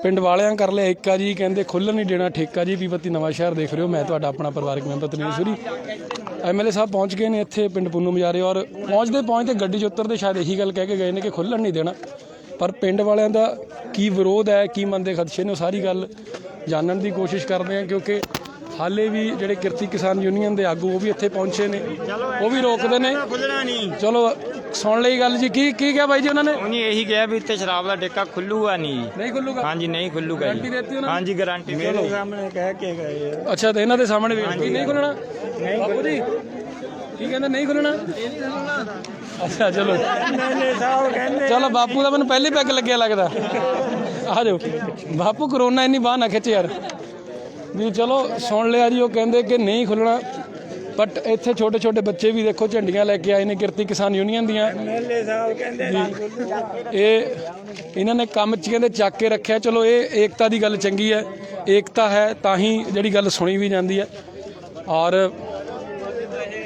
ਪਿੰਡ ਵਾਲਿਆਂ ਕਰ ਲਿਆ ਏਕਾ ਜੀ, ਕਹਿੰਦੇ ਖੁੱਲ੍ਹਣ ਨਹੀਂ ਦੇਣਾ ਠੇਕਾ ਜੀ। ਪੀਪਤੀ ਨਵਾਂ ਸ਼ਹਿਰ ਦੇਖ ਰਹੇ ਹੋ, ਮੈਂ ਤੁਹਾਡਾ ਆਪਣਾ ਪਰਿਵਾਰਕ ਮੈਂਬਰ ਤਨੇਸ਼ਵਰੀ। MLA ਸਾਹਿਬ ਪਹੁੰਚ ਗਏ ਨੇ ਇੱਥੇ ਪਿੰਡ ਪੁੰਨੂ ਮਜਾਰੇ, ਔਰ ਪਹੁੰਚਦੇ ਗੱਡੀ 'ਚ ਉਤਰਦੇ ਸ਼ਾਇਦ ਇਹੀ ਗੱਲ ਕਹਿ ਕੇ ਗਏ ਨੇ ਕਿ ਖੁੱਲ੍ਹਣ ਨਹੀਂ ਦੇਣਾ। ਪਰ ਪਿੰਡ ਵਾਲਿਆਂ ਦਾ ਕੀ ਵਿਰੋਧ ਹੈ, ਕੀ ਮਨ ਦੇ ਖਦਸ਼ੇ ਨੇ, ਉਹ ਸਾਰੀ ਗੱਲ ਜਾਣਨ ਦੀ ਕੋਸ਼ਿਸ਼ ਕਰਦੇ ਹਾਂ, ਕਿਉਂਕਿ ਹਾਲੇ ਵੀ ਜਿਹੜੇ ਕਿਰਤੀ ਕਿਸਾਨ ਯੂਨੀਅਨ ਦੇ ਆਗੂ ਉਹ ਵੀ ਇੱਥੇ ਪਹੁੰਚੇ ਨੇ, ਉਹ ਵੀ ਰੋਕਦੇ ਨੇ। ਚਲੋ ਸੁਣ ਲਈ ਗੱਲ ਜੀ, ਕੀ ਕਿਹਾ ਬਾਈ ਜੀ ਉਹਨਾਂ ਨੇ? ਉਹਨੇ ਇਹੀ ਕਿਹਾ ਵੀ ਇੱਥੇ ਸ਼ਰਾਬ ਦਾ ਠੇਕਾ ਖੁੱਲੂਗਾ ਨਹੀਂ ਖੁੱਲੂਗਾ। ਹਾਂਜੀ ਨਹੀਂ ਖੁੱਲੂਗਾ। ਗਾਰੰਟੀ ਦਿੱਤੀ ਉਹਨਾਂ ਨੇ? ਹਾਂਜੀ ਗਾਰੰਟੀ ਮੇਰੇ ਸਾਹਮਣੇ ਕਹਿ ਕੇ ਗਏ। ਅੱਛਾ, ਤੇ ਇਹਨਾਂ ਦੇ ਸਾਹਮਣੇ ਵੀ ਨਹੀਂ ਖੁੱਲਣਾ? ਬਾਪੂ ਜੀ ਕੀ ਕਹਿੰਦੇ, ਨਹੀਂ ਖੁੱਲਣਾ? ਅੱਛਾ ਚਲੋ ਚਲੋ, ਬਾਪੂ ਦਾ ਮੈਨੂੰ ਪਹਿਲੀ ਪੈਗ ਲੱਗਿਆ ਲੱਗਦਾ। ਆ ਜਾਓ ਬਾਪੂ, ਕਰੋਨਾ ਇੰਨੀ ਬਾਂਹ ਨਾ ਖਿੱਚ ਯਾਰ ਵੀ। ਚਲੋ ਸੁਣ ਲਿਆ ਜੀ, ਉਹ ਕਹਿੰਦੇ ਕਿ ਨਹੀਂ ਖੁੱਲਣਾ। ਬਟ ਇੱਥੇ ਛੋਟੇ ਛੋਟੇ ਬੱਚੇ ਵੀ ਦੇਖੋ ਝੰਡੀਆਂ ਲੈ ਕੇ ਆਏ ਨੇ ਕਿਰਤੀ ਕਿਸਾਨ ਯੂਨੀਅਨ ਦੀਆਂ। ਇਹਨਾਂ ਨੇ ਕੰਮ 'ਚ ਕਹਿੰਦੇ ਚੱਕ ਕੇ ਰੱਖਿਆ। ਚਲੋ ਇਹ ਏਕਤਾ ਦੀ ਗੱਲ ਚੰਗੀ ਹੈ, ਏਕਤਾ ਹੈ ਤਾਂ ਹੀ ਜਿਹੜੀ ਗੱਲ ਸੁਣੀ ਵੀ ਜਾਂਦੀ ਹੈ। ਔਰ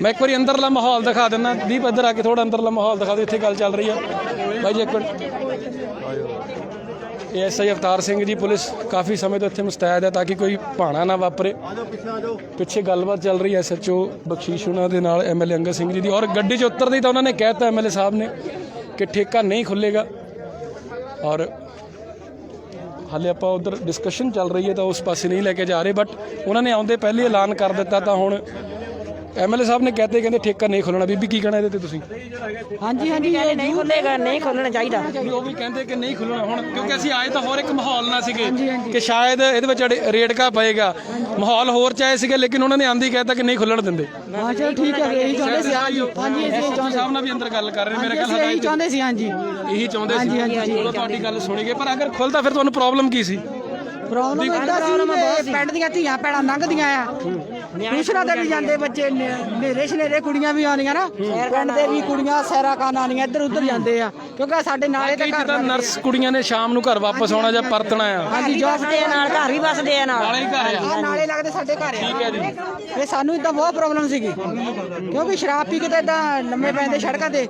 ਮੈਂ ਇੱਕ ਵਾਰੀ ਅੰਦਰਲਾ ਮਾਹੌਲ ਦਿਖਾ ਦਿੰਦਾ। ਦੀਪ ਇੱਧਰ ਆ ਕੇ ਥੋੜਾ ਅੰਦਰਲਾ ਮਾਹੌਲ ਦਿਖਾ ਦਿਓ, ਇੱਥੇ ਗੱਲ ਚੱਲ ਰਹੀ ਹੈ ਬਾਈ ਜੀ। ਇੱਕ minute, ASI Avtar Singh ji police ਕਾਫੀ ਸਮੇਂ ਤੋਂ ਇੱਥੇ ਮੁਸਤੈਦ ਹੈ ਤਾਂ ਕਿ ਕੋਈ ਭਾਣਾ ਨਾ ਵਾਪਰੇ। ਪਿੱਛੇ ਗੱਲਬਾਤ ਚੱਲ ਰਹੀ ਹੈ SHO ਬਖਸ਼ੀਸ਼ ਉਹਨਾਂ ਦੇ ਨਾਲ MLA ਅੰਗਦ ਸਿੰਘ ਜੀ ਦੀ। ਔਰ ਗੱਡੀ 'ਚ ਉਤਰਦੀ ਤਾਂ ਉਹਨਾਂ ਨੇ ਕਹਿ ਦਿੱਤਾ MLA ਸਾਹਿਬ ਨੇ ਕਿ ਠੇਕਾ ਨਹੀਂ ਖੁੱਲ੍ਹੇਗਾ। ਔਰ ਹਾਲੇ ਆਪਾਂ ਉੱਧਰ ਡਿਸਕਸ਼ਨ ਚੱਲ ਰਹੀ ਹੈ ਤਾਂ ਉਸ ਪਾਸੇ ਨਹੀਂ ਲੈ ਕੇ ਜਾ ਰਹੇ, ਬਟ ਉਹਨਾਂ ਨੇ ਆਉਂਦੇ ਪਹਿਲੇ ਐਲਾਨ ਕਰ ਦਿੱਤਾ। ਤਾਂ ਹੁਣ MLA ਸਾਹਿਬ ਨੇ ਕਹਤੇ, ਕਹਿੰਦੇ ਠੇਕਾ ਨਹੀਂ ਖੁੱਲ੍ਹਣਾ। ਬੀਬੀ ਕੀ ਕਹਿਣਾ ਇਹਦੇ ਤੇ ਤੁਸੀਂ? ਹਾਂਜੀ ਨਹੀਂ ਖੁੱਲੇਗਾ, ਨਹੀਂ ਖੁੱਲਣਾ ਚਾਹੀਦਾ। ਉਹ ਵੀ ਕਹਿੰਦੇ ਕਿ ਨਹੀਂ ਖੁੱਲਣਾ ਹੁਣ, ਕਿਉਂਕਿ ਅਸੀਂ ਆਏ ਤਾਂ ਹੋਰ ਇੱਕ ਮਾਹੌਲ ਨਾਲ ਸੀਗੇ ਕਿ ਸ਼ਾਇਦ ਇਹਦੇ ਵਿੱਚ ਰੇੜਕਾ ਪਏਗਾ, ਮਾਹੌਲ ਹੋਰ ਚਾਹੇ ਸੀਗੇ, ਲੇਕਿਨ ਉਹਨਾਂ ਨੇ ਆਂਦੀ ਕਹਿਤਾ ਕਿ ਨਹੀਂ ਖੁੱਲਣ ਦਿੰਦੇ। ਹਾਂ ਚਲੋ ਠੀਕ ਹੈ, ਇਹੀ ਚਾਹੁੰਦੇ ਸੀ। ਹਾਂਜੀ SHO ਸਾਹਿਬ ਨਾਲ ਵੀ ਅੰਦਰ ਗੱਲ ਕਰ ਰਹੇ, ਮੇਰੇ ਖਿਆਲ ਇਹੀ ਚਾਹੁੰਦੇ ਸੀ। ਹਾਂਜੀ ਇਹੀ ਚਾਹੁੰਦੇ ਸੀ। ਚਲੋ ਤੁਹਾਡੀ ਗੱਲ ਸੁਣੀ ਗਏ, ਪਰ ਅਗਰ ਖੁੱਲਦਾ ਫਿਰ ਤੁਹਾਨੂੰ ਪ੍ਰੋਬਲਮ ਕੀ ਸੀ? ਪ੍ਰੋਬਲਮ ਇਦਾਂ ਸੀ, ਪਿੰਡ ਦੀਆਂ ਧੀਆਂ ਭੈਣਾਂ ਲੰਘਦੀਆਂ ਆ, ਟਿਊਸ਼ਨਾਂ ਤੇ ਵੀ ਜਾਂਦੇ ਬੱਚੇ, ਨੇਰੇ ਸ਼ਨੇਰੇ ਕੁੜੀਆਂ ਵੀ ਆਉਂਦੀਆਂ ਨਾ, ਪਿੰਡ ਦੇ ਵੀ ਕੁੜੀਆਂ ਸੈਰਾ ਕਰਨ ਆਉਂਦੀਆਂ, ਇੱਧਰ ਉੱਧਰ ਜਾਂਦੇ ਆ, ਕਿਉਂਕਿ ਸਾਡੇ ਨਾਲੇ ਤੇ ਘਰ ਨਰਸ ਕੁੜੀਆਂ ਨੇ ਸ਼ਾਮ ਨੂੰ ਘਰ ਵਾਪਸ ਆਉਣਾ ਜਾਂ ਪਰਤਣਾ ਆ। ਹਾਂਜੀ ਜੋਬ ਦੇ ਨਾਲ ਘਰ ਵੀ ਵਸਦੇ ਆ, ਨਾਲੇ ਘਰ ਆ, ਨਾਲੇ ਲੱਗਦੇ ਸਾਡੇ ਘਰ। ਠੀਕ ਹੈ ਜੀ। ਇਹ ਸਾਨੂੰ ਇਦਾਂ ਬਹੁਤ ਪ੍ਰੋਬਲਮ ਸੀਗੀ, ਕਿਉਂਕਿ ਸ਼ਰਾਬ ਪੀ ਕੇ ਤਾਂ ਇਦਾਂ ਲੰਮੇ ਪੈਂਦੇ ਸੜਕਾਂ ਤੇ।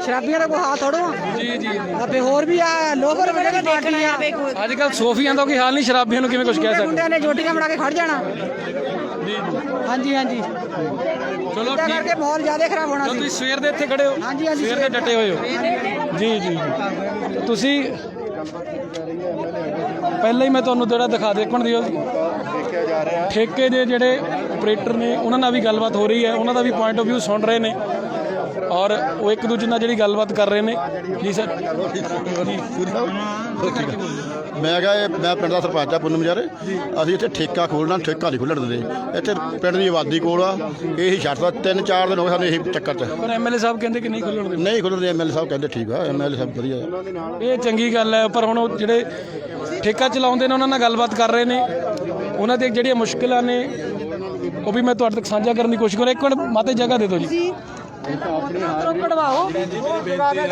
ਸ਼ਰਾਬੀਆਂ ਦਾ ਕੋਈ ਹੱਥ ਥੋੜੋ ਜੀ। ਆਪੇ ਹੋਰ ਵੀ ਆ ਲੋਫਰ ਵੜੇ ਦੇਖਣੇ ਆ। ਅੱਜ ਕੱਲ ਸੋਫੀਆਂ ਦਾ ਕੋਈ ਹਾਲ ਨਹੀਂ, ਸ਼ਰਾਬੀਆਂ ਨੂੰ ਕਿਵੇਂ ਕੁਝ ਕਹਿ ਸਕਦੇ? ਮੁੰਡਿਆਂ ਨੇ ਜੋਟੀਆਂ ਬਣਾ ਕੇ ਖੜ ਜਾਣਾ। ਹਾਂਜੀ ਚਲੋ ਠੀਕ ਕਰਕੇ ਮਾਹੌਲ ਜ਼ਿਆਦਾ ਖਰਾਬ ਹੋਣਾ ਸੀ। ਤੁਸੀਂ ਸਵੇਰ ਦੇ ਇੱਥੇ ਖੜੇ ਹੋ? ਸਵੇਰ ਦੇ ਡਟੇ ਹੋਏ ਹੋ ਜੀ। ਤੁਸੀਂ ਪਹਿਲਾਂ ਹੀ ਮੈਂ ਤੁਹਾਨੂੰ ਜਿਹੜਾ ਦਿਖਾ ਦੇਖਣ ਦਿਓ, ਠੇਕੇ ਦੇ ਜਿਹੜੇ ਆਪਰੇਟਰ ਨੇ ਉਹਨਾਂ ਨਾਲ ਵੀ ਗੱਲਬਾਤ ਹੋ ਰਹੀ ਹੈ, ਉਹਨਾਂ ਦਾ ਵੀ ਪੁਆਇੰਟ ਆਫ ਵਿਊ ਸੁਣ ਰਹੇ ਨੇ, ਔਰ ਉਹ ਇੱਕ ਦੂਜੇ ਨਾਲ ਜਿਹੜੀ ਗੱਲਬਾਤ ਕਰ ਰਹੇ ਨੇ। ਜੀ ਸਰ। ਮੈਂ ਪਿੰਡ ਦਾ ਸਰਪੰਚ ਆ ਪੁੰਨੂ ਮਜਾਰੇ। ਅਸੀਂ ਇੱਥੇ ਠੇਕਾ ਖੋਲ੍ਹਣਾ, ਠੇਕਾ ਨਹੀਂ ਖੁੱਲ੍ਹਣ ਦਿੰਦੇ। ਇੱਥੇ ਪਿੰਡ ਦੀ ਆਬਾਦੀ ਕੋਲ ਆ, ਇਹੀ ਛੱਡਦਾ 3-4 ਦਿਨ ਹੋ ਗਏ ਸਾਨੂੰ ਇਹੀ ਚੱਕਰ 'ਚ। ਪਰ MLA ਸਾਹਿਬ ਕਹਿੰਦੇ ਕਿ ਨਹੀਂ ਖੁੱਲ੍ਹਣ ਦਿੰਦੇ। ਨਹੀਂ ਖੁੱਲ੍ਹਣ ਦੇ, MLA ਸਾਹਿਬ ਕਹਿੰਦੇ ਠੀਕ ਆ, MLA ਸਾਹਿਬ ਵਧੀਆ। ਇਹ ਚੰਗੀ ਗੱਲ ਹੈ, ਪਰ ਹੁਣ ਉਹ ਜਿਹੜੇ ਠੇਕਾ ਚਲਾਉਂਦੇ ਨੇ ਉਹਨਾਂ ਨਾਲ ਗੱਲਬਾਤ ਕਰ ਰਹੇ ਨੇ, ਉਹਨਾਂ ਦੀਆਂ ਜਿਹੜੀਆਂ ਮੁਸ਼ਕਿਲਾਂ ਨੇ ਉਹ ਵੀ ਮੈਂ ਤੁਹਾਡੇ ਤੱਕ ਸਾਂਝਾ ਕਰਨ ਦੀ ਕੋਸ਼ਿਸ਼ ਕਰਾਂ। ਇੱਕ ਮਿੰਟ ਮਾਤੇ ਜਗ੍ਹਾ ਦੇ ਦਿਓ ਜੀ। ਕਢਵਾਓ,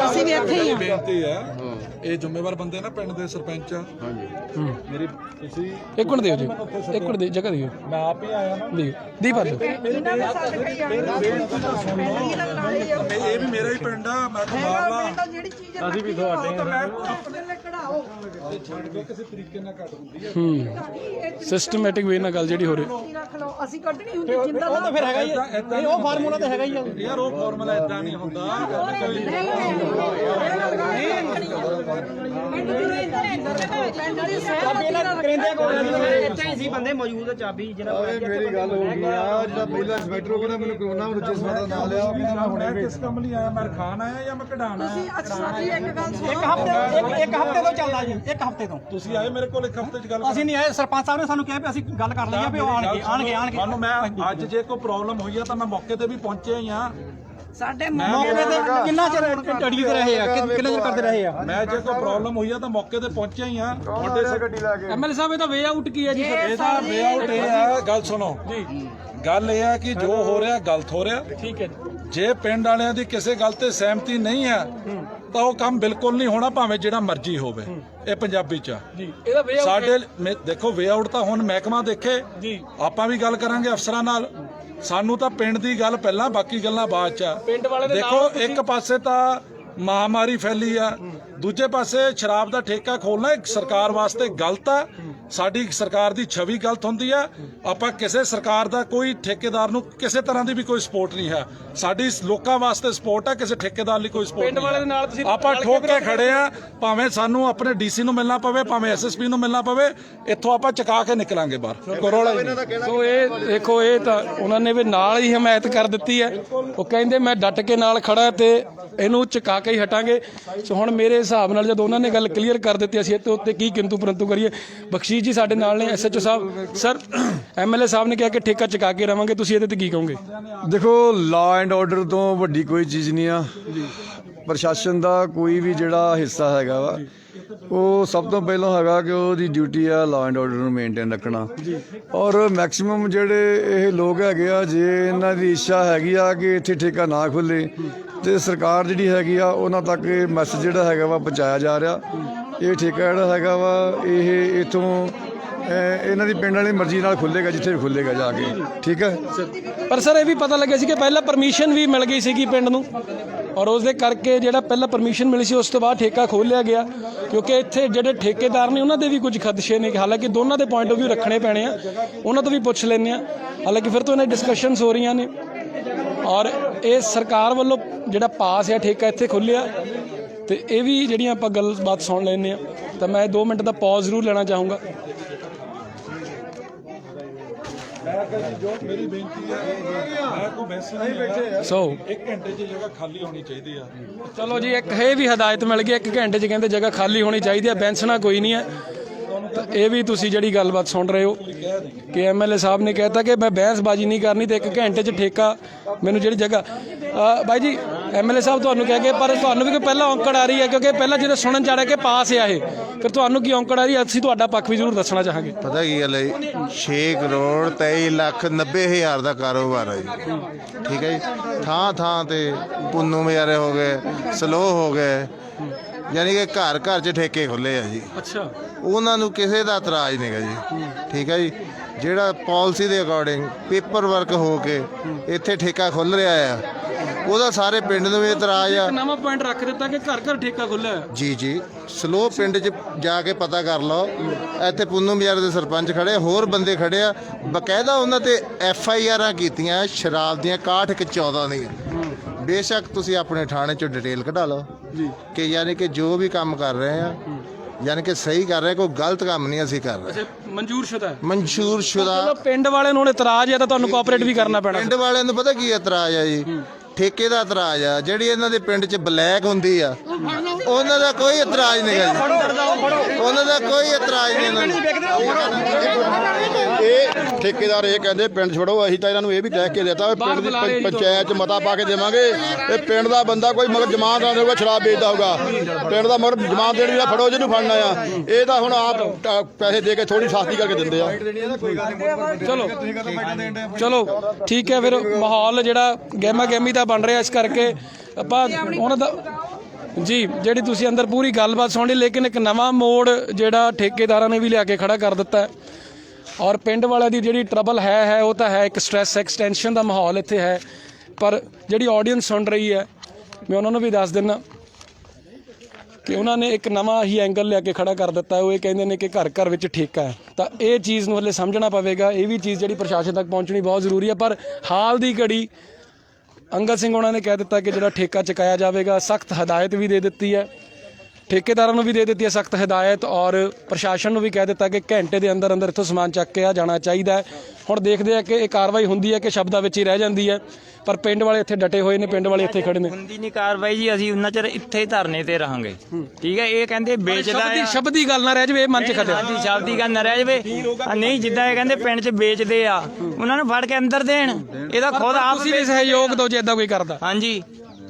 ਅਸੀਂ ਵੀ ਇੱਥੇ ਹੀ ਆ। ਬੇਨਤੀ ਹੈ, ਇਹ ਜ਼ਿੰਮੇਵਾਰ ਬੰਦੇ ਨਾ ਪਿੰਡ ਦੇ ਸਰਪੰਚ ਆ। ਮੇਰੀ ਤੁਸੀਂ ਇੱਕ ਮਿੰਟ ਦਿਓ ਜੀ, ਇੱਕ ਮਿੰਟ ਦੇ ਜਗ੍ਹਾ ਦਿਓ। ਮੈਂ ਆਪ ਹੀ ਆਇਆ ਨਾ। ਦਿਓ ਦੀਪ ਆ ਜਾਓ। ਇਹ ਵੀ ਮੇਰਾ ਹੀ ਪਿੰਡ ਆ, ਮੈਂ ਕਮਾਲ ਅਸੀਂ ਵੀ ਤੁਹਾਡੇ ਕਿਸੇ ਤਰੀਕੇ ਨਾਲ ਕੱਟ ਹੁੰਦੀ ਹੈ। ਸਿਸਟਮੈਟਿਕ ਵੇ ਨਾਲ ਗੱਲ ਜਿਹੜੀ ਹੋ ਰਹੀ। ਅਸੀਂ ਕੱਢਣੀ ਹੁੰਦੀ ਜਿੰਦਾ ਉਹ ਤਾਂ ਫਿਰ ਹੈਗਾ ਹੀ ਆ, ਉਹ ਫਾਰਮੂਲਾ ਤਾਂ ਹੈਗਾ ਹੀ ਆ ਯਾਰ। ਉਹ ਫਾਰਮੂਲਾ ਇਦਾਂ ਨਹੀਂ ਹੁੰਦਾ। ਇੱਥੇ ਸੀ ਬੰਦੇ ਮੌਜੂਦ, ਚਾਬੀ ਮੇਰੀ ਗੱਲ ਹੋ ਗਈ ਆ, ਜਿਹੜਾ ਪਹਿਲਾ ਇੰਸਪੈਕਟਰ ਉਹ ਕਹਿੰਦਾ ਮੈਨੂੰ ਕਰੋਨਾ ਵਿੱਚ ਇਸ ਦਾ ਨਾਂ ਲਿਆ, ਉਹ ਕਹਿੰਦਾ ਮੈਂ ਹੁਣੇ ਮੈਂ ਕਿਸ ਕੰਮ ਲਈ ਆਇਆ? ਮੈਂ ਖਾਣ ਆਇਆ ਜਾਂ ਮੈਂ ਕਢਾਣ ਆਇਆ? ਇੱਕ ਹਫ਼ਤੇ ਤੋਂ ਚੱਲਦਾ ਜੀ, ਇੱਕ ਹਫ਼ਤੇ ਤੋਂ ਤੁਸੀਂ ਆਏ ਮੇਰੇ ਕੋਲ ਇੱਕ ਹਫ਼ਤੇ 'ਚ ਗੱਲ? ਅਸੀਂ ਨਹੀਂ ਆਏ, ਸਰਪੰਚ ਸਾਹਿਬ ਨੇ ਸਾਨੂੰ ਕਿਹਾ ਵੀ ਅਸੀਂ ਗੱਲ ਕਰ ਲਈਏ ਵੀ ਉਹ ਆਣਗੇ। ਤੁਹਾਨੂੰ ਮੈਂ ਅੱਜ ਜੇ ਕੋਈ ਪ੍ਰੋਬਲਮ ਹੋਈ ਆ ਤਾਂ ਮੈਂ ਮੌਕੇ ਤੇ ਵੀ ਪਹੁੰਚਿਆ ਹੀ ਆ। ਸਾਡੇ ਮੌਕੇ ਤੇ ਕਿੰਨਾ ਚਿਰ ਅੜੀ ਤੇ ਰਹੇ ਆ, ਕਿੰਨਾ ਚਿਰ ਕਰਦੇ ਰਹੇ ਆ। ਮੈਂ ਜੇ ਕੋਈ ਪ੍ਰੋਬਲਮ ਹੋਈ ਆ ਤਾਂ ਮੌਕੇ ਤੇ ਪਹੁੰਚਿਆ ਹੀ ਆ। MLA ਸਾਹਿਬ ਇਹਦਾ ਵੇ ਆਊਟ ਕੀ ਹੈ ਜੀ? ਇਹਦਾ ਵੇ ਆਊਟ ਇਹ ਹੈ, ਗੱਲ ਸੁਣੋ ਜੀ। ਗੱਲ ਇਹ ਹੈ ਕਿ ਜੋ ਹੋ ਰਿਹਾ ਗਲਤ ਹੋ ਰਿਹਾ। ਠੀਕ ਹੈ। ਜੇ ਪਿੰਡ ਵਾਲਿਆਂ ਦੀ ਕਿਸੇ ਗੱਲ ਤੇ ਸਹਿਮਤੀ ਨਹੀਂ ਹੈ ਤਾਂ ਉਹ ਕੰਮ ਬਿਲਕੁਲ ਨਹੀਂ ਹੋਣਾ, ਭਾਵੇਂ ਜਿਹੜਾ ਮਰਜ਼ੀ ਹੋਵੇ। ਇਹ ਪੰਜਾਬੀ ਚ ਜੀ ਇਹਦਾ ਵੇ ਆਊਟ ਸਾਡੇ ਦੇਖੋ ਵੇ ਆਊਟ ਤਾਂ ਹੁਣ ਮਹਿਕਮਾ ਦੇਖੇ ਜੀ। ਆਪਾਂ ਵੀ ਗੱਲ ਕਰਾਂਗੇ ਅਫਸਰਾਂ ਨਾਲ। ਸਾਨੂੰ ਤਾਂ ਪਿੰਡ ਦੀ ਗੱਲ ਪਹਿਲਾਂ, ਬਾਕੀ ਗੱਲਾਂ ਬਾਅਦ ਚ ਆ। ਪਿੰਡ ਵਾਲੇ ਦੇ ਦੇਖੋ ਇੱਕ ਪਾਸੇ ਤਾਂ ਮਹਾਮਾਰੀ ਫੈਲੀ ਆ, ਦੂਜੇ ਪਾਸੇ ਸ਼ਰਾਬ ਦਾ ਠੇਕਾ ਖੋਲਣਾ ਇੱਕ ਸਰਕਾਰ ਵਾਸਤੇ ਗਲਤ ਆ। ਸਾਡੀ ਸਰਕਾਰ ਦੀ ਛਵੀ ਗਲਤ ਹੁੰਦੀ ਆ। ਆਪਾਂ ਕਿਸੇ ਸਰਕਾਰ ਦਾ ਕੋਈ ਠੇਕੇਦਾਰ ਨੂੰ ਕਿਸੇ ਤਰ੍ਹਾਂ ਦੀ ਵੀ ਕੋਈ ਸਪੋਰਟ ਨਹੀਂ ਹੈ। ਸਾਡੀ ਲੋਕਾਂ ਵਾਸਤੇ ਸਪੋਰਟ ਆ, ਕਿਸੇ ਠੇਕੇਦਾਰ ਲਈ ਕੋਈ ਸਪੋਰਟ ਨਹੀਂ। ਆਪਾਂ ਠੋਕ ਕੇ ਖੜੇ ਆ, ਭਾਵੇਂ ਸਾਨੂੰ ਆਪਣੇ ਡੀਸੀ ਨੂੰ ਮਿਲਣਾ ਪਵੇ, ਭਾਵੇਂ ਐਸਐਸਪੀ ਨੂੰ ਮਿਲਣਾ ਪਵੇ, ਇੱਥੋਂ ਆਪਾਂ ਚਕਾ ਕੇ ਨਿਕਲਾਂਗੇ ਬਾਹਰ। ਕਰੋੜਾ ਸੋ ਇਹ ਦੇਖੋ, ਇਹ ਤਾਂ ਉਹਨਾਂ ਨੇ ਵੀ ਨਾਲ ਹੀ ਹਮਾਇਤ ਕਰ ਦਿੱਤੀ ਹੈ। ਉਹ ਕਹਿੰਦੇ ਮੈਂ ਡਟ ਕੇ ਨਾਲ ਖੜਾ ਤੇ ਇਹਨੂੰ ਚਕਾ ਕੇ ਹੀ ਹਟਾਂਗੇ। ਸੋ ਹੁਣ ਮੇਰੇ ਹਿਸਾਬ ਨਾਲ ਜਦੋਂ ਉਹਨਾਂ ਨੇ ਗੱਲ ਕਲੀਅਰ ਕਰ ਦਿੱਤੀ, ਅਸੀਂ ਇੱਥੇ ਉੱਤੇ ਕੀ ਕਿੰਤੂ ਪਰੰਤੂ ਕਰੀਏ। ਬਖਸ਼ੀਸ਼ ਜੀ ਸਾਡੇ ਨਾਲ ਨੇ, ਐਸਐਚਓ ਸਾਹਿਬ। ਸਰ, ਐਮਐਲਏ ਸਾਹਿਬ ਨੇ ਕਿਹਾ ਕਿ ਠੇਕਾ ਚਕਾ ਕੇ ਰਵਾਂਗੇ, ਤੁਸੀਂ ਇਹਦੇ ਤੇ ਕੀ ਕਹੋਗੇ? ਦੇਖੋ, ਲਾ ਐਂਡ ਆਰਡਰ ਤੋਂ ਵੱਡੀ ਕੋਈ ਚੀਜ਼ ਨਹੀਂ ਆ। ਪ੍ਰਸ਼ਾਸਨ ਦਾ ਕੋਈ ਵੀ ਜਿਹੜਾ ਹਿੱਸਾ ਹੈਗਾ ਵਾ, ਉਹ ਸਭ ਤੋਂ ਪਹਿਲਾਂ ਹੈਗਾ ਕਿ ਉਹਦੀ ਡਿਊਟੀ ਆ ਲਾ ਐਂਡ ਆਰਡਰ ਨੂੰ ਮੇਨਟੇਨ ਰੱਖਣਾ। ਔਰ ਮੈਕਸਿਮਮ ਜਿਹੜੇ ਇਹ ਲੋਕ ਹੈਗੇ ਆ, ਜੇ ਇਹਨਾਂ ਦੀ ਇੱਛਾ ਹੈਗੀ ਆ ਕਿ ਇੱਥੇ ਠੇਕਾ ਨਾ ਖੁੱਲੇ, ਤੇ ਸਰਕਾਰ ਜਿਹੜੀ ਹੈਗੀ ਆ ਉਹਨਾਂ ਤੱਕ ਇਹ ਮੈਸੇਜ ਜਿਹੜਾ ਹੈਗਾ ਵਾ ਪਹੁੰਚਾਇਆ ਜਾ ਰਿਹਾ। ਇਹ ਠੇਕਾ ਜਿਹੜਾ ਹੈਗਾ ਵਾ, ਇਹ ਇੱਥੋਂ ਇਹਨਾਂ ਦੀ ਪਿੰਡ ਵਾਲੀ ਮਰਜ਼ੀ ਨਾਲ ਖੁੱਲੇਗਾ, ਜਿੱਥੇ ਵੀ ਖੁੱਲੇਗਾ ਜਾ ਕੇ। ਠੀਕ ਹੈ। ਪਰ ਸਰ ਇਹ ਵੀ ਪਤਾ ਲੱਗਿਆ ਸੀ ਕਿ ਪਹਿਲਾਂ ਪਰਮਿਸ਼ਨ ਵੀ ਮਿਲ ਗਈ ਸੀਗੀ ਪਿੰਡ ਨੂੰ, ਔਰ ਉਸ ਦੇ ਕਰਕੇ ਜਿਹੜਾ ਪਹਿਲਾਂ ਪਰਮਿਸ਼ਨ ਮਿਲੀ ਸੀ ਉਸ ਤੋਂ ਬਾਅਦ ਠੇਕਾ ਖੋਲ੍ਹਿਆ ਗਿਆ, ਕਿਉਂਕਿ ਇੱਥੇ ਜਿਹੜੇ ਠੇਕੇਦਾਰ ਨੇ ਉਹਨਾਂ ਦੇ ਵੀ ਕੁਝ ਖਦਸ਼ੇ ਨੇ। ਹਾਲਾਂਕਿ ਦੋਨਾਂ ਦੇ ਪੁਆਇੰਟ ਆਫ ਵਿਊ ਰੱਖਣੇ ਪੈਣੇ ਆ, ਉਹਨਾਂ ਤੋਂ ਵੀ ਪੁੱਛ ਲੈਂਦੇ ਆ। ਹਾਲਾਂਕਿ ਫਿਰ ਤੋਂ ਇਹਨਾਂ ਡਿਸਕਸ਼ਨਸ ਹੋ ਰਹੀਆਂ ਨੇ, ਔਰ ਇਹ ਸਰਕਾਰ ਵੱਲੋਂ ਜਿਹੜਾ ਪਾਸ ਆ ਠੇਕਾ ਇੱਥੇ ਖੁੱਲ੍ਹਿਆ, ਤੇ ਇਹ ਵੀ ਜਿਹੜੀਆਂ ਆਪਾਂ ਗੱਲਬਾਤ ਸੁਣ ਲੈਂਦੇ ਆ। ਤਾਂ ਮੈਂ 2 ਮਿੰਟ ਦਾ ਪੌਜ਼ ਜ਼ਰੂਰ ਲੈਣਾ ਚਾਹੂੰਗਾ। ਮੇਰੀ ਬੇਨਤੀ ਹੈ, ਮੈਂ ਕੋਈ ਮੈਸੇਜ ਨਹੀਂ ਬੈਠੇ ਸੋ 1 ਘੰਟੇ 'ਚ ਜਗ੍ਹਾ ਖਾਲੀ ਹੋਣੀ ਚਾਹੀਦੀ ਆ। ਚਲੋ ਜੀ, ਇੱਕ ਇਹ ਵੀ ਹਦਾਇਤ ਮਿਲ ਗਈ, 1 ਘੰਟੇ 'ਚ ਕਹਿੰਦੇ ਜਗ੍ਹਾ ਖਾਲੀ ਹੋਣੀ ਚਾਹੀਦੀ ਹੈ, ਬੈਂਸਣਾ ਕੋਈ ਨਹੀਂ ਹੈ। ਤਾਂ ਇਹ ਵੀ ਤੁਸੀਂ ਜਿਹੜੀ ਗੱਲਬਾਤ ਸੁਣ ਰਹੇ ਹੋ ਕਿ ਐਮਐਲਏ ਸਾਹਿਬ ਨੇ ਕਹਿਤਾ ਕਿ ਮੈਂ ਬਹਿਸਬਾਜ਼ੀ ਨਹੀਂ ਕਰਨੀ ਤੇ 1 ਘੰਟੇ 'ਚ ਠੇਕਾ ਮੈਨੂੰ ਜਿਹੜੀ ਜਗ੍ਹਾ। ਬਾਈ ਜੀ, ਐਮਐਲਏ ਸਾਹਿਬ ਤੁਹਾਨੂੰ ਕਹਿ ਗਏ, ਪਰ ਤੁਹਾਨੂੰ ਵੀ ਕੋਈ ਪਹਿਲਾਂ ਔਂਕੜ ਆ ਰਹੀ ਹੈ, ਕਿਉਂਕਿ ਪਹਿਲਾਂ ਜਦੋਂ ਸੁਣਨ ਚ ਆ ਰਿਹਾ ਕਿ ਪਾਸ ਆ ਇਹ, ਫਿਰ ਤੁਹਾਨੂੰ ਕੀ ਔਂਕੜ ਆ ਰਹੀ ਹੈ? ਅਸੀਂ ਤੁਹਾਡਾ ਪੱਖ ਵੀ ਜ਼ਰੂਰ ਦੱਸਣਾ ਚਾਹਾਂਗੇ। ਪਤਾ ਕੀ ਗੱਲ ਹੈ, 6 ਕਰੋੜ 23 ਲੱਖ 90 ਹਜ਼ਾਰ ਦਾ ਕਾਰੋਬਾਰ ਹੈ ਜੀ। ਠੀਕ ਹੈ ਜੀ। ਥਾਂ ਥਾਂ ਤੇ ਪੁੰਨੂ ਮਿਆਰੇ ਹੋ ਗਏ, ਸਲੋਹ ਹੋ ਗਏ, ਯਾਨੀ ਕਿ ਘਰ ਘਰ 'ਚ ਠੇਕੇ ਖੁੱਲੇ ਆ ਜੀ। ਅੱਛਾ। ਉਹਨਾਂ ਨੂੰ ਕਿਸੇ ਦਾ ਇਤਰਾਜ਼ ਨਹੀਂਗਾ ਜੀ। ਠੀਕ ਹੈ ਜੀ। ਜਿਹੜਾ ਪਾਲਿਸੀ ਦੇ ਅਕੋਰਡਿੰਗ ਪੇਪਰ ਵਰਕ ਹੋ ਕੇ ਇੱਥੇ ਠੇਕਾ ਖੁੱਲ ਰਿਹਾ ਆ, ਉਹਦਾ ਸਾਰੇ ਪਿੰਡ ਨੂੰ ਵੀ ਇਤਰਾਜ਼ ਆ। ਨਵਾਂ ਪੁਆਇੰਟ ਰੱਖ ਦਿੱਤਾ ਕਿ ਘਰ ਘਰ ਠੇਕਾ ਖੁੱਲਿਆ। ਜੀ ਜੀ। ਸਲੋ ਪਿੰਡ 'ਚ ਜਾ ਕੇ ਪਤਾ ਕਰ ਲਓ, ਇੱਥੇ ਪੁੰਨੂ ਬਾਜ਼ਾਰ ਦੇ ਸਰਪੰਚ ਖੜੇ, ਹੋਰ ਬੰਦੇ ਖੜੇ ਆ, ਬਕਾਇਦਾ ਉਹਨਾਂ ਤੇ FIRਾਂ ਕੀਤੀਆਂ ਸ਼ਰਾਬ ਦੀਆਂ 61-14 ਦੀਆਂ। ਬੇਸ਼ੱਕ ਤੁਸੀਂ ਆਪਣੇ ਥਾਣੇ 'ਚੋਂ ਡਿਟੇਲ ਕਢਾ ਲਓ ਜੀ, ਕਿ ਯਾਨੀ ਕਿ ਜੋ ਵੀ ਕੰਮ ਕਰ ਰਹੇ ਆ, ਯਾਨੀ ਕਿ ਸਹੀ ਕਰ ਰਹੇ, ਕੋਈ ਗਲਤ ਕੰਮ ਨਹੀਂ ਅਸੀਂ ਕਰ ਰਹੇ। ਮਨਜ਼ੂਰਸ਼ੁਦਾ ਮਨਜ਼ੂਰਸ਼ੁਦਾ। ਪਿੰਡ ਵਾਲਿਆਂ ਨੂੰ ਇਤਰਾਜ਼ ਹੈ ਤਾਂ ਤੁਹਾਨੂੰ ਕੋਆਪਰੇਟ ਵੀ ਕਰਨਾ ਪੈਣਾ। ਪਿੰਡ ਵਾਲਿਆਂ ਨੂੰ ਪਤਾ ਕੀ ਇਤਰਾਜ਼ ਆ ਜੀ? ਠੇਕੇ ਦਾ ਇਤਰਾਜ਼ ਆ। ਜਿਹੜੀ ਇਹਨਾਂ ਦੇ ਪਿੰਡ 'ਚ ਬਲੈਕ ਹੁੰਦੀ ਆ, ਉਹਨਾਂ ਦਾ ਕੋਈ ਇਤਰਾਜ਼ ਨਹੀਂ ਗਾ ਜੀ। ਉਹਨਾਂ ਦਾ ਕੋਈ ਇਤਰਾਜ਼ ਨਹੀਂ। ਉਹਨਾਂ ਨੂੰ ਇਹ ਠੇਕੇਦਾਰ ਇਹ ਕਹਿੰਦੇ ਪਿੰਡ ਛੋੜੋ, ਅਸੀਂ ਤਾਂ ਇਹਨਾਂ ਨੂੰ ਇਹ ਵੀ ਕਹਿ ਕੇ ਦਿੱਤਾ ਵੀ ਪਿੰਡ ਦੀ ਪੰਚਾਇਤ 'ਚ ਮਤਾ ਪਾ ਕੇ ਦੇਵਾਂਗੇ। ਇਹ ਪਿੰਡ ਦਾ ਬੰਦਾ ਕੋਈ ਮਗਰ ਜਮਾਨਤ ਨਾ ਦੇਊਗਾ, ਸ਼ਰਾਬ ਵੇਚਦਾ ਹੋਊਗਾ, ਪਿੰਡ ਦਾ ਮਗਰ ਜਮਾਨਤ ਦੇਣੀ ਦਾ ਫੜੋ, ਜਿਹਨੂੰ ਫੜਨਾ ਆ। ਇਹ ਤਾਂ ਹੁਣ ਆਪ ਪੈਸੇ ਦੇ ਕੇ ਥੋੜੀ ਸਸਤੀ ਕਰਕੇ ਦਿੰਦੇ ਆ। ਚਲੋ ਠੀਕ ਹੈ। ਫਿਰ ਮਾਹੌਲ ਜਿਹੜਾ ਗਹਿਮਾ ਗਹਿਮੀ ਦਾ ਬਣ ਰਿਹਾ, ਇਸ ਕਰਕੇ ਆਪਾਂ ਉਹਨਾਂ ਦਾ ਜੀ ਜਿਹੜੀ ਤੁਸੀਂ ਅੰਦਰ ਪੂਰੀ ਗੱਲਬਾਤ ਸੁਣ ਲਈ, ਲੇਕਿਨ ਇੱਕ ਨਵਾਂ ਮੋੜ ਜਿਹੜਾ ਠੇਕੇਦਾਰਾਂ ਨੇ ਵੀ ਲਿਆ ਕੇ ਖੜਾ ਕਰ ਦਿੱਤਾ ਹੈ। ਔਰ ਪਿੰਡ ਵਾਲਿਆਂ ਦੀ ਜਿਹੜੀ ਟਰਬਲ ਹੈ ਉਹ ਤਾਂ ਹੈ, ਇੱਕ ਸਟ੍ਰੈਸ ਐਕਸਟੈਂਸ਼ਨ ਦਾ ਮਾਹੌਲ ਇੱਥੇ ਹੈ। ਪਰ ਜਿਹੜੀ ਆਡੀਅנס ਸੁਣ ਰਹੀ ਹੈ, ਮੈਂ ਉਹਨਾਂ ਨੂੰ ਵੀ ਦੱਸ ਦਿੰਦਾ ਕਿ ਉਹਨਾਂ ਨੇ ਇੱਕ ਨਵਾਂ ਹੀ ਐਂਗਲ ਲਿਆ ਕੇ ਖੜਾ ਕਰ ਦਿੱਤਾ। ਉਹ ਇਹ ਕਹਿੰਦੇ ਨੇ ਕਿ ਘਰ ਘਰ ਵਿੱਚ ਠੇਕਾ ਹੈ। ਤਾਂ ਇਹ ਚੀਜ਼ ਨੂੰ ਹਲੇ ਸਮਝਣਾ ਪਵੇਗਾ। ਇਹ ਵੀ ਚੀਜ਼ ਜਿਹੜੀ ਪ੍ਰਸ਼ਾਸਨ ਤੱਕ ਪਹੁੰਚਣੀ ਬਹੁਤ ਜ਼ਰੂਰੀ ਹੈ। ਪਰ ਹਾਲ ਦੀ ਘੜੀ ਅੰਗਦ ਸਿੰਘ ਉਹਨਾਂ ਨੇ ਕਹਿ ਦਿੱਤਾ ਕਿ ਜਿਹੜਾ ਠੇਕਾ ਚੁਕਾਇਆ ਜਾਵੇਗਾ। ਸਖਤ ਹਦਾਇਤ ਵੀ ਦੇ ਦਿੱਤੀ ਹੈ, ਠੇਕੇਦਾਰਾਂ ਨੂੰ ਵੀ ਦੇ ਦਿੱਤੀ ਹੈ ਸਖਤ ਹਦਾਇਤ, ਔਰ ਪ੍ਰਸ਼ਾਸਨ ਨੂੰ ਵੀ ਕਹਿ ਦਿੱਤਾ ਕਿ ਘੰਟੇ ਦੇ ਅੰਦਰ ਅੰਦਰ ਇੱਥੋਂ ਸਮਾਨ ਚੱਕ ਕੇ ਆ ਜਾਣਾ ਚਾਹੀਦਾ ਹੈ। ਹੁਣ ਦੇਖਦੇ ਆ ਕਿ ਇਹ ਕਾਰਵਾਈ ਹੁੰਦੀ ਹੈ ਕਿ ਸ਼ਬਦਾਂ ਵਿੱਚ ਹੀ ਰਹਿ ਜਾਂਦੀ ਹੈ। ਪਰ ਪਿੰਡ ਵਾਲੇ ਇੱਥੇ ਡਟੇ ਹੋਏ ਨੇ, ਪਿੰਡ ਵਾਲੇ ਇੱਥੇ ਖੜੇ ਨੇ। ਹੁੰਦੀ ਨਹੀਂ ਕਾਰਵਾਈ ਜੀ, ਅਸੀਂ ਉਹਨਾਂ ਚਿਰ ਇੱਥੇ ਹੀ ਧਰਨੇ ਤੇ ਰਹਾਂਗੇ। ਠੀਕ ਹੈ। ਇਹ ਕਹਿੰਦੇ ਵੇਚਦਾ ਆ, ਸ਼ਬਦੀ ਗੱਲ ਨਾ ਰਹਿ ਜਾਵੇ, ਇਹ ਮਨ 'ਚ ਖੜਿਆ। ਹਾਂਜੀ, ਸ਼ਬਦੀ ਗੱਲ ਨਾ ਰਹਿ ਜਾਵੇ। ਨਹੀਂ, ਜਿੱਦਾਂ ਇਹ ਕਹਿੰਦੇ ਪਿੰਡ 'ਚ ਵੇਚਦੇ ਆ, ਉਹਨਾਂ ਨੂੰ ਫੜ ਕੇ ਅੰਦਰ ਦੇਣ। ਇਹਦਾ ਖੁਦ ਆਪ ਤੁਸੀਂ ਵੀ ਸਹਿਯੋਗ ਦਿਓ ਜੇ ਇਦਾਂ ਕੋਈ ਕਰਦਾ। ਹਾਂਜੀ,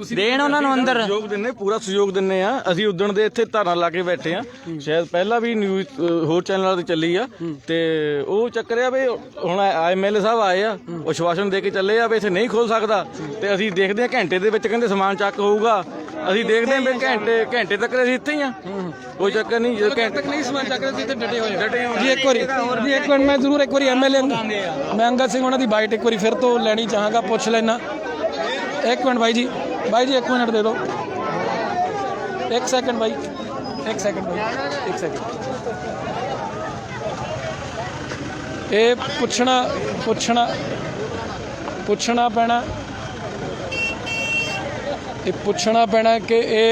ਦੇਣ ਉਹਨਾਂ ਨੂੰ ਅੰਦਰ। ਸਹਿਯੋਗ ਦਿੰਨੇ, ਪੂਰਾ ਸਹਿਯੋਗ ਦਿੰਨੇ ਆ। ਅਸੀਂ ਉਦਣ ਦੇ ਇੱਥੇ ਧਰਨਾ ਲਾ ਕੇ ਬੈਠੇ ਆ। ਸ਼ਾਇਦ ਪਹਿਲਾਂ ਵੀ ਨਿਊਜ਼ ਹੋਰ ਚੈਨਲਾਂ ਤੇ ਚੱਲੀ ਆ, ਤੇ ਉਹ ਚੱਕਰ ਆ ਵੀ ਹੁਣ MLA ਸਾਹਿਬ ਆਏ ਆ, ਉਹ ਆਸ਼ਵਾਸਨ ਦੇ ਕੇ ਚੱਲੇ ਆ ਵੀ ਇੱਥੇ ਨਹੀਂ ਖੋਲ ਸਕਦਾ। ਤੇ ਅਸੀਂ ਦੇਖਦੇ ਆ ਘੰਟੇ ਦੇ ਵਿੱਚ ਕਹਿੰਦੇ ਸਮਾਨ ਚੱਕ ਹੋਊਗਾ। ਅਸੀਂ ਦੇਖਦੇ ਆ ਵੀ ਘੰਟੇ ਤੱਕ ਅਸੀਂ ਇੱਥੇ ਹੀ ਆ, ਕੋਈ ਚੱਕਰ ਨਹੀਂ। ਜਦੋਂ ਘੰਟੇ ਤੱਕ ਨਹੀਂ ਸਮਾਨ ਚੱਕਦੇ ਸੀ ਇੱਥੇ ਡਟੇ ਹੋਏ ਜੀ। ਇੱਕ ਵਾਰੀ ਮੈਂ ਜ਼ਰੂਰ ਇੱਕ ਵਾਰੀ MLA ਮੈਂ ਅੰਗਦ ਸਿੰਘ ਉਹਨਾਂ ਦੀ ਬਾਈਟ ਇੱਕ ਵਾਰੀ ਫਿਰ ਤੋਂ ਲੈਣੀ ਚਾਹਾਂਗਾ, ਪੁੱਛ ਲੈਣਾ। ਇੱਕ ਮਿੰਟ ਬਾਈ ਜੀ, 1 ਮਿੰਟ ਦੇ ਦਿਓ, 1 ਸੈਕਿੰਡ ਬਾਈ। एक सेकंड एक सेकंड ये पुछना पुछना पुछना पैना ये पुछना पैना कि ये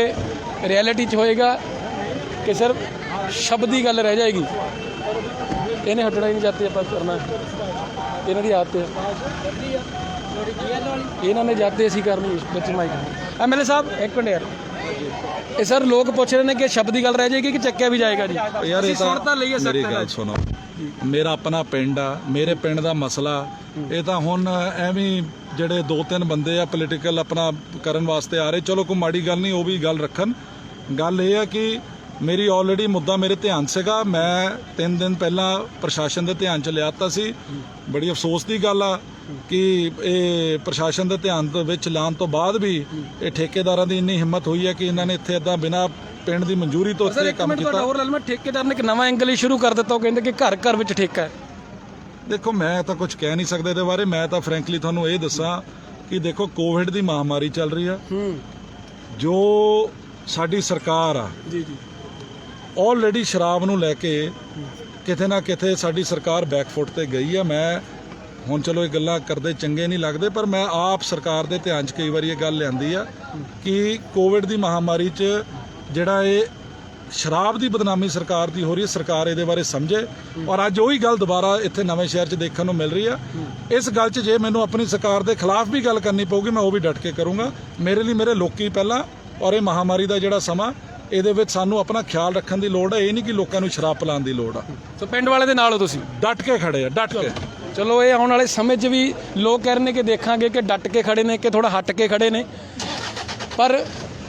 रियलिटी च होएगा कि सिर्फ शब्द की गल रह जाएगी। इन्हें हटना ही नहीं चाहते आप करना इन्हों की आदत है इन्होंने जाते असी करनी बच्चे माइक MLA साहब एक मिनट यार ये सर लोग पूछ रहे हैं कि शब्द की गल रह जाएगी कि चक्या भी जाएगा जी यार ये ਅਸੀਂ ਸੁਣ ਤਾਂ ਲਈਏ ਮੇਰੀ ਸਖਤ ਗੱਲ ਸੁਣੋ ਮੇਰਾ ਆਪਣਾ ਪਿੰਡ ਆ ਮੇਰੇ ਪਿੰਡ ਦਾ ਮਸਲਾ ਇਹ ਤਾਂ ਹੁਣ ਐਵੇਂ ਜਿਹੜੇ 2-3 ਬੰਦੇ ਆ ਪੋਲੀਟੀਕਲ ਆਪਣਾ ਕਰਨ ਵਾਸਤੇ ਆ ਰਹੇ ਚਲੋ ਕੋਈ ਮਾੜੀ ਗੱਲ ਨਹੀਂ ਉਹ ਵੀ ਗੱਲ ਰੱਖਣ ਗੱਲ ਇਹ ਆ ਕਿ ਮੇਰੀ ਆਲਰੇਡੀ ਮੁੱਦਾ ਮੇਰੇ ਧਿਆਨ ਸੀਗਾ ਮੈਂ 3 ਦਿਨ ਪਹਿਲਾਂ ਪ੍ਰਸ਼ਾਸਨ ਦੇ ਧਿਆਨ ਚ ਲਿਆਤਾ ਸੀ ਬੜੀ ਅਫਸੋਸ ਦੀ ਗੱਲ ਆ ਕਿ ਇਹ ਪ੍ਰਸ਼ਾਸਨ ਦੇ ਧਿਆਨ ਦੇ ਵਿੱਚ ਲਾਉਣ ਤੋਂ ਬਾਅਦ ਵੀ ਇਹ ਠੇਕੇਦਾਰਾਂ ਦੀ ਇੰਨੀ ਹਿੰਮਤ ਹੋਈ ਹੈ ਕਿ ਇਹਨਾਂ ਨੇ ਇੱਥੇ ਇਦਾਂ ਬਿਨਾਂ ਪਿੰਡ ਦੀ ਮਨਜ਼ੂਰੀ ਤੋਂ ਇੱਥੇ ਕੰਮ ਕੀਤਾ। ਹੋਰ ਲਲਮਾ ਠੇਕੇਦਾਰ ਨੇ ਇੱਕ ਨਵਾਂ ਐਂਗਲ ਹੀ ਸ਼ੁਰੂ ਕਰ ਦਿੱਤਾ ਉਹ ਕਹਿੰਦੇ ਕਿ ਘਰ ਘਰ ਵਿੱਚ ਠੇਕਾ ਹੈ। ਦੇਖੋ ਮੈਂ ਤਾਂ ਕੁਝ ਕਹਿ ਨਹੀਂ ਸਕਦਾ ਇਹਦੇ ਬਾਰੇ ਮੈਂ ਤਾਂ ਫਰੈਂਕਲੀ ਤੁਹਾਨੂੰ ਇਹ ਦੱਸਾਂ ਕਿ ਦੇਖੋ ਕੋਵਿਡ ਦੀ ਮਹਾਮਾਰੀ ਚੱਲ ਰਹੀ ਆ ਜੋ ਸਾਡੀ ਸਰਕਾਰ ਆ ਜੀ ਜੀ ਆਲਰੇਡੀ ਸ਼ਰਾਬ ਨੂੰ ਲੈ ਕੇ ਕਿਤੇ ਨਾ ਕਿਤੇ ਸਾਡੀ ਸਰਕਾਰ ਬੈਕਫੁੱਟ ਤੇ ਗਈ ਆ। ਮੈਂ ਹੁਣ ਚਲੋ ਇਹ ਗੱਲਾਂ ਕਰਦੇ ਚੰਗੇ ਨਹੀਂ ਲੱਗਦੇ ਪਰ ਮੈਂ ਆਪ ਸਰਕਾਰ ਦੇ ਧਿਆਨ 'ਚ ਕਈ ਵਾਰੀ ਇਹ ਗੱਲ ਲਿਆਂਦੀ ਆ ਕਿ ਕੋਵਿਡ ਦੀ ਮਹਾਮਾਰੀ 'ਚ ਜਿਹੜਾ ਇਹ ਸ਼ਰਾਬ ਦੀ ਬਦਨਾਮੀ ਸਰਕਾਰ ਦੀ ਹੋ ਰਹੀ ਹੈ ਸਰਕਾਰ ਇਹਦੇ ਬਾਰੇ ਸਮਝੇ ਔਰ ਅੱਜ ਉਹੀ ਗੱਲ ਦੁਬਾਰਾ ਇੱਥੇ ਨਵੇਂ ਸ਼ਹਿਰ 'ਚ ਦੇਖਣ ਨੂੰ ਮਿਲ ਰਹੀ ਆ। ਇਸ ਗੱਲ 'ਚ ਜੇ ਮੈਨੂੰ ਆਪਣੀ ਸਰਕਾਰ ਦੇ ਖਿਲਾਫ ਵੀ ਗੱਲ ਕਰਨੀ ਪਊਗੀ ਮੈਂ ਉਹ ਵੀ ਡਟ ਕੇ ਕਰੂੰਗਾ। ਮੇਰੇ ਲਈ ਮੇਰੇ ਲੋਕੀ ਪਹਿਲਾਂ ਔਰ ਇਹ ਮਹਾਮਾਰੀ ਦਾ ਜਿਹੜਾ ਸਮਾਂ ਇਹਦੇ ਵਿੱਚ ਸਾਨੂੰ ਆਪਣਾ ਖਿਆਲ ਰੱਖਣ ਦੀ ਲੋੜ ਹੈ ਇਹ ਨਹੀਂ ਕਿ ਲੋਕਾਂ ਨੂੰ ਸ਼ਰਾਬ ਪਿਲਾਉਣ ਦੀ ਲੋੜ ਆ। ਸੋ ਪਿੰਡ ਵਾਲੇ ਦੇ ਨਾਲ ਹੋ ਤੁਸੀਂ ਡਟ ਕੇ ਖੜੇ ਆ ਡਟ ਕੇ। ਚਲੋ ਇਹ ਆਉਣ ਵਾਲੇ ਸਮੇਂ 'ਚ ਵੀ ਲੋਕ ਕਹਿ ਰਹੇ ਨੇ ਕਿ ਦੇਖਾਂਗੇ ਕਿ ਡਟ ਕੇ ਖੜੇ ਨੇ ਕਿ ਥੋੜਾ ਹਟ ਕੇ ਖੜੇ ਨੇ ਪਰ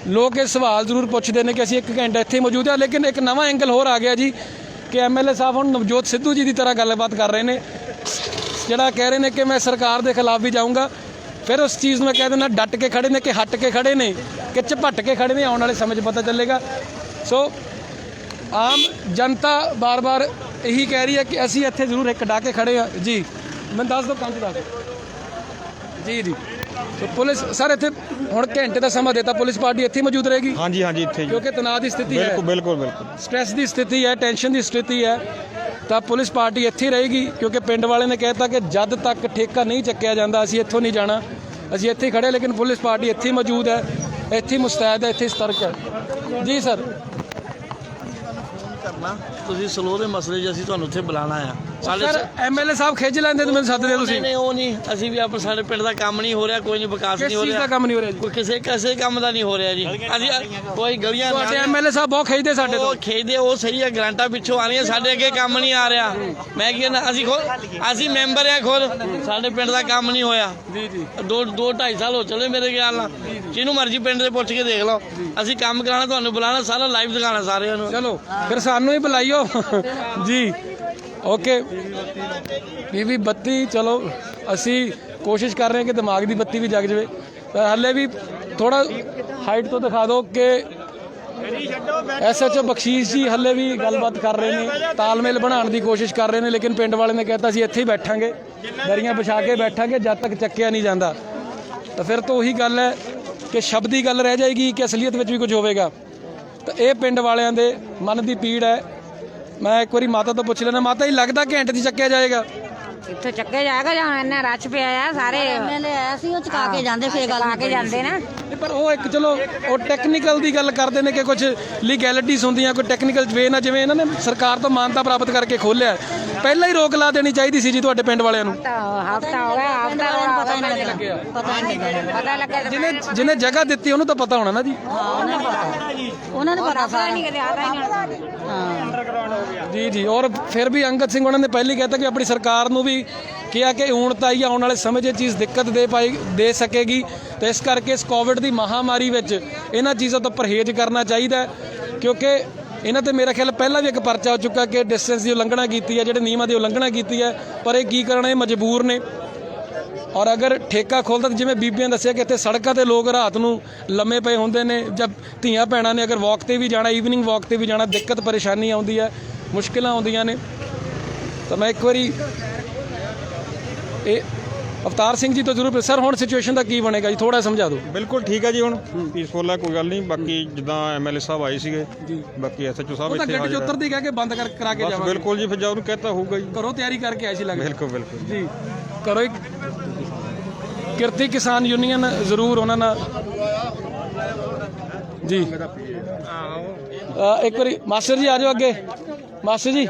ਲੋਕ ਇਹ ਸਵਾਲ ਜ਼ਰੂਰ ਪੁੱਛਦੇ ਨੇ ਕਿ ਅਸੀਂ 1 ਘੰਟਾ ਇੱਥੇ ਮੌਜੂਦ ਹਾਂ ਲੇਕਿਨ ਇੱਕ ਨਵਾਂ ਐਂਗਲ ਹੋਰ ਆ ਗਿਆ ਜੀ ਕਿ MLA ਸਾਹਿਬ ਹੁਣ ਨਵਜੋਤ ਸਿੱਧੂ ਜੀ ਦੀ ਤਰ੍ਹਾਂ ਗੱਲਬਾਤ ਕਰ ਰਹੇ ਨੇ ਜਿਹੜਾ ਕਹਿ ਰਹੇ ਨੇ ਕਿ ਮੈਂ ਸਰਕਾਰ ਦੇ ਖਿਲਾਫ ਵੀ ਜਾਊਂਗਾ ਫਿਰ ਉਸ ਚੀਜ਼ ਨੂੰ ਮੈਂ ਕਹਿ ਦਿੰਦਾ ਡਟ ਕੇ ਖੜੇ ਨੇ ਕਿ ਹਟ ਕੇ ਖੜੇ ਨੇ ਕਿ ਝਪਟ ਕੇ ਖੜੇ ਨੇ ਆਉਣ ਵਾਲੇ ਸਮੇਂ 'ਚ ਪਤਾ ਚੱਲੇਗਾ। ਸੋ ਆਮ ਜਨਤਾ ਬਾਰ-ਬਾਰ ਇਹੀ ਕਹਿ ਰਹੀ ਹੈ ਕਿ ਅਸੀਂ ਇੱਥੇ ਜ਼ਰੂਰ ਇੱਕ ਡਾ ਕੇ ਖੜੇ ਆ ਜੀ ਮੈਨੂੰ ਦੱਸ ਦਿਓ ਕੰਚ ਦੱਸ ਜੀ ਜੀ ਸੋ ਪੁਲਿਸ ਸਰ ਇੱਥੇ ਹੁਣ ਘੰਟੇ ਦਾ ਸਮਾਂ ਦਿੱਤਾ ਪੁਲਿਸ ਪਾਰਟੀ ਇੱਥੇ ਮੌਜੂਦ ਰਹੇਗੀ ਹਾਂਜੀ ਹਾਂਜੀ ਇੱਥੇ ਕਿਉਂਕਿ ਤਣਾਅ ਦੀ ਸਥਿਤੀ ਹੈ ਬਿਲਕੁਲ ਸਟ੍ਰੈਸ ਦੀ ਸਥਿਤੀ ਹੈ ਟੈਨਸ਼ਨ ਦੀ ਸਥਿਤੀ ਹੈ ਤਾਂ ਪੁਲਿਸ ਪਾਰਟੀ ਇੱਥੇ ਰਹੇਗੀ ਕਿਉਂਕਿ ਪਿੰਡ ਵਾਲੇ ਨੇ ਕਹਿਤਾ ਕਿ ਜਦ ਤੱਕ ਠੇਕਾ ਨਹੀਂ ਚੱਕਿਆ ਜਾਂਦਾ ਅਸੀਂ ਇੱਥੋਂ ਨਹੀਂ ਜਾਣਾ ਅਸੀਂ ਇੱਥੇ ਖੜੇ ਲੇਕਿਨ ਪੁਲਿਸ ਪਾਰਟੀ ਇੱਥੇ ਮੌਜੂਦ ਹੈ ਇੱਥੇ ਮੁਸਤੈਦ ਹੈ ਇੱਥੇ ਸਤਰਕ ਹੈ ਜੀ ਸਰ ਕਰਨਾ ਤੁਸੀਂ ਸਲੋ ਦੇ ਮਸਲੇ 'ਚ ਅਸੀਂ ਤੁਹਾਨੂੰ ਉੱਥੇ ਬੁਲਾਣਾ ਆ ਸਰ MLA ਸਾਹਿਬ ਖਿੱਚ ਲੈਂਦੇ ਤੁਸੀਂ ਮੈਨੂੰ ਸੱਦਦੇ ਤੁਸੀਂ ਨਹੀਂ ਉਹ ਨਹੀਂ ਅਸੀਂ ਵੀ ਆਪਣੇ ਸਾਡੇ ਪਿੰਡ ਦਾ ਕੰਮ ਨਹੀਂ ਹੋ ਰਿਹਾ ਕੋਈ ਨਹੀਂ ਵਿਕਾਸ ਕਿਸ ਨਹੀਂ ਹੋ ਚੀਜ਼ ਦਾ ਰਿਹਾ ਕੰਮ ਨਹੀਂ ਹੋ ਰਿਹਾ ਜੀ ਕੋਈ ਕਿਸੇ ਕੰਮ ਦਾ ਨਹੀਂ ਹੋ ਰਿਹਾ ਜੀ ਅਸੀਂ ਕੋਈ ਗਲੀਆਂ ਤੁਹਾਡੇ MLA ਸਾਹਿਬ ਬਹੁਤ ਖਿੱਚਦੇ ਸਾਡੇ ਤੋਂ ਉਹ ਖੇਡਦੇ ਉਹ ਸਹੀ ਹੈ ਗ੍ਰਾਂਟਾਂ ਪਿੱਛੋਂ ਆ ਰਹੀਆਂ ਸਾਡੇ ਅੱਗੇ ਕੰਮ ਨਹੀਂ ਆ ਰਿਹਾ ਮੈਂ ਕਹਿੰਦਾ ਅਸੀਂ ਮੈਂਬਰ ਆ ਖੁਦ ਸਾਡੇ ਪਿੰਡ ਦਾ ਕੰਮ ਨਹੀਂ ਹੋਇਆ ਜੀ ਜੀ 2-2.5 ਸਾਲ ਹੋ ਚਲੇ ਮੇਰੇ ਖਿਆਲ ਨਾਲ ਜਿਹਨੂੰ ਮਰਜ਼ੀ ਪਿੰਡ ਦੇ ਪੁੱਛ ਕੇ ਦੇਖ ਲਓ ਅਸੀਂ ਕੰਮ ਕਰਾਉਣਾ ਤੁਹਾਨੂੰ ਬੁਲਾਣਾ ਸਾਰਾ ਲਾਈਵ ਦਿਖਾਣਾ ਸਾਰਿਆਂ ਨੂੰ ਚਲੋ ਫਿਰ ਸਾਨੂੰ ਹੀ ਬੁਲਾਈਓ ਜੀ ਓਕੇ ਬੀਬੀ ਬੱਤੀ ਚਲੋ ਅਸੀਂ ਕੋਸ਼ਿਸ਼ ਕਰ ਰਹੇ ਹਾਂ ਕਿ ਦਿਮਾਗ ਦੀ ਬੱਤੀ ਵੀ ਜਗ ਜਾਵੇ ਹੱਲੇ ਵੀ ਥੋੜਾ ਹਾਈਟ ਤੋਂ ਦਿਖਾ ਦਿਓ ਕਿ SHO ਬਖਸ਼ੀਸ਼ ਜੀ ਹੱਲੇ ਵੀ ਗੱਲਬਾਤ ਕਰ ਰਹੇ ਨੇ ਤਾਲਮੇਲ ਬਣਾਉਣ ਦੀ ਕੋਸ਼ਿਸ਼ ਕਰ ਰਹੇ ਨੇ ਲੇਕਿਨ ਪਿੰਡ ਵਾਲੇ ਨੇ ਕਹਿਤਾ ਸੀ ਇੱਥੇ ਹੀ ਬੈਠਾਂਗੇ ਦਰੀਆਂ ਵਿਛਾ ਕੇ ਬੈਠਾਂਗੇ ਜਦ ਤੱਕ ਚੱਕਿਆ ਨਹੀਂ ਜਾਂਦਾ ਤਾਂ ਫਿਰ ਤਾਂ ਉਹੀ ਗੱਲ ਹੈ ਕਿ ਸ਼ਬਦੀ ਗੱਲ ਰਹਿ ਜਾਏਗੀ ਕਿ ਅਸਲੀਅਤ ਵਿੱਚ ਵੀ ਕੁਝ ਹੋਵੇਗਾ ਤਾਂ ਇਹ ਪਿੰਡ ਵਾਲਿਆਂ ਦੇ ਮਨ ਦੀ ਪੀੜ ਹੈ। ਮੈਂ ਇੱਕ ਵਾਰੀ ਮਾਤਾ ਤੋਂ ਪੁੱਛ ਲੈਣਾ ਮਾਤਾ ਜੀ ਲੱਗਦਾ ਘੰਟੇ 'ਚ ਚੱਕਿਆ ਜਾਏਗਾ ਇੱਥੇ ਚੱਕੇ ਜਾਏਗਾ ਜਾਂ ਇੰਨਾ ਰੱਛ ਪਿਆ ਆ ਸਾਰੇ MLA ਆਇਆ ਸੀ ਉਹ ਚੁਕਾ ਕੇ ਜਾਂਦੇ ਫੇਰ ਗੱਲ ਆ ਕੇ ਜਾਂਦੇ ਨਾ ਪਰ ਉਹ ਇੱਕ ਚਲੋ ਉਹ ਟੈਕਨੀਕਲ ਦੀ ਗੱਲ ਕਰਦੇ ਨੇ ਕਿ ਕੁਝ ਲੀਗੈਲਿਟੀਜ਼ ਹੁੰਦੀਆਂ ਕੋਈ ਟੈਕਨੀਕਲ ਵੇ ਨਾਲ ਜਿਵੇਂ ਇਹਨਾਂ ਨੇ ਸਰਕਾਰ ਤੋਂ ਮਾਨਤਾ ਪ੍ਰਾਪਤ ਕਰਕੇ ਖੋਲਿਆ ਪਹਿਲਾਂ ਹੀ ਰੋਕ ਲਾ ਦੇਣੀ ਚਾਹੀਦੀ ਸੀ ਜੀ ਤੁਹਾਡੇ ਪਿੰਡ ਵਾਲਿਆਂ ਨੂੰ ਹਫਤਾ ਹੋ ਗਿਆ ਪਤਾ ਨਹੀਂ ਲੱਗਿਆ ਪਤਾ ਲੱਗਾ ਜਿਹਨੇ ਜਗ੍ਹਾ ਦਿੱਤੀ ਉਹਨੂੰ ਤਾਂ ਪਤਾ ਹੋਣਾ ਨਾ ਜੀ ਉਹਨਾਂ ਨੂੰ ਪਤਾ ਸਾਰਾ ਨਹੀਂ ਕਦੇ ਆਦਾ ਹੀ ਨਹੀਂ ਜੀ ਜੀ ਔਰ ਫਿਰ ਵੀ ਅੰਗਦ ਸਿੰਘ ਉਹਨਾਂ ਨੇ ਪਹਿਲੀ ਕਹਿਤਾ ਕਿ ਆਪਣੀ ਸਰਕਾਰ ਨੂੰ ਵੀ ਕਿਹਾ ਕਿ ਹੁਣ ਤਾਂ ਆਉਣ ਵਾਲੇ ਸਮੇਂ 'ਚ ਚੀਜ਼ ਦਿੱਕਤ ਦੇ ਸਕੇਗੀ ਤੇ ਇਸ ਕਰਕੇ ਇਸ ਕੋਵਿਡ ਦੀ ਮਹਾਮਾਰੀ ਵਿੱਚ ਇਹਨਾਂ ਚੀਜ਼ਾਂ ਤੋਂ ਪਰਹੇਜ਼ ਕਰਨਾ ਚਾਹੀਦਾ ਕਿਉਂਕਿ ਇਹਨਾਂ ਤੇ ਮੇਰਾ ਖਿਆਲ ਪਹਿਲਾਂ ਵੀ ਇੱਕ ਪਰਚਾ ਹੋ ਚੁੱਕਾ ਕਿ ਡਿਸਟੈਂਸ ਦੀ ਉਲੰਘਣਾ ਕੀਤੀ ਹੈ ਜਿਹੜੇ ਨਿਯਮਾਂ ਦੀ ਉਲੰਘਣਾ ਕੀਤੀ ਹੈ ਪਰ ਇਹ ਕੀ ਕਰਨਾ ਇਹ ਮਜਬੂਰ ਨੇ ਔਰ ਅਗਰ ਠੇਕਾ ਖੋਲ੍ਹਦਾ ਤਾਂ ਜਿਵੇਂ ਬੀਬੀਆਂ ਦੱਸਿਆ ਕਿ ਇੱਥੇ ਸੜਕਾਂ ਤੇ ਲੋਕ ਰਾਤ ਨੂੰ ਲੰਮੇ ਪਏ ਹੁੰਦੇ ਨੇ ਜਦ ਧੀਆਂ ਭੈਣਾਂ ਨੇ ਅਗਰ ਵਾਕ ਤੇ ਵੀ ਜਾਣਾ ਈਵਨਿੰਗ ਵਾਕ ਤੇ ਵੀ ਜਾਣਾ ਦਿੱਕਤ ਪਰੇਸ਼ਾਨੀ ਆਉਂਦੀ ਹੈ ਮੁਸ਼ਕਿਲਾਂ ਆਉਂਦੀਆਂ ਨੇ ਤਾਂ ਮੈਂ ਇੱਕ ਵਾਰੀ ਅਵਤਾਰ ਸਿੰਘ ਜੀ ਤੋਂ ਜ਼ਰੂਰ ਸਰ ਹੁਣ ਸਿਚੁਏਸ਼ਨ ਦਾ ਕੀ ਬਣੇਗਾ ਜੀ, ਥੋੜਾ ਸਮਝਾ ਦਿਓ। ਬਿਲਕੁਲ ਠੀਕ ਹੈ ਜੀ, ਹੁਣ ਪੀਸਫੁਲ ਹੈ, ਕੋਈ ਗੱਲ ਨਹੀਂ। ਬਾਕੀ ਜਿੱਦਾਂ ਐਮਐਲਏ ਸਾਹਿਬ ਆਏ ਸੀਗੇ ਜੀ, ਬਾਕੀ ਐਸਐਚਓ ਸਾਹਿਬ ਉਹ ਤਾਂ ਇੱਥੇ ਗੱਡੀ 'ਚ ਉਤਰਦੀ ਕਹਿ ਕੇ ਬੰਦ ਕਰਾ ਕੇ ਬਸ ਜਾਵਾਂਗੇ। ਬਿਲਕੁਲ ਜੀ, ਫਿਰ ਜਾ ਉਹਨੂੰ ਕਹਿਤਾ ਹੋਊਗਾ ਜੀ। ਘਰੋਂ ਤਿਆਰੀ ਕਰਕੇ ਆਏ ਸੀ ਲੱਗਦਾ। ਬਿਲਕੁਲ ਬਿਲਕੁਲ ਜੀ ਕਰੋ ਇੱਕ ਕਿਰਤੀ ਕਿਸਾਨ ਯੂਨੀਅਨ ਜ਼ਰੂਰ ਉਹਨਾਂ ਨਾਲ ਜੀ। ਇੱਕ ਵਾਰੀ ਮਾਸਟਰ ਜੀ ਆ ਜਾਓ ਅੱਗੇ। ਮਾਸਟਰ ਜੀ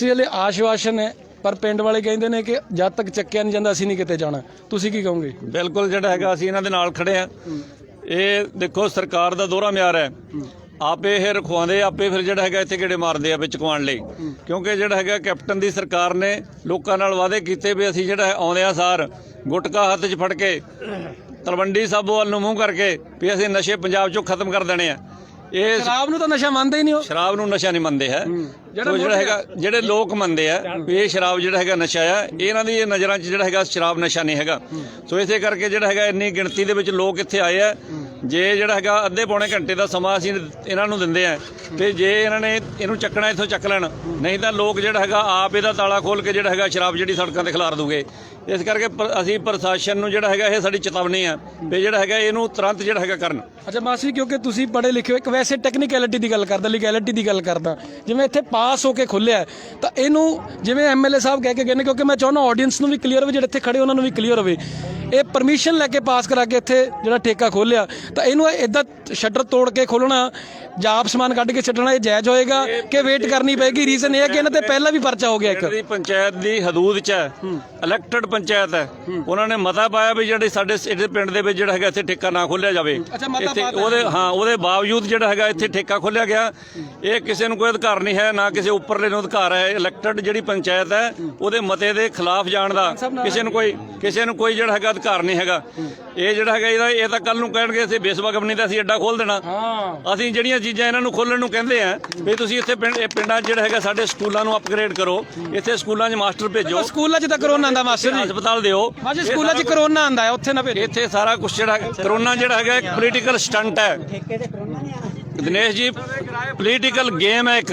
ਵਾਲੇ ਆਸ਼ਵਾਸਨ ਹੈ, ਪਰ ਪਿੰਡ ਵਾਲੇ ਕਹਿੰਦੇ ਨੇ ਕਿ ਜਦ ਤੱਕ ਚੱਕਿਆ ਨਹੀਂ ਜਾਂਦਾ ਅਸੀਂ ਨਹੀਂ ਕਿਤੇ ਜਾਣਾ। ਤੁਸੀਂ ਕੀ ਕਹੋਗੇ? ਬਿਲਕੁਲ ਜਿਹੜਾ ਹੈਗਾ ਅਸੀਂ ਇਹਨਾਂ ਦੇ ਨਾਲ ਖੜੇ ਆ। ਇਹ ਦੇਖੋ ਸਰਕਾਰ ਦਾ ਦੋਹਰਾ ਮਿਆਰ ਹੈ, ਆਪੇ ਇਹ ਰਖਵਾਉਂਦੇ, ਆਪੇ ਫਿਰ ਜਿਹੜਾ ਹੈਗਾ ਇੱਥੇ ਕਿਹੜੇ ਮਾਰਦੇ ਆ ਵਿੱਚ ਕਵਾਉਣ ਲਈ। ਕਿਉਂਕਿ ਜਿਹੜਾ ਹੈਗਾ ਕੈਪਟਨ ਦੀ ਸਰਕਾਰ ਨੇ ਲੋਕਾਂ ਨਾਲ ਵਾਅਦੇ ਕੀਤੇ ਵੀ ਅਸੀਂ ਜਿਹੜਾ ਆਉਂਦਿਆਂ ਸਾਰ ਗੁਟਕਾ ਹੱਥ 'ਚ ਫੜ ਕੇ ਤਲਵੰਡੀ ਸਾਬੋ ਵੱਲ ਨੂੰ ਮੂੰਹ ਕਰਕੇ ਵੀ ਅਸੀਂ ਨਸ਼ੇ ਪੰਜਾਬ 'ਚੋਂ ਖਤਮ ਕਰ ਦੇਣੇ ਆ। ਇਹ ਸ਼ਰਾਬ ਨੂੰ ਤਾਂ ਨਸ਼ਾ ਮੰਨਦੇ ਹੀ ਨਹੀਂ ਉਹ। ਸ਼ਰਾਬ ਨੂੰ ਨਸ਼ਾ ਨਹੀਂ ਮੰਨਦੇ ਹੈ, ਜਿਹੜਾ ਹੈਗਾ ਜਿਹੜੇ ਲੋਕ ਮੰਨਦੇ ਆ ਵੀ ਇਹ ਸ਼ਰਾਬ ਜਿਹੜਾ ਹੈਗਾ ਨਸ਼ਾ ਆ, ਇਹਨਾਂ ਦੀ ਨਜ਼ਰਾਂ 'ਚ ਜਿਹੜਾ ਹੈਗਾ ਸ਼ਰਾਬ ਨਸ਼ਾ ਨਹੀਂ ਹੈਗਾ। ਸੋ ਇਸੇ ਕਰਕੇ ਜਿਹੜਾ ਹੈਗਾ ਇੰਨੀ ਗਿਣਤੀ ਦੇ ਵਿੱਚ ਲੋਕ ਇੱਥੇ ਆਏ ਆ। ਜੇ ਜਿਹੜਾ ਹੈਗਾ ਅੱਧੇ ਪੌਣੇ ਘੰਟੇ ਦਾ ਸਮਾਂ ਅਸੀਂ ਇਹਨਾਂ ਨੂੰ ਦਿੰਦੇ ਆ, ਤੇ ਜੇ ਇਹਨਾਂ ਨੇ ਇਹਨੂੰ ਚੱਕਣਾ ਇੱਥੋਂ ਚੱਕ ਲੈਣ, ਨਹੀਂ ਤਾਂ ਲੋਕ ਜਿਹੜਾ ਹੈਗਾ ਆਪ ਇਹਦਾ ਤਾਲਾ ਖੋਲ ਕੇ ਜਿਹੜਾ ਹੈਗਾ ਸ਼ਰਾਬ ਜਿਹੜੀ ਸੜਕਾਂ ਤੇ ਖਿਲਾਰ ਦੂਗੇ। ਇਸ ਕਰਕੇ ਅਸੀਂ ਪ੍ਰਸ਼ਾਸਨ ਨੂੰ ਜਿਹੜਾ ਹੈਗਾ ਇਹ ਸਾਡੀ ਚੇਤਾਵਨੀ ਆ ਵੀ ਜਿਹੜਾ ਹੈਗਾ ਇਹਨੂੰ ਤੁਰੰਤ ਜਿਹੜਾ ਹੈਗਾ ਕਰਨ। ਅੱਛਾ ਮਾਸੀ, ਕਿਉਂਕਿ ਤੁਸੀਂ ਪੜ੍ਹੇ ਲਿਖੇ ਹੋ, ਇੱਕ ਵੈਸੇ ਟੈਕਨੀਕੈਲਿਟੀ ਦੀ ਗੱਲ ਕਰਦਾ, ਲੀਗੈਲਿਟੀ ਦੀ ਗੱਲ ਕਰਦਾ, ਜਿਵੇਂ ਇੱਥੇ ਪਾਸ ਹੋ ਕੇ ਖੁੱਲਿਆ ਤਾਂ ਇਹਨੂੰ ਜਿਵੇਂ ਐਮਐਲਏ ਸਾਹਿਬ ਕਹਿ ਕੇ ਗਏ ਨੇ, ਕਿਉਂਕਿ ਮੈਂ ਚਾਹੁੰਦਾ ਆਡੀਅנס ਨੂੰ ਵੀ ਕਲੀਅਰ ਹੋਵੇ, ਜਿਹੜੇ ਇੱਥੇ ਖੜੇ ਉਹਨਾਂ ਨੂੰ ਵੀ ਕਲੀਅਰ ਹੋਵੇ, ਇਹ ਪਰਮਿਸ਼ਨ ਲੈ ਕੇ ਪਾਸ ਕਰਾ ਕੇ ਇੱਥੇ ਜਿਹੜਾ ਠੇਕਾ ਖੋਲਿਆ ਤਾਂ ਇਹਨੂੰ ਇਦਾਂ ਸ਼ਟਰ ਤੋੜ ਕੇ ਖੋਲਣਾ, ਜਾਬ ਸਮਾਨ ਕੱਢ ਕੇ ਛੱਡਣਾ, ਇਹ ਜਾਇਜ਼ ਹੋਏਗਾ ਕਿ ਵੇਟ ਕਰਨੀ ਪਏਗੀ? ਰੀਜ਼ਨ ਇਹ ਹੈ ਕਿ ਇਹਨਾਂ ਤੇ ਪਹਿਲਾਂ ਵੀ ਪਰਚਾ ਹੋ ਗਿਆ ਇੱਕ। ਪੰਚਾਇਤ ਦੀ ਹਦੂਦ 'ਚ ਹੈ, ਇਲੈਕਟਡ ਪੰਚਾਇਤ ਹੈ, ਉਹਨਾਂ ਨੇ ਮਤਾ ਪਾਇਆ ਵੀ ਜਿਹੜੇ ਸਾਡੇ ਪਿੰਡ ਦੇ ਵਿੱਚ ਜਿਹੜਾ ਹੈਗਾ ਇੱਥੇ ਠੇਕਾ ਨਾ ਖੋਲਿਆ ਜਾਵੇ। ਇੱਥੇ ਉਹਦੇ ਬਾਵਜੂਦ ਜਿਹੜਾ ਹੈਗਾ ਇੱਥੇ ਠੇਕਾ ਖੋਲਿਆ ਗਿਆ। ਇਹ ਕਿਸੇ ਨੂੰ ਕੋਈ ਅਧਿਕਾਰ ਨਹੀਂ ਹੈ, ਨਾ ਕਿਸੇ ਉੱਪਰਲੇ ਨੂੰ ਅਧਿਕਾਰ ਹੈ। ਇਲੈਕਟਡ ਜਿਹੜੀ ਪੰਚਾਇਤ ਹੈ ਉਹਦੇ ਮਤੇ ਦੇ ਖਿਲਾਫ ਜਾਣ ਦਾ ਕਿਸੇ ਨੂੰ ਕੋਈ ਜਿਹੜਾ ਹੈਗਾ ਅਧਿਕਾਰ ਨਹੀਂ ਹੈਗਾ। ਇਹ ਜਿਹੜਾ ਹੈਗਾ ਇਹ ਤਾਂ ਕੱਲ ਨੂੰ ਕਹਿਣਗੇ ਅਸੀਂ ਬੇਸਵਾ ਕੰਪਨੀ ਦਾ ਅਸੀਂ ਅੱਡਾ ਖੋਲ ਦੇਣਾ। ਅਸੀਂ ਜਿਹੜੀਆਂ ਚੀਜ਼ਾਂ ਇਹਨਾਂ ਨੂੰ ਖੋਲਣ ਨੂੰ ਕਹਿੰਦੇ ਆ ਵੀ ਤੁਸੀਂ ਇੱਥੇ ਪਿੰਡਾਂ 'ਚ ਜਿਹੜਾ ਹੈਗਾ ਸਾਡੇ ਸਕੂਲਾਂ ਨੂੰ ਅਪਗ੍ਰੇਡ ਕਰੋ, ਇੱਥੇ ਸਕੂਲਾਂ 'ਚ ਮਾਸਟਰ ਭੇਜੋ। ਸਕੂਲਾਂ 'ਚ ਤਾਂ ਕਰੋਨਾ ਆਂਦਾ ਮਾਸਟਰ ਜੀ, ਹਸਪਤਾਲ ਦਿਓ। ਸਕੂਲਾਂ 'ਚ ਕਰੋਨਾ ਆਂਦਾ ਹੈ, ਉੱਥੇ ਨਾ ਭੇਜੋ। ਇੱਥੇ ਸਾਰਾ ਕੁਝ ਜਿਹੜਾ ਕਰੋਨਾ ਜਿਹੜਾ ਹੈਗਾ ਇੱਕ ਪੋਲੀਟੀਕਲ ਸਟੰਟ ਹੈ ਦਿਨੇਸ਼ ਜੀ, ਪੋਲੀਟੀਕਲ ਗੇਮ ਹੈ ਇੱਕ।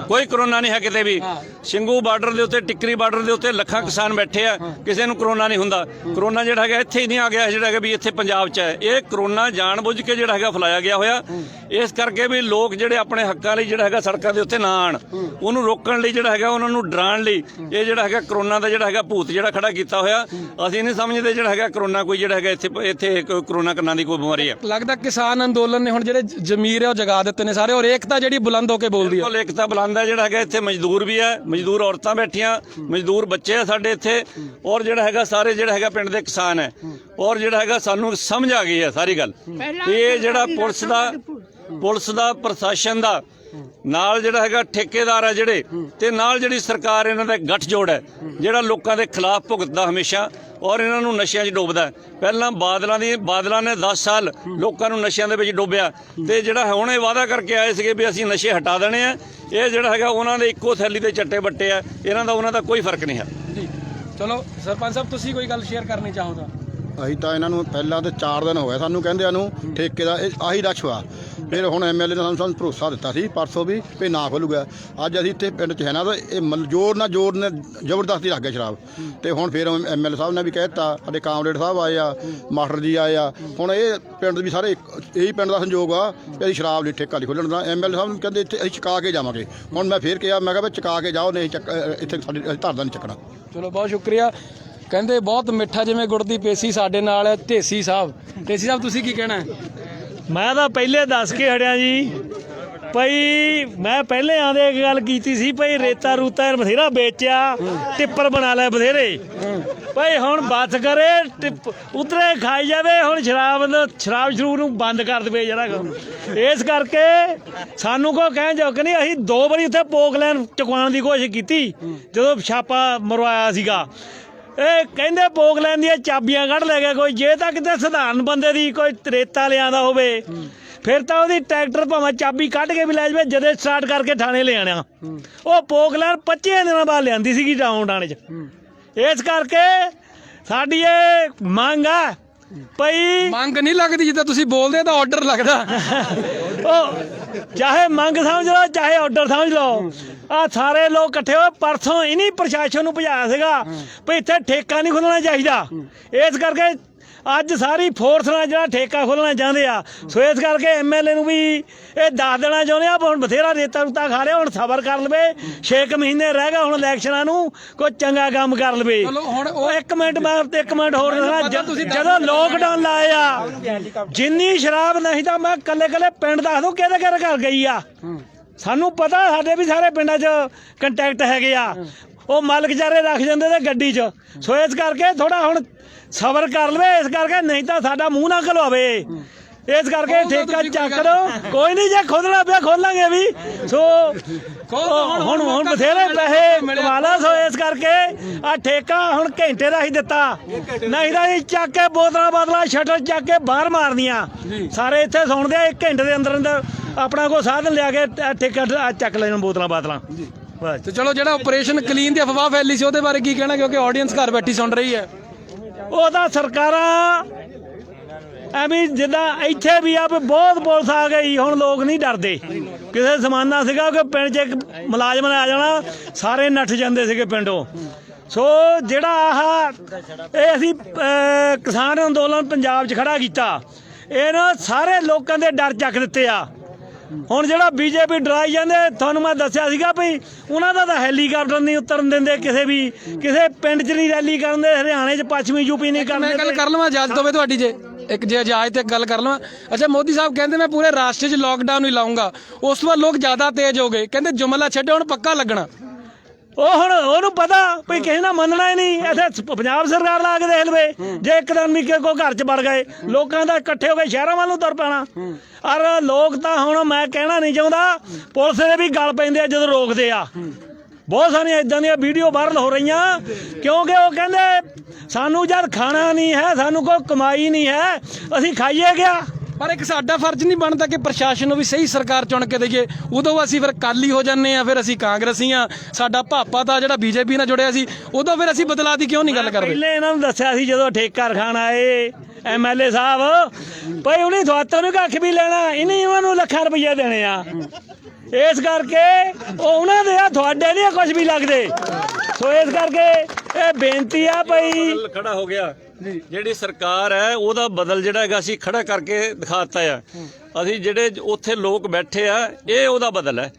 ਕੋਈ ਕਰੋਨਾ ਨਹੀਂ ਹੈ ਕਿਤੇ ਵੀ। ਸਿੰਘੂ ਬਾਰਡਰ ਦੇ ਉੱਤੇ, ਟਿੱਕਰੀ ਬਾਰਡਰ ਦੇ ਉੱਤੇ ਲੱਖਾਂ ਕਿਸਾਨ ਬੈਠੇ ਆ, ਕਿਸੇ ਨੂੰ ਕਰੋਨਾ ਨਹੀਂ ਹੁੰਦਾ। ਕਰੋਨਾ ਜਿਹੜਾ ਹੈਗਾ ਇੱਥੇ ਹੀ ਨਹੀਂ ਆ ਗਿਆ, ਜਿਹੜਾ ਹੈਗਾ ਵੀ ਇੱਥੇ ਪੰਜਾਬ 'ਚ ਹੈ। ਇਹ ਕਰੋਨਾ ਜਾਣਬੁੱਝ ਕੇ ਜਿਹੜਾ ਹੈਗਾ ਫੈਲਾਇਆ ਗਿਆ ਹੋਇਆ, ਇਸ ਕਰਕੇ ਵੀ ਲੋਕ ਜਿਹੜੇ ਆਪਣੇ ਹੱਕਾਂ ਲਈ ਜਿਹੜਾ ਹੈਗਾ ਸੜਕਾਂ ਦੇ ਉੱਤੇ ਨਾ ਆਣ, ਉਹਨੂੰ ਰੋਕਣ ਲਈ ਜਿਹੜਾ ਹੈਗਾ ਉਹਨਾਂ ਨੂੰ ਡਰਾਉਣ ਲਈ ਇਹ ਜਿਹੜਾ ਹੈਗਾ ਕਰੋਨਾ ਦਾ ਜਿਹੜਾ ਹੈਗਾ ਭੂਤ ਜਿਹੜਾ ਖੜਾ ਕੀਤਾ ਹੋਇਆ। ਅਸੀਂ ਨਹੀਂ ਸਮਝਦੇ ਜਿਹੜਾ ਹੈਗਾ ਕਰੋਨਾ ਕੋਈ ਜਿਹੜਾ ਹੈਗਾ ਇੱਥੇ ਕਰੋਨਾ ਕਰਨਾ ਦੀ ਕੋਈ ਬਿਮਾਰੀ ਹੈ। ਲੱਗਦਾ ਕਿਸਾਨ ਅੰਦੋਲਨ ਨੇ ਹੁਣ ਜਿਹੜੇ ਜ਼ਮੀਰ ਹੈ ਉਹ ਜਗਾ ਦਿੱਤੇ ਨੇ ਸਾਰੇ, ਔਰ ਏਕਤਾ ਜਿਹੜੀ ਬੁਲੰਦ ਹੋ ਕੇ ਬੋਲਦੀ ਹੈ। ਬਿਲਕੁਲ ਏਕਤਾ ਬੁਲੰਦ ਹੈ। ਜਿਹੜਾ ਹੈਗਾ ਇੱਥੇ ਮਜ਼ਦੂਰ ਵੀ ਹੈ, ਮਜ਼ਦੂਰ ਔਰਤਾਂ ਬੈਠੀਆਂ, ਮਜ਼ਦੂਰ ਬੱਚੇ ਆ ਸਾਡੇ ਇੱਥੇ, ਔਰ ਜਿਹੜਾ ਹੈਗਾ ਸਾਰੇ ਜਿਹੜਾ ਹੈਗਾ ਪਿੰਡ ਦੇ ਕਿਸਾਨ ਹੈ। ਔਰ ਜਿਹੜਾ ਹੈਗਾ ਸਾਨੂੰ ਸਮਝ ਆ ਗਈ ਹੈ ਸਾਰੀ ਗੱਲ। ਇਹ ਜਿਹੜਾ ਪੁਲਿਸ ਦਾ ਪ੍ਰਸ਼ਾਸਨ ਦਾ ਨਾਲ ਜਿਹੜਾ ਹੈਗਾ ਠੇਕੇਦਾਰ ਹੈ ਜਿਹੜੇ, ਤੇ ਨਾਲ ਜਿਹੜੀ ਸਰਕਾਰ ਇਹਨਾਂ ਦਾ ਗੱਠਜੋੜ ਹੈ ਜਿਹੜਾ ਲੋਕਾਂ ਦੇ ਖਿਲਾਫ ਭੁਗਤਦਾ ਹਮੇਸ਼ਾ, ਔਰ ਇਹਨਾਂ ਨੂੰ ਨਸ਼ਿਆਂ 'ਚ ਡੋਬਦਾ। ਪਹਿਲਾਂ ਬਾਦਲਾਂ ਨੇ 10 ਸਾਲ ਲੋਕਾਂ ਨੂੰ ਨਸ਼ਿਆਂ ਦੇ ਵਿੱਚ ਡੋਬਿਆ, ਤੇ ਜਿਹੜਾ ਹੁਣ ਇਹ ਵਾਅਦਾ ਕਰਕੇ ਆਏ ਸੀਗੇ ਵੀ ਅਸੀਂ ਨਸ਼ੇ ਹਟਾ ਦੇਣੇ ਆ। ਇਹ ਜਿਹੜਾ ਹੈਗਾ ਉਹਨਾਂ ਦੇ ਇੱਕੋ ਥੈਲੀ ਦੇ ਚੱਟੇ ਬੱਟੇ ਆ, ਉਹਨਾਂ ਦਾ ਕੋਈ ਫਰਕ ਨਹੀਂ ਹੈ ਜੀ। ਚਲੋ ਸਰਪੰਚ ਸਾਹਿਬ, ਤੁਸੀਂ ਕੋਈ ਗੱਲ ਸ਼ੇਅਰ ਕਰਨੀ ਚਾਹੋ ਤਾਂ? ਅਸੀਂ ਤਾਂ ਇਹਨਾਂ ਨੂੰ ਪਹਿਲਾਂ ਤੇ 4 ਦਿਨ ਹੋ ਗਏ ਸਾਨੂੰ ਕਹਿੰਦਿਆਂ ਨੂੰ ਠੇਕੇ ਦਾ ਆਹੀ ਰਸ਼ਵਾ। ਫਿਰ ਹੁਣ ਐਮਐਲਏ ਨੇ ਸਾਨੂੰ ਭਰੋਸਾ ਦਿੱਤਾ ਸੀ ਪਰਸੋਂ ਵੀ ਨਾਂ ਖੋਲੂਗਾ। ਅੱਜ ਅਸੀਂ ਇੱਥੇ ਪਿੰਡ 'ਚ ਹੈ ਨਾ, ਤਾਂ ਇਹ ਜ਼ੋਰ ਨੇ ਜ਼ਬਰਦਸਤੀ ਰੱਖ ਗਿਆ ਸ਼ਰਾਬ। ਤੇ ਹੁਣ ਫਿਰ ਐਮਐਲਏ ਸਾਹਿਬ ਨੇ ਵੀ ਕਹਿ ਦਿੱਤਾ, ਸਾਡੇ ਕਾਮਰੇਡ ਸਾਹਿਬ ਆਏ ਆ, ਮਾਸਟਰ ਜੀ ਆਏ ਆ। ਹੁਣ ਇਹ ਪਿੰਡ ਵੀ ਸਾਰੇ ਇਹੀ ਪਿੰਡ ਦਾ ਸੰਯੋਗ ਆ ਵੀ ਅਸੀਂ ਸ਼ਰਾਬ ਲਈ ਠੇਕਾ ਨਹੀਂ ਖੋਲ੍ਹਣ ਦਾ। ਐਮਐਲਏ ਸਾਹਿਬ ਨੂੰ ਕਹਿੰਦੇ ਇੱਥੇ ਅਸੀਂ ਚੁਕਾ ਕੇ ਜਾਵਾਂਗੇ। ਹੁਣ ਮੈਂ ਫਿਰ ਕਿਹਾ, ਮੈਂ ਕਿਹਾ ਵੀ ਚੁਕਾ ਕੇ ਜਾਓ, ਨਹੀਂ ਇੱਥੇ ਸਾਡੀ ਧਰਦਾ ਨਹੀਂ ਚੱਕਣਾ। ਚਲੋ ਬਹੁਤ ਸ਼ੁਕਰੀਆ। ਕਹਿੰਦੇ ਬਹੁਤ ਮਿੱਠਾ ਜਿਵੇਂ ਗੁੜ ਦੀ ਪੇਸੀ ਸਾਡੇ ਨਾਲ ਹੈ ਢੇਸੀ ਸਾਹਿਬ। ਢੇਸੀ ਸਾਹਿਬ ਤੁਸੀਂ ਕੀ ਕਹਿਣਾ ਹੈ? ਮੈਂ ਤਾਂ ਪਹਿਲੇ ਦੱਸ ਕੇ ਹਟਿਆ ਜੀ ਭਈ, ਮੈਂ ਪਹਿਲੇ ਆਂਦੇ ਇੱਕ ਗੱਲ ਕੀਤੀ ਸੀ ਭਈ ਰੇਤਾ ਰੂਤਾ ਬਥੇਰਾ ਵੇਚਿਆ, ਟਿੱਪਰ ਬਣਾ ਲੈ ਬਥੇਰੇ ਭਈ, ਹੁਣ ਬੱਸ ਕਰੇ ਉਤਰੇ ਖਾਈ ਜਾਵੇ। ਹੁਣ ਸ਼ਰਾਬ ਸ਼ਰੂ ਨੂੰ ਬੰਦ ਕਰ ਦੇਵੇ ਜਰਾ। ਇਸ ਕਰਕੇ ਸਾਨੂੰ ਕੋ ਕਹਿਣ ਜੋ ਕਿ ਨਹੀਂ, ਅਸੀਂ 2 ਵਾਰੀ ਉੱਥੇ ਪੋਕਲੈਨ ਚੁਕਵਾਉਣ ਦੀ ਕੋਸ਼ਿਸ਼ ਕੀਤੀ ਜਦੋਂ ਛਾਪਾ ਮਰਵਾਇਆ ਸੀਗਾ। ਇਹ ਕਹਿੰਦੇ ਪੋਕਲੈਨ ਦੀਆਂ ਚਾਬੀਆਂ ਕੱਢ ਲੈ ਗਿਆ ਕੋਈ। ਜੇ ਤਾਂ ਕਿਤੇ ਸਧਾਰਨ ਬੰਦੇ ਦੀ ਕੋਈ ਰੇਤਾ ਲਿਆਂਦਾ ਹੋਵੇ ਫਿਰ ਤਾਂ ਉਹਦੀ ਟਰੈਕਟਰ ਭਾਵੇਂ ਚਾਬੀ ਕੱਢ ਕੇ ਵੀ ਲੈ ਜਾਵੇ, ਜਦੇ ਸਟਾਰਟ ਕਰਕੇ ਥਾਣੇ ਲੈ ਆਣਾ। ਉਹ ਪੋਕਲੈਨ 25 ਦਿਨਾਂ ਬਾਅਦ ਲਿਆਂਦੀ ਸੀਗੀ ਥਾਣੇ 'ਚ। ਇਸ ਕਰਕੇ ਸਾਡੀ ਇਹ ਮੰਗ ਆ ਭਈ ਮੰਗ ਨਹੀਂ ਲੱਗਦੀ ਜਿੱਦਾਂ ਤੁਸੀਂ ਬੋਲਦੇ ਤਾਂ ਆਰਡਰ ਲੱਗਦਾ। ਉਹ ਚਾਹੇ ਮੰਗ ਸਮਝ ਲਓ ਚਾਹੇ ਆਰਡਰ ਸਮਝ ਲਓ, ਆ ਸਾਰੇ ਲੋਕ ਇਕੱਠੇ ਹੋਏ ਪਰਸੋਂ ਇਨੀ ਪ੍ਰਸ਼ਾਸਨ ਨੂੰ ਭਜਾਇਆ ਸੀਗਾ ਵੀ ਇੱਥੇ ਠੇਕਾ ਨਹੀਂ ਖੁੱਲਣਾ ਚਾਹੀਦਾ, ਇਸ ਕਰਕੇ ਅੱਜ ਸਾਰੀ ਫੋਰਸ ਨਾਲ ਜਿਹੜਾ ਠੇਕਾ ਖੋਲ੍ਹਣਾ ਚਾਹੁੰਦੇ ਆ। ਸੋ ਇਸ ਕਰਕੇ ਐਮਐਲਏ ਨੂੰ ਵੀ ਇਹ ਦੱਸ ਦੇਣਾ ਚਾਹੁੰਦੇ ਆ ਹੁਣ ਬਥੇਰਾ ਰੇਤਾ ਰੂਤਾ ਖਾ ਰਿਹਾ, ਹੁਣ ਸਬਰ ਕਰ ਲਵੇ, 6 ਮਹੀਨੇ ਰਹਿ ਗਏ ਹੁਣ ਇਲੈਕਸ਼ਨਾਂ ਨੂੰ, ਕੋਈ ਚੰਗਾ ਕੰਮ ਕਰ ਲਵੇ। ਹੁਣ ਉਹ ਇੱਕ ਮਿੰਟ ਹੋਰ ਦੱਸਣਾ, ਜਦੋਂ ਲੋਕਡਾਊਨ ਲਾਇਆ ਜਿੰਨੀ ਸ਼ਰਾਬ ਨਹੀਂ ਤਾਂ ਮੈਂ ਕੱਲੇ ਪਿੰਡ ਦੱਸ ਦੂੰ ਕਿਹਦੇ ਕਿਹਦੇ ਘਰ ਗਈ ਆ, ਸਾਨੂੰ ਪਤਾ, ਸਾਡੇ ਵੀ ਸਾਰੇ ਪਿੰਡਾਂ 'ਚ ਕੰਟੈਕਟ ਹੈਗੇ ਆ, ਉਹ ਮਾਲਕ ਚਾਰੇ ਰੱਖ ਜਾਂਦੇ ਤੇ ਗੱਡੀ 'ਚ। ਸੋ ਇਸ ਕਰਕੇ ਥੋੜਾ ਹੁਣ ਸਬਰ ਕਰ ਲਵੇ, ਇਸ ਕਰਕੇ ਨਹੀਂ ਤਾਂ ਸਾਡਾ ਮੂੰਹ ਨਾ ਖਲਵਾਵੇ, ਇਸ ਕਰਕੇ ਠੇਕਾ ਚੱਕ ਦੋ, ਕੋਈ ਨਹੀਂ ਜੇ ਖੋਲਣਾ ਪਿਆ ਖੋਲਾਂਗੇ ਵੀ। ਸੋ ਹੁਣ ਬਥੇਰੇ ਪੈਸੇ ਕਮਾ ਲਾ, ਸੋ ਇਸ ਕਰਕੇ ਆ ਠੇਕਾ ਹੁਣ ਘੰਟੇ ਦਾ ਹੀ ਦਿੱਤਾ, ਨਹੀਂ ਤਾਂ ਇਹ ਚੱਕ ਕੇ ਬੋਤਲਾਂ ਬਾਤਲਾਂ ਸ਼ਟਲ ਚੱਕ ਕੇ ਬਾਹਰ ਮਾਰਨੀਆਂ, ਸਾਰੇ ਇੱਥੇ ਸੁਣਦੇ ਆ 1 ਘੰਟੇ ਦੇ ਅੰਦਰ ਅੰਦਰ ਆਪਣਾ ਕੋਈ ਸਾਧਨ ਲਿਆ ਕੇ ਠੇਕਾ ਚੱਕ ਲੈਣ ਬੋਤਲਾਂ ਬਾਤਲਾਂ। ਤੇ ਚਲੋ ਜਿਹੜਾ ਆਪਰੇਸ਼ਨ ਕਲੀਨ ਦੀ ਅਫਵਾਹ ਫੈਲੀ ਸੀ ਉਹਦੇ ਬਾਰੇ ਕੀ ਕਹਿਣਾ, ਕਿਉਂਕਿ ਆਡੀਅנס ਘਰ ਬੈਠੀ ਸੁਣ ਰਹੀ ਹੈ। ਉਹ ਤਾਂ ਸਰਕਾਰਾਂ ਐਵੇਂ ਜਿੱਦਾਂ ਇੱਥੇ ਵੀ ਆ ਬਹੁਤ ਪੁਲਿਸ ਆ ਗਈ, ਹੁਣ ਲੋਕ ਨਹੀਂ ਡਰਦੇ। ਕਿਸੇ ਜ਼ਮਾਨਾ ਸੀਗਾ ਕਿ ਪਿੰਡ 'ਚ ਇੱਕ ਮੁਲਾਜ਼ਮ ਆ ਜਾਣਾ ਸਾਰੇ ਨੱਠ ਜਾਂਦੇ ਸੀਗੇ ਪਿੰਡੋਂ। ਸੋ ਜਿਹੜਾ ਇਹ ਅਸੀਂ ਕਿਸਾਨ ਅੰਦੋਲਨ ਪੰਜਾਬ 'ਚ ਖੜਾ ਕੀਤਾ, ਇਹਨਾਂ ਸਾਰੇ ਲੋਕਾਂ ਦੇ ਡਰ ਚੱਕ ਦਿੱਤੇ ਆ। ਹੁਣ ਜਿਹੜਾ ਬੀਜੇਪੀ ਡਰਾਈ ਜਾਂਦੇ, ਤੁਹਾਨੂੰ ਮੈਂ ਦੱਸਿਆ ਸੀਗਾ ਵੀ ਉਹਨਾਂ ਦਾ ਤਾਂ ਹੈਲੀਕਾਪਟਰ ਨਹੀਂ ਉਤਰਨ ਦਿੰਦੇ, ਕਿਸੇ ਪਿੰਡ 'ਚ ਨਹੀਂ ਰੈਲੀ ਕਰਨ ਦੇ, ਹਰਿਆਣੇ 'ਚ ਪੱਛਮੀ ਯੂਪੀ ਨਹੀਂ ਕਰਨ ਮੈਂ ਗੱਲ ਕਰ ਲਵਾਂ ਇਜਾਜ਼ਤ ਹੋਵੇ ਤੁਹਾਡੀ, ਜੇ ਇਜਾਜ਼ਤ ਤੇ ਗੱਲ ਕਰ ਲਵਾਂ। ਅੱਛਾ, ਮੋਦੀ ਸਾਹਿਬ ਕਹਿੰਦੇ ਮੈਂ ਪੂਰੇ ਰਾਸ਼ਟਰ 'ਚ ਲਾਕਡਾਊਨ ਹੀ ਲਾਉਂਗਾ, ਉਸ ਤੋਂ ਬਾਅਦ ਲੋਕ ਜ਼ਿਆਦਾ ਤੇਜ਼ ਹੋ ਗਏ, ਕਹਿੰਦੇ ਜੁਮਲਾ ਛੱਡੋ ਹੁਣ ਪੱਕਾ ਲੱਗਣਾ। ਉਹ ਹੁਣ ਉਹਨੂੰ ਪਤਾ ਵੀ ਕਿਸੇ ਨੇ ਮੰਨਣਾ ਹੀ ਨਹੀਂ, ਇੱਥੇ ਪੰਜਾਬ ਸਰਕਾਰ ਲਾ ਕੇ ਦੇਖ ਲਵੇ, ਜੇ ਇੱਕ ਦਿਨ ਵੀ ਕੋਈ ਘਰ 'ਚ ਵੜ ਗਏ ਲੋਕਾਂ ਦਾ ਇਕੱਠੇ ਹੋ ਕੇ ਸ਼ਹਿਰਾਂ ਵੱਲ ਨੂੰ ਤੁਰ ਪੈਣਾ। ਔਰ ਲੋਕ ਤਾਂ ਹੁਣ ਮੈਂ ਕਹਿਣਾ ਨਹੀਂ ਚਾਹੁੰਦਾ, ਪੁਲਿਸ ਦੇ ਵੀ ਗਲ ਪੈਂਦੇ ਆ ਜਦੋਂ ਰੋਕਦੇ ਆ। ਬਹੁਤ ਸਾਰੀਆਂ ਇਦਾਂ ਦੀਆਂ ਵੀਡੀਓ ਵਾਇਰਲ ਹੋ ਰਹੀਆਂ, ਕਿਉਂਕਿ ਉਹ ਕਹਿੰਦੇ ਸਾਨੂੰ ਜਦ ਖਾਣਾ ਨਹੀਂ ਹੈ, ਸਾਨੂੰ ਕੋਈ ਕਮਾਈ ਨਹੀਂ ਹੈ, ਅਸੀਂ ਖਾਈਏ ਗਿਆ। ਪਰ ਇੱਕ ਸਾਡਾ ਫਰਜ਼ ਨਹੀਂ ਬਣਦਾ ਕਿ ਪ੍ਰਸ਼ਾਸਨ ਨੂੰ ਵੀ ਸਹੀ ਸਰਕਾਰ ਚੁਣ ਕੇ ਦੇਈਏ, ਉਦੋਂ ਅਸੀਂ ਫਿਰ ਕਾਲੀ ਹੋ ਜਾਂਦੇ ਆ, ਫਿਰ ਅਸੀਂ ਕਾਂਗਰਸੀ ਆ, ਸਾਡਾ ਭਾਪਾ ਤਾਂ ਜਿਹੜਾ ਬੀਜੇਪੀ ਨਾਲ ਜੁੜਿਆ ਸੀ, ਉਦੋਂ ਫਿਰ ਅਸੀਂ ਬਦਲਾਅ ਦੀ ਕਿਉਂ ਨਹੀਂ ਗੱਲ ਕਰਦੇ? ਪਹਿਲੇ ਇਹਨਾਂ ਨੂੰ ਦੱਸਿਆ ਸੀ ਜਦੋਂ ਠੇਕਾ ਰਖਾਣ ਆਏ ਐਮਐਲਏ ਸਾਹਿਬ, ਭਾਈ ਉਹਨੇ ਤੁਹਾਤੋਂ ਨੂੰ ਕੱਖ ਵੀ ਲੈਣਾ, ਇਹਨੇ ਉਹਨਾਂ ਨੂੰ ਲੱਖਾਂ ਰੁਪਈਏ ਦੇਣੇ ਆ, ਇਸ ਕਰਕੇ ਉਹ ਉਹਨਾਂ ਦੇ ਆ, ਤੁਹਾਡੇ ਨਹੀਂ ਕੁਝ ਵੀ ਲੱਗਦੇ। ਸੋ ਇਸ ਕਰਕੇ ਇਹ ਬੇਨਤੀ ਆ ਭਾਈ, ਖੜਾ ਹੋ ਗਿਆ ਜਿਹੜੀ ਸਰਕਾਰ ਹੈ ਉਹਦਾ ਬਦਲ ਜਿਹੜਾ ਹੈਗਾ ਅਸੀਂ ਖੜਾ ਕਰਕੇ ਦਿਖਾਤਾ ਆ। ਅਸੀਂ ਜਿਹੜੇ ਉੱਥੇ ਲੋਕ ਬੈਠੇ ਆ ਇਹ ਉਹਦਾ ਬਦਲ ਹੈ।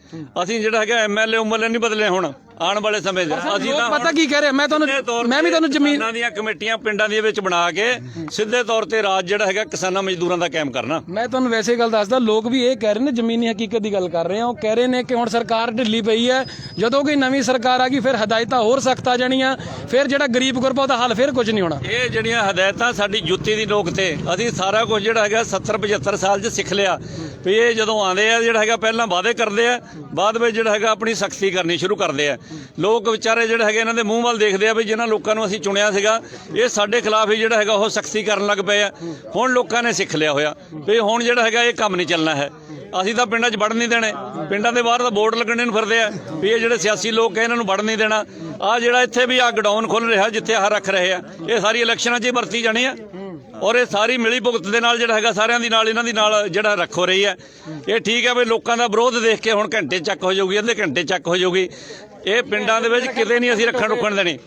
ਅਸੀਂ ਜਿਹੜਾ ਹੈਗਾ ਐਮਐਲਏ ਉਮਐਲਏ ਨਹੀਂ ਬਦਲੇ ਹੁਣ ਆਉਣ ਵਾਲੇ ਸਮੇਂ 'ਚ। ਅਸੀਂ ਤਾਂ ਪਤਾ ਕੀ ਕਹਿ ਰਿਹਾ, ਮੈਂ ਵੀ ਤੁਹਾਨੂੰ ਜ਼ਮੀਨ ਦੀਆਂ ਕਮੇਟੀਆਂ ਪਿੰਡਾਂ ਦੇ ਵਿੱਚ ਬਣਾ ਕੇ ਸਿੱਧੇ ਤੌਰ ਤੇ ਰਾਜ ਜਿਹੜਾ ਹੈਗਾ ਕਿਸਾਨਾਂ ਮਜ਼ਦੂਰਾਂ ਦਾ ਕਾਇਮ ਕਰਨਾ। ਮੈਂ ਤੁਹਾਨੂੰ ਵੈਸੇ ਗੱਲ ਦੱਸਦਾ, ਲੋਕ ਵੀ ਇਹ ਕਹਿ ਰਹੇ ਨੇ, ਜ਼ਮੀਨੀ ਹਕੀਕਤ ਦੀ ਗੱਲ ਕਰ ਰਹੇ ਆ, ਉਹ ਕਹਿ ਰਹੇ ਨੇ ਕਿ ਹੁਣ ਸਰਕਾਰ ਢਿੱਲੀ ਪਈ ਹੈ, ਜਦੋਂ ਕੋਈ ਨਵੀਂ ਸਰਕਾਰ ਆ ਗਈ ਫਿਰ ਹਦਾਇਤਾਂ ਹੋਰ ਸਖਤ ਆ ਜਾਣੀਆਂ, ਫਿਰ ਜਿਹੜਾ ਗਰੀਬ ਗੁਰਬਾ ਉਹਦਾ ਹੱਲ ਫਿਰ ਕੁਝ ਨਹੀਂ ਹੋਣਾ। ਇਹ ਜਿਹੜੀਆਂ ਹਦਾਇਤਾਂ ਸਾਡੀ ਜੁੱਤੀ ਦੀ ਨੋਕ ਤੇ, ਅਸੀਂ ਸਾਰਾ ਕੁਝ ਜਿਹੜਾ ਹੈਗਾ 70-75 ਸਾਲ 'ਚ ਸਿੱਖ ਲਿਆ ਵੀ ਇਹ ਜਦੋਂ ਆਉਂਦੇ ਆ ਜਿਹੜਾ ਹੈਗਾ ਪਹਿਲਾਂ ਵਾਅਦੇ ਕਰਦੇ ਆ, ਬਾਅਦ ਵਿੱਚ ਜਿਹੜਾ ਹੈਗਾ ਆਪਣੀ ਸਖਤੀ ਕਰਨੀ ਸ਼ੁਰੂ ਕਰਦੇ ਆ। ਲੋਕ ਵਿਚਾਰੇ ਜਿਹੜੇ ਹੈਗੇ ਇਹਨਾਂ ਦੇ ਮੂੰਹ ਵੱਲ ਦੇਖਦੇ ਆ ਵੀ ਜਿਹਨਾਂ ਲੋਕਾਂ ਨੂੰ ਅਸੀਂ ਚੁਣਿਆ ਸੀਗਾ ਇਹ ਸਾਡੇ ਖਿਲਾਫ ਹੀ ਜਿਹੜਾ ਹੈਗਾ ਉਹ ਸਖਤੀ ਕਰਨ ਲੱਗ ਪਏ ਆ। ਹੁਣ ਲੋਕਾਂ ਨੇ ਸਿੱਖ ਲਿਆ ਹੋਇਆ ਵੀ ਹੁਣ ਜਿਹੜਾ ਹੈਗਾ ਇਹ ਕੰਮ ਨਹੀਂ ਚੱਲਣਾ ਹੈ, ਅਸੀਂ ਤਾਂ ਪਿੰਡਾਂ 'ਚ ਵੜਨ ਨਹੀਂ ਦੇਣੇ, ਪਿੰਡਾਂ ਦੇ ਬਾਹਰ ਤਾਂ ਬੋਰਡ ਲੱਗਣੇ ਨੂੰ ਫਿਰਦੇ ਆ ਵੀ ਇਹ ਜਿਹੜੇ ਸਿਆਸੀ ਲੋਕ ਇਹਨਾਂ ਨੂੰ ਵੜਨ ਨਹੀਂ ਦੇਣਾ। ਆਹ ਜਿਹੜਾ ਇੱਥੇ ਵੀ ਆ ਗਡਾਊਨ ਖੁੱਲ ਰਿਹਾ ਜਿੱਥੇ ਆਹ ਰੱਖ ਰਹੇ ਆ, ਇਹ ਸਾਰੀ ਇਲੈਕਸ਼ਨਾਂ 'ਚ ਹੀ ਵਰਤੀ ਜਾਣੀ ਆ, ਔਰ ਇਹ ਸਾਰੀ ਮਿਲੀ ਭੁਗਤ ਦੇ ਨਾਲ ਜਿਹੜਾ ਹੈਗਾ ਸਾਰਿਆਂ ਦੀ ਨਾਲ ਇਹਨਾਂ ਦੀ ਨਾਲ ਜਿਹੜਾ ਰੱਖ ਹੋ ਰਹੀ ਹੈ। ਇਹ ਠੀਕ ਹੈ ਵੀ ਲੋਕਾਂ ਦਾ ਵਿਰੋਧ ਦੇਖ ਕੇ ਹੁਣ ਘੰਟੇ ਚੱਕ ਹੋ ਜਾਊਗੀ, ਅੱਧੇ ਘੰਟੇ ਚੱਕ ਹੋ ਜਾਊਗੀ। ਇਹ ਪਿੰਡਾਂ ਦੇ ਵਿੱਚ ਕਿਤੇ ਨਹੀਂ ਅਸੀਂ ਰੁਕਣ ਦੇਣੀ।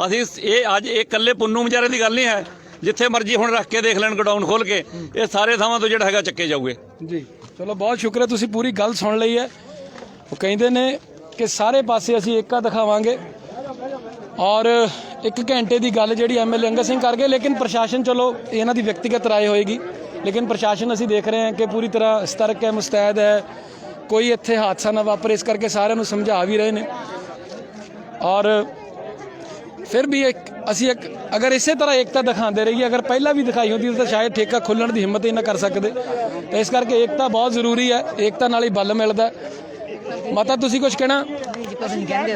ਅਸੀਂ ਇਹ ਅੱਜ ਇਹ ਇਕੱਲੇ ਪੁੰਨੂ ਵਿਚਾਰੇ ਦੀ ਗੱਲ ਨਹੀਂ ਹੈ, ਜਿੱਥੇ ਮਰਜ਼ੀ ਹੁਣ ਰੱਖ ਕੇ ਦੇਖ ਲੈਣ ਗਡਾਊਨ ਖੋਲ ਕੇ, ਇਹ ਸਾਰੇ ਥਾਵਾਂ ਤੋਂ ਜਿਹੜਾ ਹੈਗਾ ਚੱਕੇ ਜਾਊਗੇ ਜੀ। ਚਲੋ ਬਹੁਤ ਸ਼ੁਕਰ ਹੈ, ਤੁਸੀਂ ਪੂਰੀ ਗੱਲ ਸੁਣ ਲਈ ਹੈ। ਉਹ ਕਹਿੰਦੇ ਨੇ ਕਿ ਸਾਰੇ ਪਾਸੇ ਅਸੀਂ ਏਕਾ ਦਿਖਾਵਾਂਗੇ, ਔਰ 1 ਘੰਟੇ ਦੀ ਗੱਲ ਜਿਹੜੀ ਐਮਐਲਏ ਅੰਗਦ ਸਿੰਘ ਕਰ ਗਏ, ਲੇਕਿਨ ਪ੍ਰਸ਼ਾਸਨ ਚਲੋ ਇਹਨਾਂ ਦੀ ਵਿਅਕਤੀਗਤ ਰਾਏ ਹੋਏਗੀ, ਲੇਕਿਨ ਪ੍ਰਸ਼ਾਸਨ ਅਸੀਂ ਦੇਖ ਰਹੇ ਹਾਂ ਕਿ ਪੂਰੀ ਤਰ੍ਹਾਂ ਸਤਰਕ ਹੈ, ਮੁਸਤੈਦ ਹੈ, ਕੋਈ ਇੱਥੇ ਹਾਦਸਾ ਨਾ ਵਾਪਰੇ, ਇਸ ਕਰਕੇ ਸਾਰਿਆਂ ਨੂੰ ਸਮਝਾ ਵੀ ਰਹੇ ਨੇ। ਔਰ ਫਿਰ ਵੀ ਅਸੀਂ ਅਗਰ ਇਸੇ ਤਰ੍ਹਾਂ ਏਕਤਾ ਦਿਖਾਉਂਦੇ ਰਹੀਏ, ਅਗਰ ਪਹਿਲਾਂ ਵੀ ਦਿਖਾਈ ਹੁੰਦੀ ਤਾਂ ਸ਼ਾਇਦ ਠੇਕਾ ਖੁੱਲ੍ਹਣ ਦੀ ਹਿੰਮਤ ਹੀ ਨਾ ਕਰ ਸਕਦੇ। ਤਾਂ ਇਸ ਕਰਕੇ ਏਕਤਾ ਬਹੁਤ ਜ਼ਰੂਰੀ ਹੈ, ਏਕਤਾ ਨਾਲ ਹੀ ਬਲ ਮਿਲਦਾ। ਮਾਤਾ ਤੁਸੀਂ ਕੁਝ ਕਹਿਣਾ? ਕੁਝ ਨਹੀਂ ਕਹਿੰਦੇ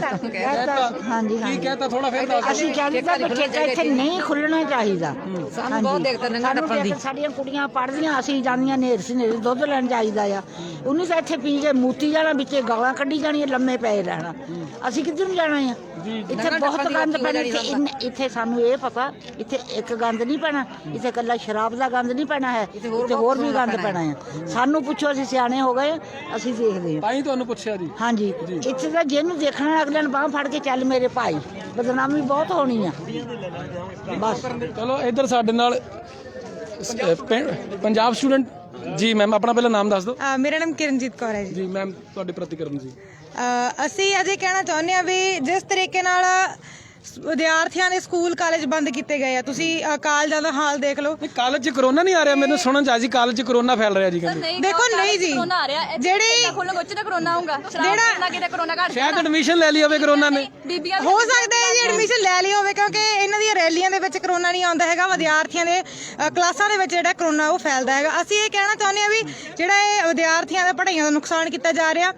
ਹਾਂਜੀ ਕੀ ਕਹਤਾ ਥੋੜਾ ਫੇਰ ਦੱਸ ਅਸੀਂ ਕਹਿੰਦੇ ਤਾਂ ਵੀ ਠੇਕਾ ਇੱਥੇ ਨਹੀਂ ਖੁੱਲਣਾ ਚਾਹੀਦਾ ਸਾਨੂੰ ਬਹੁਤ ਦੇਖਦੇ ਨੰਗਾ ਟੱਪਣ ਦੀ ਸਾਡੀਆਂ ਕੁੜੀਆਂ ਪੜ੍ਹਦੀਆਂ ਅਸੀਂ ਜਾਂਦੀਆਂ ਨੇਰ ਦੁੱਧ ਲੈਣ ਜਾਈਦਾ ਆ ਉਹਨੇ ਤਾਂ ਇੱਥੇ ਪੀ ਕੇ ਮੂਤੀ ਜਾਣਾ ਵਿੱਚੇ ਗਾਲਾਂ ਕੱਢੀ ਜਾਣੀਆਂ ਲੰਮੇ ਪਏ ਰਹਿਣਾ ਅਸੀਂ ਕਿੱਧਰ ਨੂੰ ਜਾਣਾ ਆ ਇੱਥੇ ਬਹੁਤ ਗੰਦ ਪੈਣਾ ਇੱਥੇ ਸਾਨੂੰ ਇਹ ਪਤਾ ਇੱਥੇ ਇੱਕ ਗੰਦ ਨਹੀਂ ਪੈਣਾ ਇੱਥੇ ਇਕੱਲਾ ਸ਼ਰਾਬ ਦਾ ਗੰਦ ਨਹੀਂ ਪੈਣਾ ਹੈ ਇੱਥੇ ਹੋਰ ਵੀ ਗੰਦ ਪੈਣਾ ਹੈ ਸਾਨੂੰ ਪੁੱਛੋ ਅਸੀਂ ਸਿਆਣੇ ਹੋ ਗਏ ਅਸੀਂ ਦੇਖਦੇ ਹਾਂ ਤਾਂ ਹੀ ਤੁਹਾਨੂੰ ਪੁੱਛਿਆ ਜੀ ਹਾਂਜੀ ਇੱਥੇ ਤਾਂ ਜਿਹਨੂੰ ਦੇਖਣਾ ਅਗਲੇ ਨੂੰ ਬਾਂਹ ਫੜ ਕੇ ਚੱਲ ਮੇਰੇ ਭਾਈ ਬਦਨਾਮੀ ਬਹੁਤ ਹੋਣੀ ਆ ਬਸ ਚਲੋ ਇੱਧਰ ਸਾਡੇ ਨਾਲ ਪੰਜਾਬ ਸਟੂਡੈਂਟ ਜੀ ਮੈਮ ਆਪਣਾ ਪਹਿਲਾਂ ਨਾਮ ਦੱਸ ਦਿਓ ਮੇਰਾ ਨਾਮ ਕਿਰਨਜੀਤ ਕੌਰ ਹੈ ਜੀ ਜੀ ਮੈਮ ਤੁਹਾਡੇ ਪ੍ਰਤੀਕਰਮ ਜੀ ਅਸੀਂ ਅਜੇ ਕਹਿਣਾ ਚਾਹੁੰਦੇ ਹਾਂ ਵੀ ਜਿਸ ਤਰੀਕੇ ਨਾਲ ਵਿਦਿਆਰਥੀਆਂ ਦੇ ਸਕੂਲ ਕਾਲਜ ਬੰਦ ਕੀਤੇ ਗਏ ਆ ਤੁਸੀਂ ਕਾਲਜਾਂ ਦਾ ਹਾਲ ਦੇਖ ਲਓ ਕਾਲਜ 'ਚ ਕਰੋਨਾ ਨਹੀਂ ਆ ਰਿਹਾ ਮੈਨੂੰ ਸੁਣਨ 'ਚ ਆ ਜੀ ਕਾਲਜ 'ਚ ਕਰੋਨਾ ਫੈਲ ਰਿਹਾ ਜੀ ਕਹਿੰਦੇ ਦੇਖੋ ਨਹੀਂ ਜੀ ਜਿਹੜੀ ਸ਼ਾਇਦ ਐਡਮਿਸ਼ਨ ਲੈ ਲਈ ਹੋਵੇ ਕਰੋਨਾ ਨੇ ਹੋ ਸਕਦਾ ਹੈ ਜੀ ਐਡਮਿਸ਼ਨ ਲੈ ਲਈ ਹੋਵੇ ਕਿਉਂਕਿ ਇਹਨਾਂ ਦੀਆਂ ਰੈਲੀਆਂ ਦੇ ਵਿੱਚ ਕਰੋਨਾ ਨਹੀਂ ਆਉਂਦਾ ਹੈਗਾ ਵਿਦਿਆਰਥੀਆਂ ਦੇ ਕਲਾਸਾਂ ਦੇ ਵਿੱਚ ਜਿਹੜਾ ਕਰੋਨਾ ਉਹ ਫੈਲਦਾ ਹੈਗਾ ਅਸੀਂ ਇਹ ਕਹਿਣਾ ਚਾਹੁੰਦੇ ਹਾਂ ਵੀ ਜਿਹੜਾ ਇਹ ਵਿਦਿਆਰਥੀਆਂ ਦਾ ਪੜ੍ਹਾਈਆਂ ਦਾ ਨੁਕਸਾਨ ਕੀਤਾ ਜਾ ਰਿਹਾ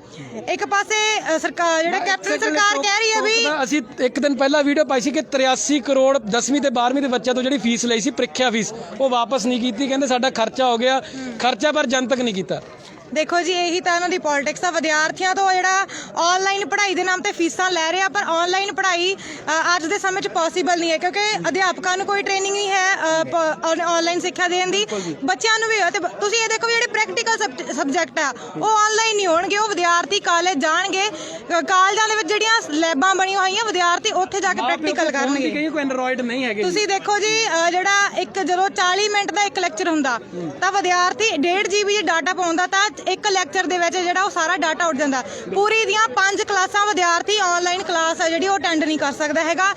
ਇੱਕ ਪਾਸੇ ਸਰਕਾਰ ਜਿਹੜਾ ਕੈਪਟਨ ਸਰਕਾਰ ਕਹਿ ਰਹੀ ਹੈ ਵੀ ਅਸੀਂ ਇੱਕ ਦਿਨ ਪਹਿਲਾਂ ਵੀਡੀਓ ਪਾਈ ਸੀ ਕਿ 83 ਕਰੋੜ 10ਵੀਂ ਤੇ 12ਵੀਂ ਦੇ ਬੱਚਿਆਂ ਤੋਂ ਜਿਹੜੀ ਫੀਸ ਲਈ ਸੀ ਪ੍ਰੀਖਿਆ ਫੀਸ ਉਹ ਵਾਪਸ ਨਹੀਂ ਕੀਤੀ ਕਹਿੰਦੇ ਸਾਡਾ ਖਰਚਾ ਹੋ ਗਿਆ ਖਰਚਾ ਪਰ ਜਨਤਕ ਨਹੀਂ ਕੀਤਾ ਦੇਖੋ ਜੀ ਇਹੀ ਤਾਂ ਉਹਨਾਂ ਦੀ ਪੋਲਿਟਿਕਸ ਆ ਵਿਦਿਆਰਥੀਆਂ ਤੋਂ ਜਿਹੜਾ ਆਨਲਾਈਨ ਪੜ੍ਹਾਈ ਦੇ ਨਾਮ ਤੇ ਫੀਸਾਂ ਲੈ ਰਹੇ ਆ ਪਰ ਆਨਲਾਈਨ ਪੜ੍ਹਾਈ ਅੱਜ ਦੇ ਸਮੇਂ 'ਚ ਪੋਸੀਬਲ ਨਹੀਂ ਹੈ ਕਿਉਂਕਿ ਅਧਿਆਪਕਾਂ ਨੂੰ ਕੋਈ ਟ੍ਰੇਨਿੰਗ ਨਹੀਂ ਹੈ ਆਨਲਾਈਨ ਸਿੱਖਿਆ ਦੇਣ ਦੀ ਬੱਚਿਆਂ ਨੂੰ ਵੀ ਤੇ ਤੁਸੀਂ ਇਹ ਦੇਖੋ ਜਿਹੜੇ ਪ੍ਰੈਕਟੀਕਲ ਸਬਜੈਕਟ ਆ ਉਹ ਆਨਲਾਈਨ ਨਹੀਂ ਹੋਣਗੇ ਉਹ ਵਿਦਿਆਰਥੀ ਕਾਲਜ ਜਾਣਗੇ ਕਾਲਜਾਂ ਦੇ ਵਿੱਚ ਜਿਹੜੀਆਂ ਲੈਬਾਂ ਬਣੀਆਂ ਹੋਈਆਂ ਵਿਦਿਆਰਥੀ ਉੱਥੇ ਜਾ ਕੇ ਪ੍ਰੈਕਟੀਕਲ ਕਰਨਗੇ ਕੋਈ ਐਂਡਰੋਇਡ ਨਹੀਂ ਹੈਗੇ ਤੁਸੀਂ ਦੇਖੋ ਜੀ ਜਿਹੜਾ ਇੱਕ ਜਦੋਂ 40 ਮਿੰਟ ਦਾ ਇੱਕ ਲੈਕਚਰ ਹੁੰਦਾ ਤਾਂ ਵਿਦਿਆਰਥੀ 1.5 GB ਡਾਟਾ ਪਾਉਂਦਾ ਤਾਂ ਇੱਕ ਲੈਕਚਰ ਦੇ ਵਿੱਚ ਜਿਹੜਾ ਉਹ ਸਾਰਾ ਡਾਟਾ ਉੱਡ ਜਾਂਦਾ ਪੂਰੀ ਦੀਆਂ 5 ਕਲਾਸਾਂ ਵਿਦਿਆਰਥੀ ਆਨਲਾਈਨ ਕਲਾਸ ਆ ਜਿਹੜੀ ਉਹ ਅਟੈਂਡ ਨਹੀਂ ਕਰ ਸਕਦਾ ਹੈਗਾ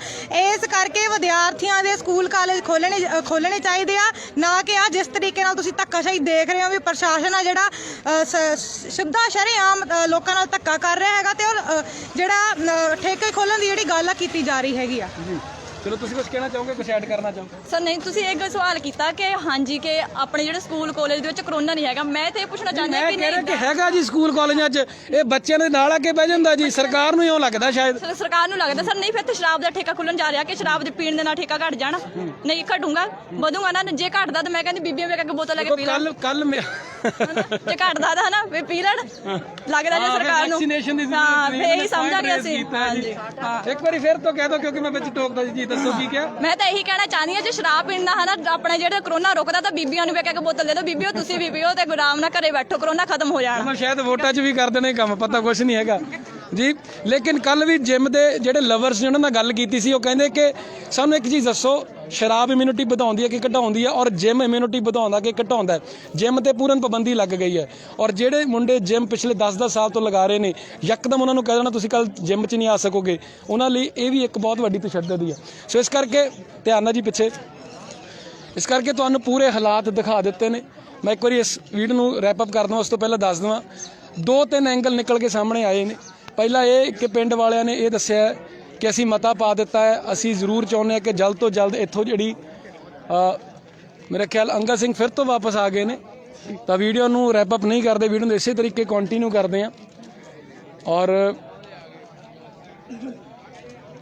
ਇਸ ਕਰਕੇ ਵਿਦਿਆਰਥੀਆਂ ਦੇ ਸਕੂਲ ਕਾਲਜ ਖੋਲਣੇ ਚਾਹੀਦੇ ਆ ਨਾ ਕਿ ਆ ਜਿਸ ਤਰੀਕੇ ਨਾਲ ਤੁਸੀਂ ਧੱਕਾਸ਼ਾਹੀ ਦੇਖ ਰਹੇ ਹੋ ਵੀ ਪ੍ਰਸ਼ਾਸਨ ਆ ਜਿਹੜਾ ਸਿੱਧਾ ਸ਼ਰੇਆਮ ਲੋਕਾਂ ਨਾਲ ਧੱਕਾ ਕਰ ਰਿਹਾ ਹੈਗਾ ਤੇ ਉਹ ਜਿਹੜਾ ਠੇਕੇ ਖੋਲਣ ਦੀ ਜਿਹੜੀ ਗੱਲ ਆ ਕੀਤੀ ਜਾ ਰਹੀ ਹੈਗੀ ਆ ਚਲੋ ਤੁਸੀਂ ਕੁਝ ਕਹਿਣਾ ਚਾਹੋਗੇ ਕੁਝ ਐਡ ਕਰਨਾ ਚਾਹੋਗੇ ਸਰ ਨਹੀਂ ਤੁਸੀਂ ਇੱਕ ਸਵਾਲ ਕੀਤਾ ਕਿ ਹਾਂਜੀ ਕਿ ਆਪਣੇ ਜਿਹੜੇ ਸਕੂਲ ਕਾਲਜ ਦੇ ਵਿੱਚ ਕਰੋਨਾ ਨਹੀਂ ਹੈਗਾ ਮੈਂ ਤੇ ਇਹ ਪੁੱਛਣਾ ਚਾਹੁੰਦੀ ਹਾਂ ਕਿ ਨਹੀਂ ਕਿ ਹੈਗਾ ਜੀ ਸਕੂਲ ਕਾਲਜਾਂ 'ਚ ਇਹ ਬੱਚਿਆਂ ਦੇ ਨਾਲ ਆ ਕੇ ਬਹਿ ਜਾਂਦਾ ਜੀ ਸਰਕਾਰ ਨੂੰ ਇਉਂ ਲੱਗਦਾ ਸ਼ਾਇਦ ਸਰਕਾਰ ਨੂੰ ਲੱਗਦਾ ਸਰ ਨਹੀਂ ਫਿਰ ਤੇ ਸ਼ਰਾਬ ਦਾ ਠੇਕਾ ਖੁੱਲਣ ਜਾ ਰਿਹਾ ਕਿ ਸ਼ਰਾਬ ਦੇ ਪੀਣ ਦੇ ਨਾਲ ਠੇਕਾ ਘਟ ਜਾਣਾ ਨਹੀਂ ਘਟੂਗਾ ਵਧੂਗਾ ਨਾ ਜੇ ਘਟਦਾ ਤਾਂ ਮੈਂ ਕਹਿੰਦੀ ਬੀਬੀਆਂ ਵੇਖ ਕੇ ਬੋਤਲ ਲੈ ਕੇ ਪੀ ਲੈਣ ਕੱਲ ਜੇ ਘਟਦਾ ਤਾਂ ਹਨਾ ਵੀ ਪੀ ਲੈਣ ਲੱਗਦਾ ਜੇ ਸਰਕਾਰ ਨੂੰ ਹਾਂ ਫੇਰ ਇਹੀ ਸਮਝਾਂਗੇ ਅਸੀਂ ਹਾਂਜੀ ਇੱਕ ਵਾਰੀ ਫਿਰ ਤੋਂ ਕਹਿ ਦੋ ਕਿਉਂਕਿ ਮੈਂ ਵਿੱਚ ਟੋਕਦਾ ਜੀ ਦੱਸੋ ਕੀ ਕਿਹਾ ਮੈਂ ਤਾਂ ਇਹੀ ਕਹਿਣਾ ਚਾਹੁੰਦੀ ਹਾਂ ਜੇ ਸ਼ਰਾਬ ਪੀਣਾ ਹੈ ਨਾ ਆਪਣੇ ਜਿਹੜੇ ਕਰੋਨਾ ਰੁਕਦਾ ਤਾਂ ਬੀਬੀਆਂ ਨੂੰ ਵੇਖ ਕੇ ਬੋਤਲ ਦੇ ਦਿਓ ਬੀਬੀਓ ਤੁਸੀਂ ਵੀ ਪੀਓ ਤੇ ਆਰਾਮ ਨਾਲ ਘਰੇ ਬੈਠੋ ਕਰੋਨਾ ਖਤਮ ਹੋ ਜਾਣਾ ਸ਼ਾਇਦ ਵੋਟਾਂ 'ਚ ਵੀ ਕਰ ਦੇਣੇ ਕੰਮ ਪਤਾ ਕੁਝ ਨਹੀਂ ਹੈਗਾ ਜੀ ਲੇਕਿਨ ਕੱਲ ਵੀ ਜਿਮ ਦੇ ਜਿਹੜੇ ਲਵਰਸ ਨੇ ਉਹਨਾਂ ਨਾਲ ਗੱਲ ਕੀਤੀ ਸੀ ਉਹ ਕਹਿੰਦੇ ਕਿ ਸਾਨੂੰ ਇੱਕ ਚੀਜ਼ ਦੱਸੋ ਸ਼ਰਾਬ ਇਮਿਊਨਿਟੀ ਵਧਾਉਂਦੀ ਹੈ ਕਿ ਘਟਾਉਂਦੀ ਹੈ ਔਰ ਜਿਮ ਇਮਿਊਨਿਟੀ ਵਧਾਉਂਦਾ ਕਿ ਘਟਾਉਂਦਾ ਹੈ ਜਿਮ ਤੇ ਪੂਰਨ ਪਾਬੰਦੀ ਲੱਗ ਗਈ ਹੈ ਔਰ ਜਿਹੜੇ ਮੁੰਡੇ ਜਿਮ ਪਿਛਲੇ 10-10 ਸਾਲ ਤੋਂ ਲਗਾ ਰਹੇ ਨੇ ਯਕਦਮ ਉਹਨਾਂ ਨੂੰ ਕਹਿ ਦੇਣਾ ਤੁਸੀਂ ਕੱਲ ਜਿਮ 'ਚ ਨਹੀਂ ਆ ਸਕੋਗੇ ਉਹਨਾਂ ਲਈ ਇਹ ਵੀ ਇੱਕ ਬਹੁਤ ਵੱਡੀ ਤਸ਼ੱਦਦ ਹੀ ਹੈ ਸੋ ਇਸ ਕਰਕੇ ਧਿਆਨ ਨਾਲ ਜੀ ਪਿੱਛੇ ਇਸ ਕਰਕੇ ਤੁਹਾਨੂੰ ਪੂਰੇ ਹਾਲਾਤ ਦਿਖਾ ਦਿੱਤੇ ਨੇ ਮੈਂ ਇੱਕ ਵਾਰੀ ਇਸ ਵੀਡੀਓ ਨੂੰ ਰੈਪ ਅਪ ਕਰ ਦਵਾਂ ਉਸ ਤੋਂ ਪਹਿਲਾਂ ਦੱਸ ਦਵਾਂ 2-3 ਐਂਗਲ ਨਿਕਲ ਕੇ ਸਾਹਮਣੇ ਆਏ ਨੇ ਪਹਿਲਾਂ ਇਹ ਕਿ ਪਿੰਡ ਵਾਲਿਆਂ ਨੇ ਇਹ ਦੱਸਿਆ ਕਿ ਅਸੀਂ ਮਤਾ ਪਾ ਦਿੱਤਾ ਹੈ ਅਸੀਂ ਜ਼ਰੂਰ ਚਾਹੁੰਦੇ ਹਾਂ ਕਿ ਜਲਦ ਤੋਂ ਜਲਦ ਇੱਥੋਂ ਜਿਹੜੀ ਮੇਰੇ ਖਿਆਲ ਅੰਗਦ ਸਿੰਘ ਫਿਰ ਤੋਂ ਵਾਪਸ ਆ ਗਏ ਨੇ ਤਾਂ ਵੀਡੀਓ ਨੂੰ ਰੈਪ ਅਪ ਨਹੀਂ ਕਰਦੇ ਵੀਡੀਓ ਨੂੰ ਇਸੇ ਤਰੀਕੇ ਕੰਟੀਨਿਊ ਕਰਦੇ ਹਾਂ ਔਰ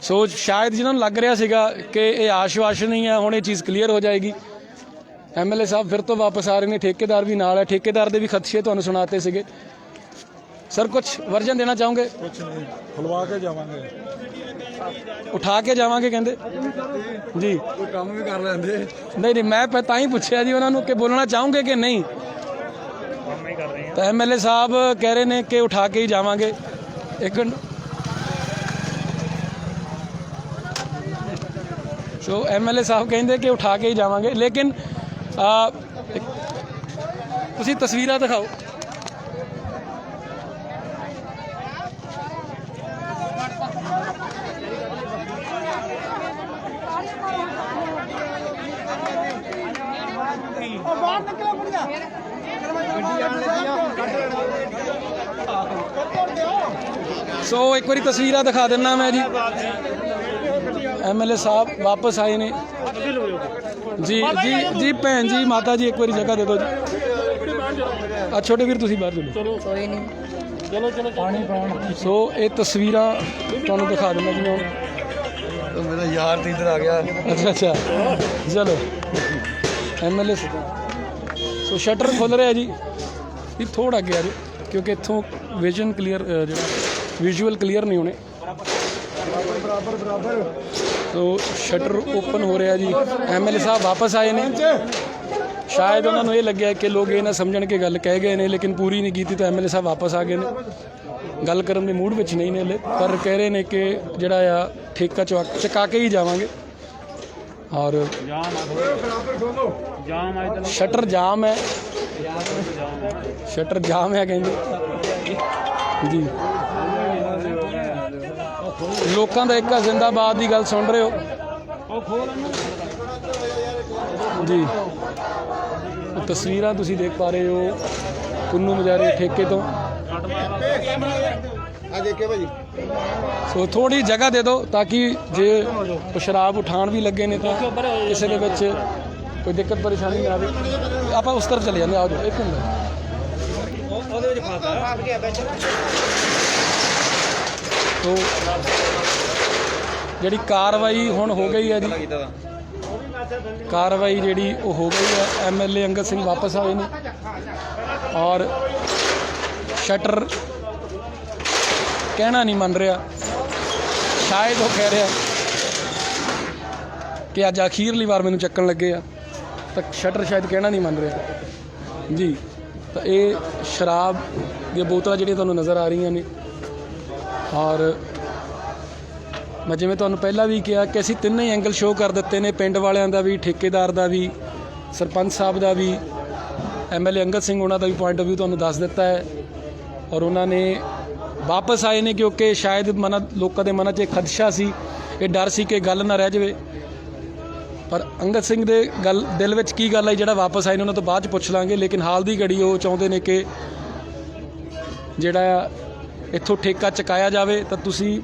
ਸੋ ਸ਼ਾਇਦ ਜਿਹਨਾਂ ਨੂੰ ਲੱਗ ਰਿਹਾ ਸੀਗਾ ਕਿ ਇਹ ਆਸ਼ਵਾਸਨ ਹੀ ਹੈ ਹੁਣ ਇਹ ਚੀਜ਼ ਕਲੀਅਰ ਹੋ ਜਾਏਗੀ ਐਮਐਲਏ ਸਾਹਿਬ ਫਿਰ ਤੋਂ ਵਾਪਸ ਆ ਰਹੇ ਨੇ ਠੇਕੇਦਾਰ ਵੀ ਨਾਲ ਹੈ ਠੇਕੇਦਾਰ ਦੇ ਵੀ ਖਦਸ਼ੇ ਤੁਹਾਨੂੰ ਸੁਣਾਤੇ ਸੀਗੇ ਸਰ ਕੁਝ ਵਰਜਨ ਦੇਣਾ ਚਾਹੋਗੇ ਕੁਝ ਨਹੀਂ ਖੁਲਵਾ ਕੇ ਜਾਵਾਂਗੇ ਉਠਾ ਕੇ ਜਾਵਾਂਗੇ ਕਹਿੰਦੇ ਜੀ ਕੋਈ ਕੰਮ ਵੀ ਕਰ ਲੈਂਦੇ ਨਹੀਂ ਮੈਂ ਤਾਂ ਹੀ ਪੁੱਛਿਆ ਜੀ ਉਹਨਾਂ ਨੂੰ ਕਿ ਬੋਲਣਾ ਚਾਹੋਗੇ ਕਿ ਨਹੀਂ ਤਾਂ ਐਮਐਲਏ ਸਾਹਿਬ ਕਹਿ ਰਹੇ ਨੇ ਕਿ ਉਠਾ ਕੇ ਹੀ ਜਾਵਾਂਗੇ ਇੱਕ ਸੋ ਐਮਐਲਏ ਸਾਹਿਬ ਕਹਿੰਦੇ ਕਿ ਉਠਾ ਕੇ ਹੀ ਜਾਵਾਂਗੇ ਲੇਕਿਨ ਤੁਸੀਂ ਤਸਵੀਰਾਂ ਦਿਖਾਓ ਸੋ ਇੱਕ ਵਾਰੀ ਤਸਵੀਰਾਂ ਦਿਖਾ ਦਿੰਨਾ ਮੈਂ ਜੀ ਐਮਐਲਏ ਸਾਹਿਬ ਵਾਪਸ ਆਏ ਨੇ ਜੀ ਜੀ ਜੀ ਭੈਣ ਜੀ ਮਾਤਾ ਜੀ ਇੱਕ ਵਾਰੀ ਜਗ੍ਹਾ ਦੇ ਦਿਓ ਜੀ ਆ ਛੋਟੇ ਵੀਰ ਤੁਸੀਂ ਬਾਹਰ ਚਲੋ ਕੋਈ ਨਹੀਂ ਸੋ ਇਹ ਤਸਵੀਰਾਂ ਤੁਹਾਨੂੰ ਦਿਖਾ ਦਿੰਦਾ ਜੀ ਮੈਂ ਮੇਰਾ ਯਾਰ ਤੇ ਇੱਧਰ ਆ ਗਿਆ। ਅੱਛਾ ਚਲੋ ਐਮਐਲਏ ਸੋ ਸ਼ਟਰ ਖੁੱਲ ਰਿਹਾ ਜੀ, ਇਹ ਥੋੜਾ ਅੱਗੇ ਆ ਜਾਓ ਕਿਉਂਕਿ ਇੱਥੋਂ ਵਿਜ਼ਨ ਕਲੀਅਰ ਜਿਹੜਾ ਵਿਜ਼ੂਅਲ ਕਲੀਅਰ ਨਹੀਂ ਹੋਣੇ। ਸੋ ਸ਼ਟਰ ਓਪਨ ਹੋ ਰਿਹਾ ਜੀ। ਐਮਐਲਏ ਸਾਹਿਬ ਵਾਪਸ ਆਏ ਨੇ। ਸ਼ਾਇਦ ਉਹਨਾਂ ਨੂੰ ਇਹ ਲੱਗਿਆ ਕਿ ਲੋਕ ਇਹ ਨਾ ਸਮਝਣ ਕਿ ਗੱਲ ਕਹਿ ਗਏ ਨੇ ਲੇਕਿਨ ਪੂਰੀ ਨਹੀਂ ਕੀਤੀ, ਤਾਂ ਐਮਐਲਏ ਸਾਹਿਬ ਵਾਪਸ ਆ ਗਏ ਨੇ। ਗੱਲ ਕਰਨ ਦੇ ਮੂਡ ਵਿੱਚ ਨਹੀਂ ਨੇ ਹਲੇ, ਪਰ ਕਹਿ ਰਹੇ ਨੇ ਕਿ ਜਿਹੜਾ ਆ ਠੇਕਾ ਚੁਕਾ ਕੇ ਹੀ ਜਾਵਾਂਗੇ। ਔਰ ਸ਼ਟਰ ਜਾਮ ਹੈ, ਸ਼ਟਰ ਜਾਮ ਹੈ ਕਹਿੰਦੇ ਜੀ। ਲੋਕਾਂ ਦਾ ਇੱਕ ਜ਼ਿੰਦਾਬਾਦ ਦੀ ਗੱਲ ਸੁਣ ਰਹੇ ਹੋ ਜੀ। ਤਸਵੀਰਾਂ ਤੁਸੀਂ ਦੇਖ ਪਾ ਰਹੇ ਹੋ ਪੁੰਨੂ ਮਜਾਰੇ ਠੇਕੇ ਤੋਂ। ਆ ਦੇਖਿਓ ਭਾਜੀ, ਸੋ ਥੋੜੀ ਜਗ੍ਹਾ ਦੇ ਦਿਓ ਤਾਂ ਕਿ ਜੇ ਸ਼ਰਾਬ ਉਠਾਣ ਵੀ ਲੱਗੇ ਨੇ ਤਾਂ ਕਿਸੇ ਦੇ ਵਿੱਚ ਕੋਈ ਦਿੱਕਤ ਪਰੇਸ਼ਾਨੀ ਨਾ ਆਵੇ। ਆਪਾਂ ਉਸ ਤਰਫ ਚਲੇ ਜਾਂਦੇ, ਆ ਜਾਓ ਇੱਕ ਮਿੰਟ। ਸੋ ਜਿਹੜੀ ਕਾਰਵਾਈ ਹੁਣ ਹੋ ਗਈ ਹੈ ਜੀ, ਕਾਰਵਾਈ ਜਿਹੜੀ ਉਹ ਹੋ ਗਈ ਹੈ। ਐਮਐਲਏ ਅੰਗਦ ਸਿੰਘ ਵਾਪਸ ਆਏ ਨੇ ਔਰ ਸ਼ਟਰ ਕਹਿਣਾ ਨਹੀਂ ਮੰਨ ਰਿਹਾ। ਸ਼ਾਇਦ ਉਹ ਕਹਿ ਰਿਹਾ ਕਿ ਅੱਜ ਅਖੀਰਲੀ ਵਾਰ ਮੈਨੂੰ ਚੱਕਣ ਲੱਗੇ ਆ, ਤਾਂ ਸ਼ਟਰ ਸ਼ਾਇਦ ਕਹਿਣਾ ਨਹੀਂ ਮੰਨ ਰਿਹਾ ਜੀ। ਤਾਂ ਇਹ ਸ਼ਰਾਬ ਦੀਆਂ ਬੋਤਲਾਂ ਜਿਹੜੀਆਂ ਤੁਹਾਨੂੰ ਨਜ਼ਰ ਆ ਰਹੀਆਂ ਨੇ, ਔਰ ਮੈਂ ਜਿਵੇਂ ਤੁਹਾਨੂੰ ਪਹਿਲਾਂ ਵੀ ਕਿਹਾ ਕਿ ਅਸੀਂ ਤਿੰਨੇ ਹੀ ਐਂਗਲ ਸ਼ੋਅ ਕਰ ਦਿੱਤੇ ਨੇ, ਪਿੰਡ ਵਾਲਿਆਂ ਦਾ ਵੀ, ਠੇਕੇਦਾਰ ਦਾ ਵੀ, ਸਰਪੰਚ ਸਾਹਿਬ ਦਾ ਵੀ, ਐਮਐਲਏ ਅੰਗਦ ਸਿੰਘ ਉਹਨਾਂ ਦਾ ਵੀ ਪੁਆਇੰਟ ਆਫ ਵਿਊ ਤੁਹਾਨੂੰ ਦੱਸ ਦਿੱਤਾ ਹੈ। ਔਰ ਉਹਨਾਂ ਨੇ ਵਾਪਸ ਆਏ ਨੇ ਕਿਉਂਕਿ ਸ਼ਾਇਦ ਲੋਕਾਂ ਦੇ ਮਨਾਂ 'ਚ ਇੱਕ ਖਦਸ਼ਾ ਸੀ, ਇਹ ਡਰ ਸੀ ਕਿ ਗੱਲ ਨਾ ਰਹਿ ਜਾਵੇ। ਪਰ ਅੰਗਦ ਸਿੰਘ ਦੇ ਦਿਲ ਵਿੱਚ ਕੀ ਗੱਲ ਆਈ ਜਿਹੜਾ ਵਾਪਸ ਆਏ ਨੇ, ਉਹਨਾਂ ਤੋਂ ਬਾਅਦ 'ਚ ਪੁੱਛ ਲਾਂਗੇ। ਲੇਕਿਨ ਹਾਲ ਦੀ ਘੜੀ ਉਹ ਚਾਹੁੰਦੇ ਨੇ ਕਿ ਜਿਹੜਾ ਇੱਥੋਂ ਠੇਕਾ ਚੁਕਾਇਆ ਜਾਵੇ। ਤਾਂ ਤੁਸੀਂ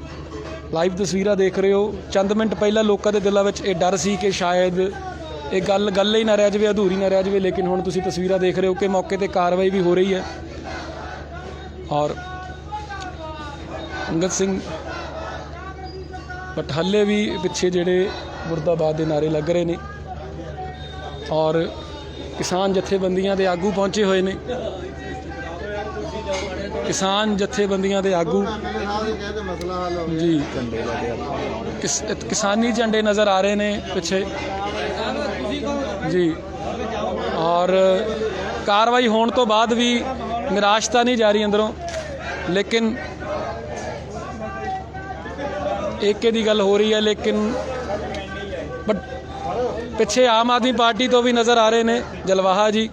ਲਾਈਵ ਤਸਵੀਰਾਂ ਦੇਖ ਰਹੇ ਹੋ। ਚੰਦ ਮਿੰਟ ਪਹਿਲਾਂ ਲੋਕਾਂ ਦੇ ਦਿਲਾਂ ਵਿੱਚ ਇਹ ਡਰ ਸੀ ਕਿ ਸ਼ਾਇਦ ਇਹ ਗੱਲ ਹੀ ਨਾ ਰਹਿ ਜਾਵੇ, ਅਧੂਰੀ ਨਾ ਰਹਿ ਜਾਵੇ। ਲੇਕਿਨ ਹੁਣ ਤੁਸੀਂ ਤਸਵੀਰਾਂ ਦੇਖ ਰਹੇ ਹੋ ਕਿ ਮੌਕੇ ਤੇ ਕਾਰਵਾਈ ਵੀ ਹੋ ਰਹੀ ਹੈ। ਔਰ ਅੰਗਦ ਸਿੰਘ ਬਟ ਹੱਲੇ ਵੀ ਪਿੱਛੇ ਜਿਹੜੇ ਮੁਰਦਾਬਾਦ ਦੇ ਨਾਰੇ ਲੱਗ ਰਹੇ ਨੇ ਔਰ ਕਿਸਾਨ ਜਥੇਬੰਦੀਆਂ ਦੇ ਆਗੂ ਪਹੁੰਚੇ ਹੋਏ ਨੇ। ਕਿਸਾਨ ਜਥੇਬੰਦੀਆਂ ਦੇ ਆਗੂ ਜੀ, ਕਿਸਾਨੀ ਝੰਡੇ ਨਜ਼ਰ ਆ ਰਹੇ ਨੇ ਪਿੱਛੇ ਜੀ। ਔਰ ਕਾਰਵਾਈ ਹੋਣ ਤੋਂ ਬਾਅਦ ਵੀ ਨਿਰਾਸ਼ਤਾ ਨਹੀਂ ਜਾ ਰਹੀ ਅੰਦਰੋਂ, ਲੇਕਿਨ ਏਕੇ ਦੀ ਗੱਲ ਹੋ ਰਹੀ ਹੈ। ਲੇਕਿਨ ਬਟ ਪਿੱਛੇ ਆਮ ਆਦਮੀ ਪਾਰਟੀ ਤੋਂ ਵੀ ਨਜ਼ਰ ਆ ਰਹੇ ਨੇ ਜਲਵਾਹਾ ਜੀ,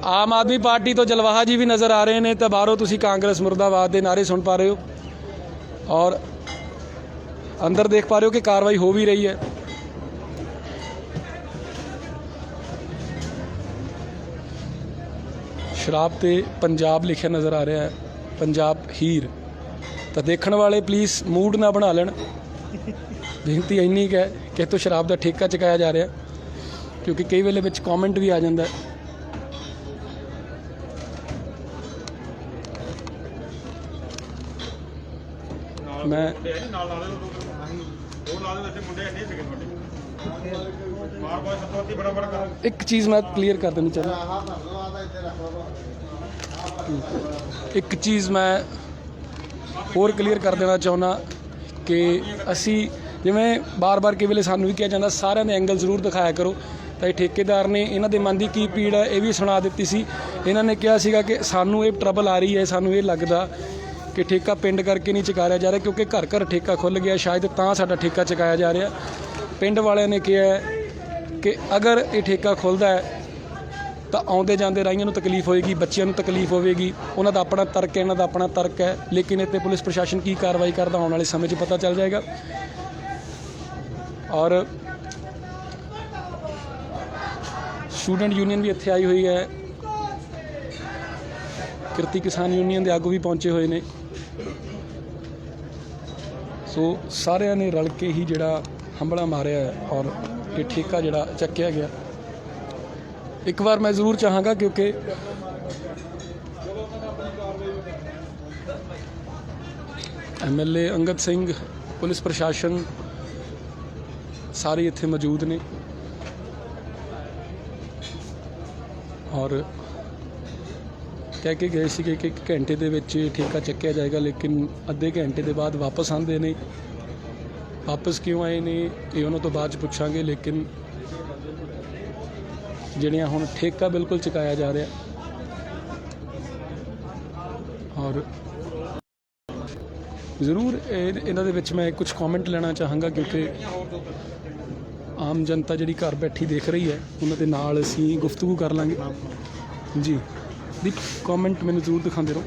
ਆਮ ਆਦਮੀ ਪਾਰਟੀ ਤੋਂ ਜਲਵਾਹਾ ਜੀ ਵੀ ਨਜ਼ਰ ਆ ਰਹੇ ਨੇ। ਤਾਂ ਬਾਹਰੋਂ ਤੁਸੀਂ ਕਾਂਗਰਸ ਮੁਰਦਾਬਾਦ ਦੇ ਨਾਰੇ ਸੁਣ ਪਾ ਰਹੇ ਹੋ ਔਰ ਅੰਦਰ ਦੇਖ ਪਾ ਰਹੇ ਹੋ ਕਿ ਕਾਰਵਾਈ ਹੋ ਵੀ ਰਹੀ ਹੈ। ਸ਼ਰਾਬ ਤੇ ਪੰਜਾਬ ਲਿਖਿਆ ਨਜ਼ਰ ਆ ਰਿਹਾ ਹੈ, ਪੰਜਾਬ ਹੀਰ। ਤਾਂ ਦੇਖਣ ਵਾਲੇ ਪਲੀਜ਼ ਮੂਡ ਨਾ ਬਣਾ ਲੈਣ। ਬੇਨਤੀ ਇੰਨੀ ਕੁ ਹੈ ਕਿ ਇੱਥੋਂ ਸ਼ਰਾਬ ਦਾ ਠੇਕਾ ਚੁਕਾਇਆ ਜਾ ਰਿਹਾ, ਕਿਉਂਕਿ ਕਈ ਵੇਲੇ ਵਿੱਚ ਕਮੈਂਟ ਵੀ ਆ ਜਾਂਦਾ। ਮੈਂ ਇੱਕ ਚੀਜ਼ ਮੈਂ ਕਲੀਅਰ ਕਰ ਦੇਣੀ ਚਾਹੁੰਦਾ, ਇੱਕ ਚੀਜ਼ ਮੈਂ ਹੋਰ ਕਲੀਅਰ ਕਰ ਦੇਣਾ ਚਾਹੁੰਦਾ ਕਿ ਅਸੀਂ ਜਿਵੇਂ ਬਾਰ-ਬਾਰ ਕਈ ਵੇਲੇ ਸਾਨੂੰ ਵੀ ਕਿਹਾ ਜਾਂਦਾ ਸਾਰਿਆਂ ਦੇ ਐਂਗਲ ਜ਼ਰੂਰ ਦਿਖਾਇਆ ਕਰੋ। ਤਾਂ ਇਹ ਠੇਕੇਦਾਰ ਨੇ ਇਹਨਾਂ ਦੇ ਮਨ ਦੀ ਕੀ ਪੀੜ ਹੈ ਇਹ ਵੀ ਸੁਣਾ ਦਿੱਤੀ ਸੀ। ਇਹਨਾਂ ਨੇ ਕਿਹਾ ਸੀਗਾ ਕਿ ਸਾਨੂੰ ਇਹ ਟਰਬਲ ਆ ਰਹੀ ਹੈ, ਸਾਨੂੰ ਇਹ ਲੱਗਦਾ ਕਿ ਠੇਕਾ ਪਿੰਡ ਕਰਕੇ ਨਹੀਂ ਚੁਕਾਇਆ ਜਾ ਰਿਹਾ ਕਿਉਂਕਿ ਘਰ ਘਰ ਠੇਕਾ ਖੁੱਲ੍ਹ ਗਿਆ, ਸ਼ਾਇਦ ਤਾਂ ਸਾਡਾ ਠੇਕਾ ਚੁਕਾਇਆ ਜਾ ਰਿਹਾ। ਪਿੰਡ ਵਾਲਿਆਂ ਨੇ ਕਿਹਾ ਕਿ ਅਗਰ ਇਹ ਠੇਕਾ ਖੁੱਲ੍ਹਦਾ ਹੈ ਤਾਂ ਆਉਂਦੇ ਜਾਂਦੇ ਰਾਹੀਆਂ ਨੂੰ ਤਕਲੀਫ ਹੋਏਗੀ, ਬੱਚਿਆਂ ਨੂੰ ਤਕਲੀਫ ਹੋਵੇਗੀ। ਉਹਨਾਂ ਦਾ ਆਪਣਾ ਤਰਕ ਹੈ, ਇਹਨਾਂ ਦਾ ਆਪਣਾ ਤਰਕ ਹੈ। ਲੇਕਿਨ ਇੱਥੇ ਪੁਲਿਸ ਪ੍ਰਸ਼ਾਸਨ ਕੀ ਕਾਰਵਾਈ ਕਰਦਾ ਆਉਣ ਵਾਲੇ ਸਮੇਂ 'ਚ ਪਤਾ ਚੱਲ ਜਾਏਗਾ। ਔਰ ਸਟੂਡੈਂਟ ਯੂਨੀਅਨ ਵੀ ਇੱਥੇ ਆਈ ਹੋਈ ਹੈ, ਕਿਰਤੀ ਕਿਸਾਨ ਯੂਨੀਅਨ ਦੇ ਆਗੂ ਵੀ ਪਹੁੰਚੇ ਹੋਏ ਨੇ। ਸੋ ਸਾਰਿਆਂ ਨੇ ਰਲ ਕੇ ਹੀ ਜਿਹੜਾ ਹੰਬਲਾ ਮਾਰਿਆ ਹੈ ਔਰ ਇਹ ਠੇਕਾ ਜਿਹੜਾ ਚੱਕਿਆ ਗਿਆ। ਇੱਕ ਵਾਰ ਮੈਂ ਜ਼ਰੂਰ ਚਾਹਾਂਗਾ ਕਿਉਂਕਿ MLA ਅੰਗਦ ਸਿੰਘ, ਪੁਲਿਸ ਪ੍ਰਸ਼ਾਸਨ ਸਾਰੇ ਇੱਥੇ ਮੌਜੂਦ ਨੇ ਔਰ ਕਹਿ ਕੇ ਗਏ ਸੀਗੇ ਕਿ 1 ਘੰਟੇ ਦੇ ਵਿੱਚ ਠੇਕਾ ਚੱਕਿਆ ਜਾਏਗਾ, ਲੇਕਿਨ ਅੱਧੇ ਘੰਟੇ ਦੇ ਬਾਅਦ ਵਾਪਸ ਆਉਂਦੇ ਨੇ। ਵਾਪਸ ਕਿਉਂ ਆਏ ਨੇ ਇਹ ਉਹਨਾਂ ਤੋਂ ਬਾਅਦ 'ਚ ਪੁੱਛਾਂਗੇ, ਲੇਕਿਨ ਜਿਹੜੀਆਂ ਹੁਣ ਠੇਕਾ ਬਿਲਕੁਲ ਚੁਕਾਇਆ ਜਾ ਰਿਹਾ ਔਰ ਜ਼ਰੂਰ ਇਹਨਾਂ ਦੇ ਵਿੱਚ ਮੈਂ ਕੁਝ ਕਮੈਂਟ ਲੈਣਾ ਚਾਹਾਂਗਾ ਕਿਉਂਕਿ ਆਮ ਜਨਤਾ ਜਿਹੜੀ ਘਰ ਬੈਠੀ ਦੇਖ ਰਹੀ ਹੈ ਉਹਨਾਂ ਦੇ ਨਾਲ ਅਸੀਂ ਗੁਫ਼ਤਗੂ ਕਰ ਲਾਂਗੇ ਜੀ। ਦੀ ਕਮੈਂਟ ਮੈਨੂੰ ਜ਼ਰੂਰ ਦਿਖਾਉਂਦੇ ਰਹੋ।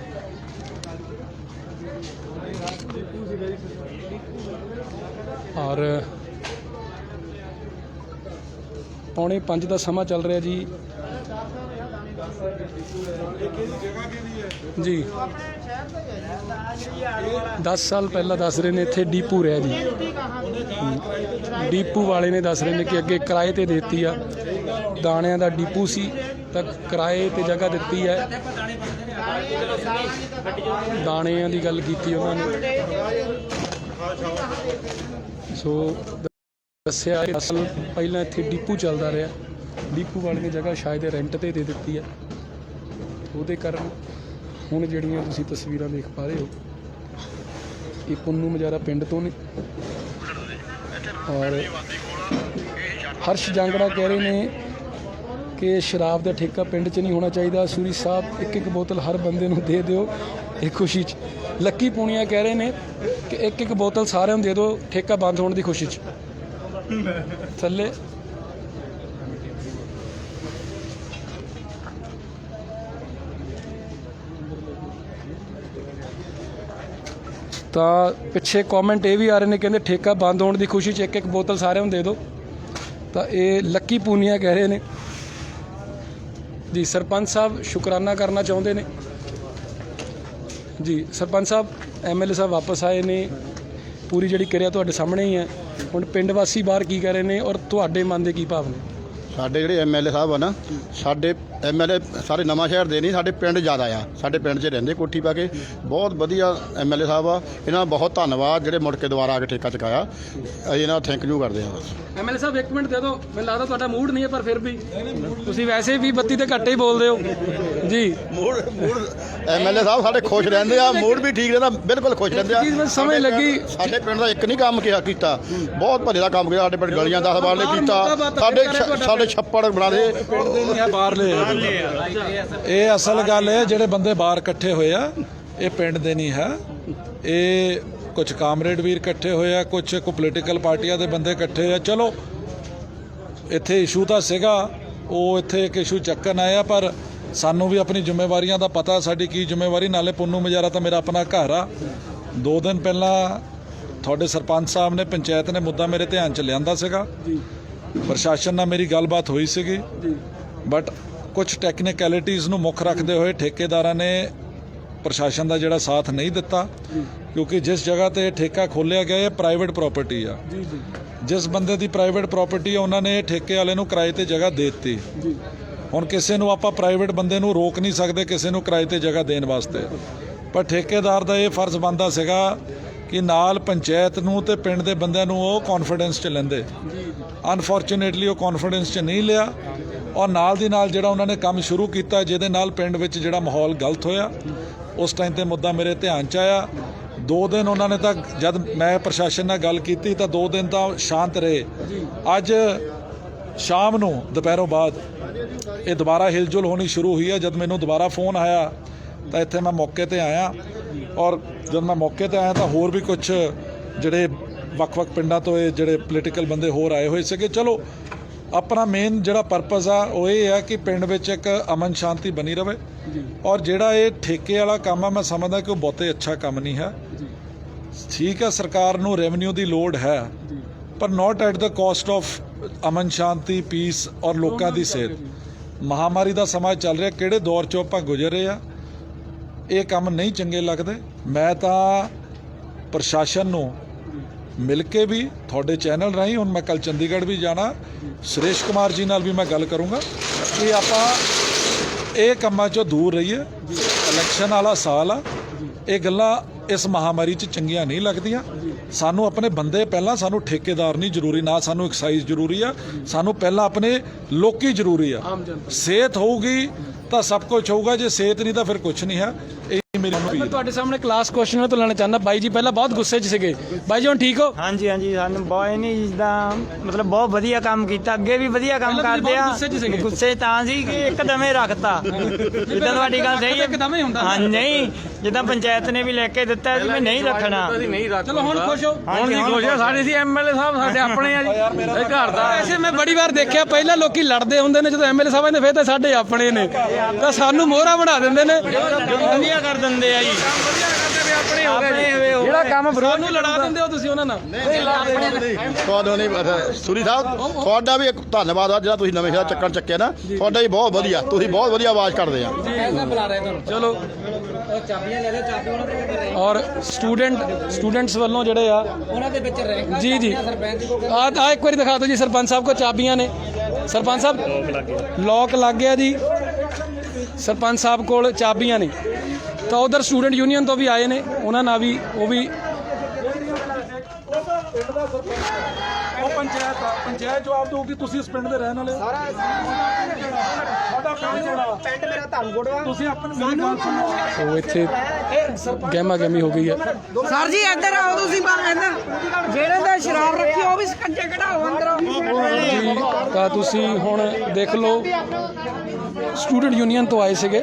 ਔਰ 4:45 ਦਾ ਸਮਾਂ ਚੱਲ ਰਿਹਾ ਜੀ। ਜੀ 10 ਸਾਲ ਪਹਿਲਾਂ ਦੱਸ ਰਹੇ ਨੇ ਇੱਥੇ ਡੀਪੂ ਰਿਹਾ ਜੀ। ਡੀਪੂ ਵਾਲੇ ਨੇ ਦੱਸ ਰਹੇ ਨੇ ਕਿ ਅੱਗੇ ਕਿਰਾਏ ਤੇ ਦਿੱਤੀ ਆ, ਦਾਣਿਆਂ ਦਾ ਡੀਪੂ ਸੀ ਤਾਂ ਕਿਰਾਏ ਤੇ ਜਗ੍ਹਾ ਦਿੱਤੀ ਹੈ। ਦਾਣਿਆਂ ਦੀ ਗੱਲ ਕੀਤੀ ਉਹਨਾਂ ਨੇ, ਸੋ ਦੱਸਿਆ ਕਿ ਅਸਲ ਪਹਿਲਾਂ ਇੱਥੇ ਡੀਪੂ ਚੱਲਦਾ ਰਿਹਾ, ਡੀਪੂ ਵਾਲੇ ਨੇ ਜਗ੍ਹਾ ਸ਼ਾਇਦ ਰੈਂਟ ਤੇ ਦੇ ਦਿੱਤੀ ਹੈ, ਉਹਦੇ ਕਾਰਨ ਹੁਣ ਜਿਹੜੀਆਂ ਤੁਸੀਂ ਤਸਵੀਰਾਂ ਦੇਖ ਪਾ ਰਹੇ ਹੋ ਇਹ ਪੁੰਨੂ ਮਜਾਰਾ ਪਿੰਡ ਤੋਂ ਨੇ। ਔਰ ਹਰਸ਼ ਜਾਂਗੜਾ ਕਹਿ ਰਹੇ ਨੇ ਕਿ ਸ਼ਰਾਬ ਦਾ ਠੇਕਾ ਪਿੰਡ 'ਚ ਨਹੀਂ ਹੋਣਾ ਚਾਹੀਦਾ। ਸੂਰੀ ਸਾਹਿਬ 1-1 ਬੋਤਲ ਹਰ ਬੰਦੇ ਨੂੰ ਦੇ ਦਿਓ ਇਹ ਖੁਸ਼ੀ 'ਚ। ਲੱਕੀ ਪੂਣੀਆਂ ਕਹਿ ਰਹੇ ਨੇ ਕਿ 1-1 ਬੋਤਲ ਸਾਰਿਆਂ ਨੂੰ ਦੇ ਦਿਓ ਠੇਕਾ ਬੰਦ ਹੋਣ ਦੀ ਖੁਸ਼ੀ 'ਚ। ਥੱਲੇ ਤਾਂ ਪਿੱਛੇ ਕਮੈਂਟ ਇਹ ਵੀ ਆ ਰਹੇ ਨੇ, ਕਹਿੰਦੇ ਠੇਕਾ ਬੰਦ ਹੋਣ ਦੀ ਖੁਸ਼ੀ 'ਚ 1-1 ਬੋਤਲ ਸਾਰਿਆਂ ਨੂੰ ਦੇ ਦਿਓ। ਤਾਂ ਇਹ ਲੱਕੀ ਪੂਨੀਆਂ ਕਹਿ ਰਹੇ ਨੇ ਜੀ। ਸਰਪੰਚ ਸਾਹਿਬ ਸ਼ੁਕਰਾਨਾ ਕਰਨਾ ਚਾਹੁੰਦੇ ਨੇ ਜੀ। ਸਰਪੰਚ ਸਾਹਿਬ MLA ਸਾਹਿਬ ਵਾਪਸ ਆਏ ਨੇ, ਪੂਰੀ ਜਿਹੜੀ ਕਿਰਿਆ ਤੁਹਾਡੇ ਸਾਹਮਣੇ ਹੀ ਹੈ। ਹੁਣ ਪਿੰਡ ਵਾਸੀ ਬਾਹਰ ਕੀ ਕਰ ਰਹੇ ਨੇ ਔਰ ਤੁਹਾਡੇ ਮਨ ਦੇ ਕੀ ਭਾਵ ਨੇ? ਸਾਡੇ ਜਿਹੜੇ MLA ਸਾਹਿਬ ਆ ਨਾ, ਸਾਡੇ MLA ਸਾਰੇ ਨਵਾਂ ਸ਼ਹਿਰ ਦੇ ਨਹੀਂ, ਸਾਡੇ ਪਿੰਡ ਜ਼ਿਆਦਾ ਆ। ਸਾਡੇ ਪਿੰਡ 'ਚ ਰਹਿੰਦੇ ਕੋਠੀ ਪਾ ਕੇ, ਬਹੁਤ ਵਧੀਆ MLA ਸਾਹਿਬ ਆ। ਇਹਨਾਂ ਦਾ ਬਹੁਤ ਧੰਨਵਾਦ ਜਿਹੜੇ ਮੁੜ ਕੇ ਦੁਬਾਰਾ ਆ ਕੇ ਠੇਕਾ ਚੁਕਾਇਆ। ਅਸੀਂ ਇਹਨਾਂ ਦਾ ਥੈਂਕ ਯੂ ਕਰਦੇ ਹਾਂ। ਬਸ MLA ਸਾਹਿਬ 1 ਮਿੰਟ ਦੇ ਦਿਓ, ਮੈਨੂੰ ਲੱਗਦਾ ਤੁਹਾਡਾ ਮੂਡ ਨਹੀਂ ਹੈ, ਪਰ ਫਿਰ ਵੀ ਤੁਸੀਂ ਵੈਸੇ ਵੀ 32 ਤੇ ਘੱਟੇ ਹੀ ਬੋਲਦੇ ਹੋ ਜੀ। ਮੂਡ MLA ਸਾਹਿਬ ਸਾਡੇ ਖੁਸ਼ ਰਹਿੰਦੇ ਆ, ਮੂਡ ਵੀ ਠੀਕ ਰਹਿੰਦਾ, ਬਿਲਕੁਲ ਖੁਸ਼ ਰਹਿੰਦੇ ਆ। ਮੈਨੂੰ ਸਮਝ ਲੱਗੀ ਸਾਡੇ ਪਿੰਡ ਦਾ ਇੱਕ ਨਹੀਂ ਕੰਮ ਕੀਤਾ, ਬਹੁਤ ਭਲੇ ਦਾ ਕੰਮ ਕੀਤਾ। ਸਾਡੇ ਪਿੰਡ ਗਲੀਆਂ 10 ਵਾਰ ਨੇ ਕੀਤਾ, ਸਾਡੇ ਛੱਪੜ ਬਣਾ ਦੇ ਬਾਹਰਲੇ। ਇਹ ਅਸਲ ਗੱਲ ਹੈ, ਜਿਹੜੇ ਬੰਦੇ ਬਾਹਰ ਇਕੱਠੇ ਹੋਏ ਆ ਇਹ ਪਿੰਡ ਦੇ ਨਹੀਂ ਹੈ। ਇਹ ਕੁਝ ਕਾਮਰੇਡ ਵੀਰ ਇਕੱਠੇ ਹੋਏ ਆ, ਕੁਝ ਪੋਲੀਟੀਕਲ ਪਾਰਟੀਆਂ ਦੇ ਬੰਦੇ ਇਕੱਠੇ ਆ। ਚਲੋ ਇੱਥੇ ਇਸ਼ੂ ਤਾਂ ਸੀਗਾ, ਉਹ ਇੱਥੇ ਇੱਕ ਇਸ਼ੂ ਚੱਕਣ ਆਇਆ, ਪਰ ਸਾਨੂੰ ਵੀ ਆਪਣੀ ਜ਼ਿੰਮੇਵਾਰੀਆਂ ਦਾ ਪਤਾ, ਸਾਡੀ ਕੀ ਜ਼ਿੰਮੇਵਾਰੀ। ਨਾਲੇ ਪੁੰਨੂ ਮਜਾਰਾ ਤਾਂ ਮੇਰਾ ਆਪਣਾ ਘਰ ਆ। 2 ਦਿਨ ਪਹਿਲਾਂ ਤੁਹਾਡੇ ਸਰਪੰਚ ਸਾਹਿਬ ਨੇ, ਪੰਚਾਇਤ ਨੇ ਮੁੱਦਾ ਮੇਰੇ ਧਿਆਨ 'ਚ ਲਿਆਂਦਾ ਸੀਗਾ। ਪ੍ਰਸ਼ਾਸਨ ਨਾਲ ਮੇਰੀ ਗੱਲਬਾਤ ਹੋਈ ਸੀਗੀ, ਬਟ ਕੁਝ ਟੈਕਨੀਕੈਲਿਟੀਜ਼ ਨੂੰ ਮੁੱਖ ਰੱਖਦੇ ਹੋਏ ਠੇਕੇਦਾਰਾਂ ਨੇ ਪ੍ਰਸ਼ਾਸਨ ਦਾ ਜਿਹੜਾ ਸਾਥ ਨਹੀਂ ਦਿੱਤਾ, ਕਿਉਂਕਿ ਜਿਸ ਜਗ੍ਹਾ ਤੇ ਠੇਕਾ ਖੋਲ੍ਹਿਆ ਗਿਆ ਇਹ ਪ੍ਰਾਈਵੇਟ ਪ੍ਰਾਪਰਟੀ ਆ। ਜਿਸ ਬੰਦੇ ਦੀ ਪ੍ਰਾਈਵੇਟ ਪ੍ਰਾਪਰਟੀ ਆ ਉਹਨਾਂ ਨੇ ਠੇਕੇ ਵਾਲੇ ਨੂੰ ਕਿਰਾਏ ਤੇ ਜਗ੍ਹਾ ਦੇ ਦਿੱਤੀ। ਹੁਣ ਕਿਸੇ ਨੂੰ ਆਪਾਂ ਪ੍ਰਾਈਵੇਟ ਬੰਦੇ ਨੂੰ ਰੋਕ ਨਹੀਂ ਸਕਦੇ ਕਿਸੇ ਨੂੰ ਕਿਰਾਏ ਤੇ ਜਗ੍ਹਾ ਦੇਣ ਵਾਸਤੇ, ਪਰ ਠੇਕੇਦਾਰ ਦਾ ਇਹ ਫਰਜ਼ ਬਣਦਾ ਸੀਗਾ ਕਿ ਨਾਲ ਪੰਚਾਇਤ ਨੂੰ ਤੇ ਪਿੰਡ ਦੇ ਬੰਦਿਆਂ ਨੂੰ ਉਹ ਕੌਨਫੀਡੈਂਸ 'ਚ ਲੈਂਦੇ। ਅਨਫੋਰਚੂਨੇਟਲੀ ਉਹ ਕੌਨਫੀਡੈਂਸ 'ਚ ਨਹੀਂ ਲਿਆ, ਔਰ ਨਾਲ ਦੀ ਨਾਲ ਜਿਹੜਾ ਉਹਨਾਂ ਨੇ ਕੰਮ ਸ਼ੁਰੂ ਕੀਤਾ, ਜਿਹਦੇ ਨਾਲ ਪਿੰਡ ਵਿੱਚ ਜਿਹੜਾ ਮਾਹੌਲ ਗਲਤ ਹੋਇਆ, ਉਸ ਟਾਈਮ ਤੇ ਮੁੱਦਾ ਮੇਰੇ ਧਿਆਨ 'ਚ ਆਇਆ। 2 ਦਿਨ ਉਹਨਾਂ ਨੇ ਤਾਂ, ਜਦ ਮੈਂ ਪ੍ਰਸ਼ਾਸਨ ਨਾਲ ਗੱਲ ਕੀਤੀ ਤਾਂ 2 ਦਿਨ ਤਾਂ ਸ਼ਾਂਤ ਰਹੇ। ਅੱਜ ਸ਼ਾਮ ਨੂੰ ਦੁਪਹਿਰੋਂ ਬਾਅਦ ਇਹ ਦੁਬਾਰਾ ਹਿਲਜੁਲ ਹੋਣੀ ਸ਼ੁਰੂ ਹੋਈ ਹੈ। ਜਦ ਮੈਨੂੰ ਦੁਬਾਰਾ ਫੋਨ ਆਇਆ ਤਾਂ ਇੱਥੇ ਮੈਂ ਮੌਕੇ ਤੇ ਆਇਆ, ਔਰ ਜਦ ਮੈਂ ਮੌਕੇ ਤੇ ਆਇਆ ਤਾਂ ਹੋਰ ਵੀ ਕੁਝ ਜਿਹੜੇ ਵੱਖ-ਵੱਖ ਪਿੰਡਾਂ ਤੋਂ ਇਹ ਜਿਹੜੇ ਪੋਲੀਟੀਕਲ ਬੰਦੇ ਹੋਰ ਆਏ ਹੋਏ ਸੀਗੇ। ਚਲੋ ਆਪਣਾ ਮੇਨ ਜਿਹੜਾ ਪਰਪਸ ਆ ਉਹ ਇਹ ਹੈ ਕਿ ਪਿੰਡ ਵਿੱਚ ਇੱਕ ਅਮਨ ਸ਼ਾਂਤੀ ਬਣੀ ਰਵੇ, ਔਰ ਜਿਹੜਾ ਇਹ ਠੇਕੇ ਵਾਲਾ ਕੰਮ ਆ ਮੈਂ ਸਮਝਦਾ ਕਿ ਉਹ ਬਹੁਤੇ ਅੱਛਾ ਕੰਮ ਨਹੀਂ ਹੈ। ਠੀਕ ਹੈ, ਸਰਕਾਰ ਨੂੰ ਰੈਵਨਿਊ ਦੀ ਲੋੜ ਹੈ, ਪਰ not at the caste of Aman Shanti, piece ਔਰ ਲੋਕਾਂ ਦੀ ਸਿਹਤ। ਮਹਾਮਾਰੀ ਦਾ ਸਮਾਂ ਚੱਲ ਰਿਹਾ, ਕਿਹੜੇ ਦੌਰ 'ਚੋਂ ਆਪਾਂ ਗੁਜ਼ਰ ਰਹੇ ਆ, ਇਹ ਕੰਮ ਨਹੀਂ ਚੰਗੇ ਲੱਗਦੇ। ਮੈਂ ਤਾਂ ਪ੍ਰਸ਼ਾਸਨ ਨੂੰ ਮਿਲ ਕੇ ਵੀ ਤੁਹਾਡੇ ਚੈਨਲ ਰਾਹੀਂ, ਹੁਣ ਮੈਂ ਕੱਲ ਚੰਡੀਗੜ੍ਹ ਵੀ ਜਾਣਾ, ਸੁਰੇਸ਼ ਕੁਮਾਰ ਜੀ ਨਾਲ ਵੀ ਮੈਂ ਗੱਲ ਕਰੂੰਗਾ ਕਿ ਆਪਾਂ ਇਹ ਕੰਮਾਂ 'ਚੋਂ ਦੂਰ ਰਹੀਏ। ਇਲੈਕਸ਼ਨ ਵਾਲਾ ਸਾਲ ਆ, ਇਹ ਗੱਲਾਂ ਇਸ ਮਹਾਮਾਰੀ 'ਚ ਚੰਗੀਆਂ ਨਹੀਂ ਲੱਗਦੀਆਂ। ਸਾਨੂੰ ਆਪਣੇ ਬੰਦੇ ਪਹਿਲਾਂ, ਸਾਨੂੰ ਠੇਕੇਦਾਰ ਨਹੀਂ ਜ਼ਰੂਰੀ, ਨਾ ਸਾਨੂੰ ਐਕਸਾਈਜ਼ ਜ਼ਰੂਰੀ ਆ, ਸਾਨੂੰ ਪਹਿਲਾਂ ਆਪਣੇ ਲੋਕੀ ਜ਼ਰੂਰੀ ਆ। ਸਿਹਤ ਹੋਊਗੀ ਤਾਂ ਸਭ ਕੁਝ ਹੋਊਗਾ, ਜੇ ਸਿਹਤ ਨਹੀਂ ਤਾਂ ਫਿਰ ਕੁਝ ਨਹੀਂ ਹੈ। ਇਹ ਮੇਰੀ ਮੈਂ ਤੁਹਾਡੇ ਸਾਹਮਣੇ ਕਲਾਸ ਕੁਐਸਚਨ ਤੋਂ ਲੈਣਾ ਚਾਹੁੰਦਾ। ਬਾਈ ਜੀ ਪਹਿਲਾਂ ਬਹੁਤ ਗੁੱਸੇ 'ਚ ਸੀਗੇ, ਬਾਈ ਜੀ ਹੁਣ ਠੀਕ ਹੋ? ਹਾਂਜੀ ਹਾਂਜੀ, ਸਾਨੂੰ ਬਹੁਤ ਨਹੀਂ ਜਿੱਦਾਂ ਮਤਲਬ ਬਹੁਤ ਵਧੀਆ ਕੰਮ ਕੀਤਾ, ਅੱਗੇ ਵੀ ਵਧੀਆ ਕੰਮ ਕਰਦੇ ਆ। ਗੁੱਸੇ ਤਾਂ ਸੀ ਕਿ ਇੱਕਦਮ ਹੀ ਰੱਖਤਾ, ਜਿੱਦਾਂ ਤੁਹਾਡੀ ਗੱਲ ਸਹੀ ਹੈ, ਇੱਕਦਮ ਹੀ ਹੁੰਦਾ। ਹਾਂ ਨਹੀਂ, ਜਿੱਦਾਂ ਪੰਚਾਇਤ ਨੇ ਵੀ ਲੈ ਕੇ ਦਿੱਤਾ ਸੀ ਵੀ ਨਹੀਂ ਰੱਖਣਾ। ਚਲੋ ਹੁਣ ਖੁਸ਼ ਹੋ? ਹੁਣ ਨਹੀਂ ਖੁਸ਼ ਆ, ਸਾਡੇ ਸੀ ਐਮਐਲਏ ਸਾਹਿਬ ਸਾਡੇ ਆਪਣੇ ਆ ਜੀ, ਇਹ ਘਰ ਦਾ। ਵੈਸੇ ਮੈਂ ਬੜੀ ਵਾਰ ਦੇਖਿਆ, ਪਹਿਲਾਂ ਲੋਕੀ ਲੜਦੇ ਹੁੰਦੇ ਨੇ, ਜਦੋਂ ਐਮਐਲਏ ਸਾਹਿਬ ਨੇ ਫਿਰ ਤਾਂ ਸਾਡੇ ਆਪਣੇ ਨੇ, ਤਾਂ ਸਾਨੂੰ ਮੋਹਰਾ ਬਣਾ ਦਿੰਦੇ ਨੇ, ਵਧੀਆ ਕਰ ਦਿੰਦੇ ਆ ਜੀ। ਜਿਹੜਾ ਕੰਮ ਵਿਰੋਧ ਨੂੰ ਲੜਾ ਦਿੰਦੇ ਹੋ ਤੁਸੀਂ ਉਹਨਾਂ ਨਾਲ। ਤੁਹਾਨੂੰ ਨਹੀਂ ਪਤਾ ਸੂਰੀ ਸਾਹਿਬ, ਤੁਹਾਡਾ ਵੀ ਇੱਕ ਧੰਨਵਾਦ ਆ ਜਿਹੜਾ ਤੁਸੀਂ ਨਵੇਂ ਸ਼ਹਿਰ ਚੱਕਰ ਚੱਕਿਆ ਨਾ, ਤੁਹਾਡਾ ਵੀ ਬਹੁਤ ਵਧੀਆ, ਤੁਸੀਂ ਬਹੁਤ ਵਧੀਆ ਆਵਾਜ਼ ਕਰਦੇ ਆ। ਚਲੋ ਔਰ ਸਟੂਡੈਂਟਸ ਵੱਲੋਂ ਜਿਹੜੇ ਆ ਉਹਨਾਂ ਦੇ ਵਿੱਚ ਜੀ ਜੀ ਆ ਇੱਕ ਵਾਰੀ ਦਿਖਾ ਦਿਓ ਜੀ। ਸਰਪੰਚ ਸਾਹਿਬ ਕੋਲ ਚਾਬੀਆਂ ਨੇ। ਸਰਪੰਚ ਸਾਹਿਬ ਲੌਕ ਲੱਗ ਗਿਆ ਜੀ, ਸਰਪੰਚ ਸਾਹਿਬ ਕੋਲ ਚਾਬੀਆਂ ਨੇ। ਤਾਂ ਉਧਰ ਸਟੂਡੈਂਟ ਯੂਨੀਅਨ ਤੋਂ ਵੀ ਆਏ ਨੇ, ਉਹਨਾਂ ਨਾਲ ਵੀ ਉਹ ਵੀ ਪੰਚਾਇਤ ਜਵਾਬ ਦਊਗੀ, ਤੁਸੀਂ ਇਸ ਪਿੰਡ ਦੇ ਰਹਿਣ ਵਾਲੇ ਹੋ। ਸਾਡਾ ਪਿੰਡ ਮੇਰਾ ਧੰਗੋੜ ਵਾ, ਤੁਸੀਂ ਆਪਣੀ ਮੇਰੀ ਗੱਲ ਸੁਣੋ। ਉਹ ਇੱਥੇ ਗਹਿਮਾ ਗਹਿਮੀ ਹੋ ਗਈ ਹੈ। ਸਰ ਜੀ ਇੱਧਰ ਆਓ ਤੁਸੀਂ, ਬਾਹਰ ਇੱਧਰ ਜਿਹੜੇ ਦਾ ਸ਼ਰਾਬ ਰੱਖੀ ਉਹ ਵੀ ਸਕੰਜੇ ਕਢਾਓ ਅੰਦਰੋਂ ਜੀ। ਤਾਂ ਤੁਸੀਂ ਹੁਣ ਦੇਖ ਲਓ, ਸਟੂਡੈਂਟ ਯੂਨੀਅਨ ਤੋਂ ਆਏ ਸੀਗੇ,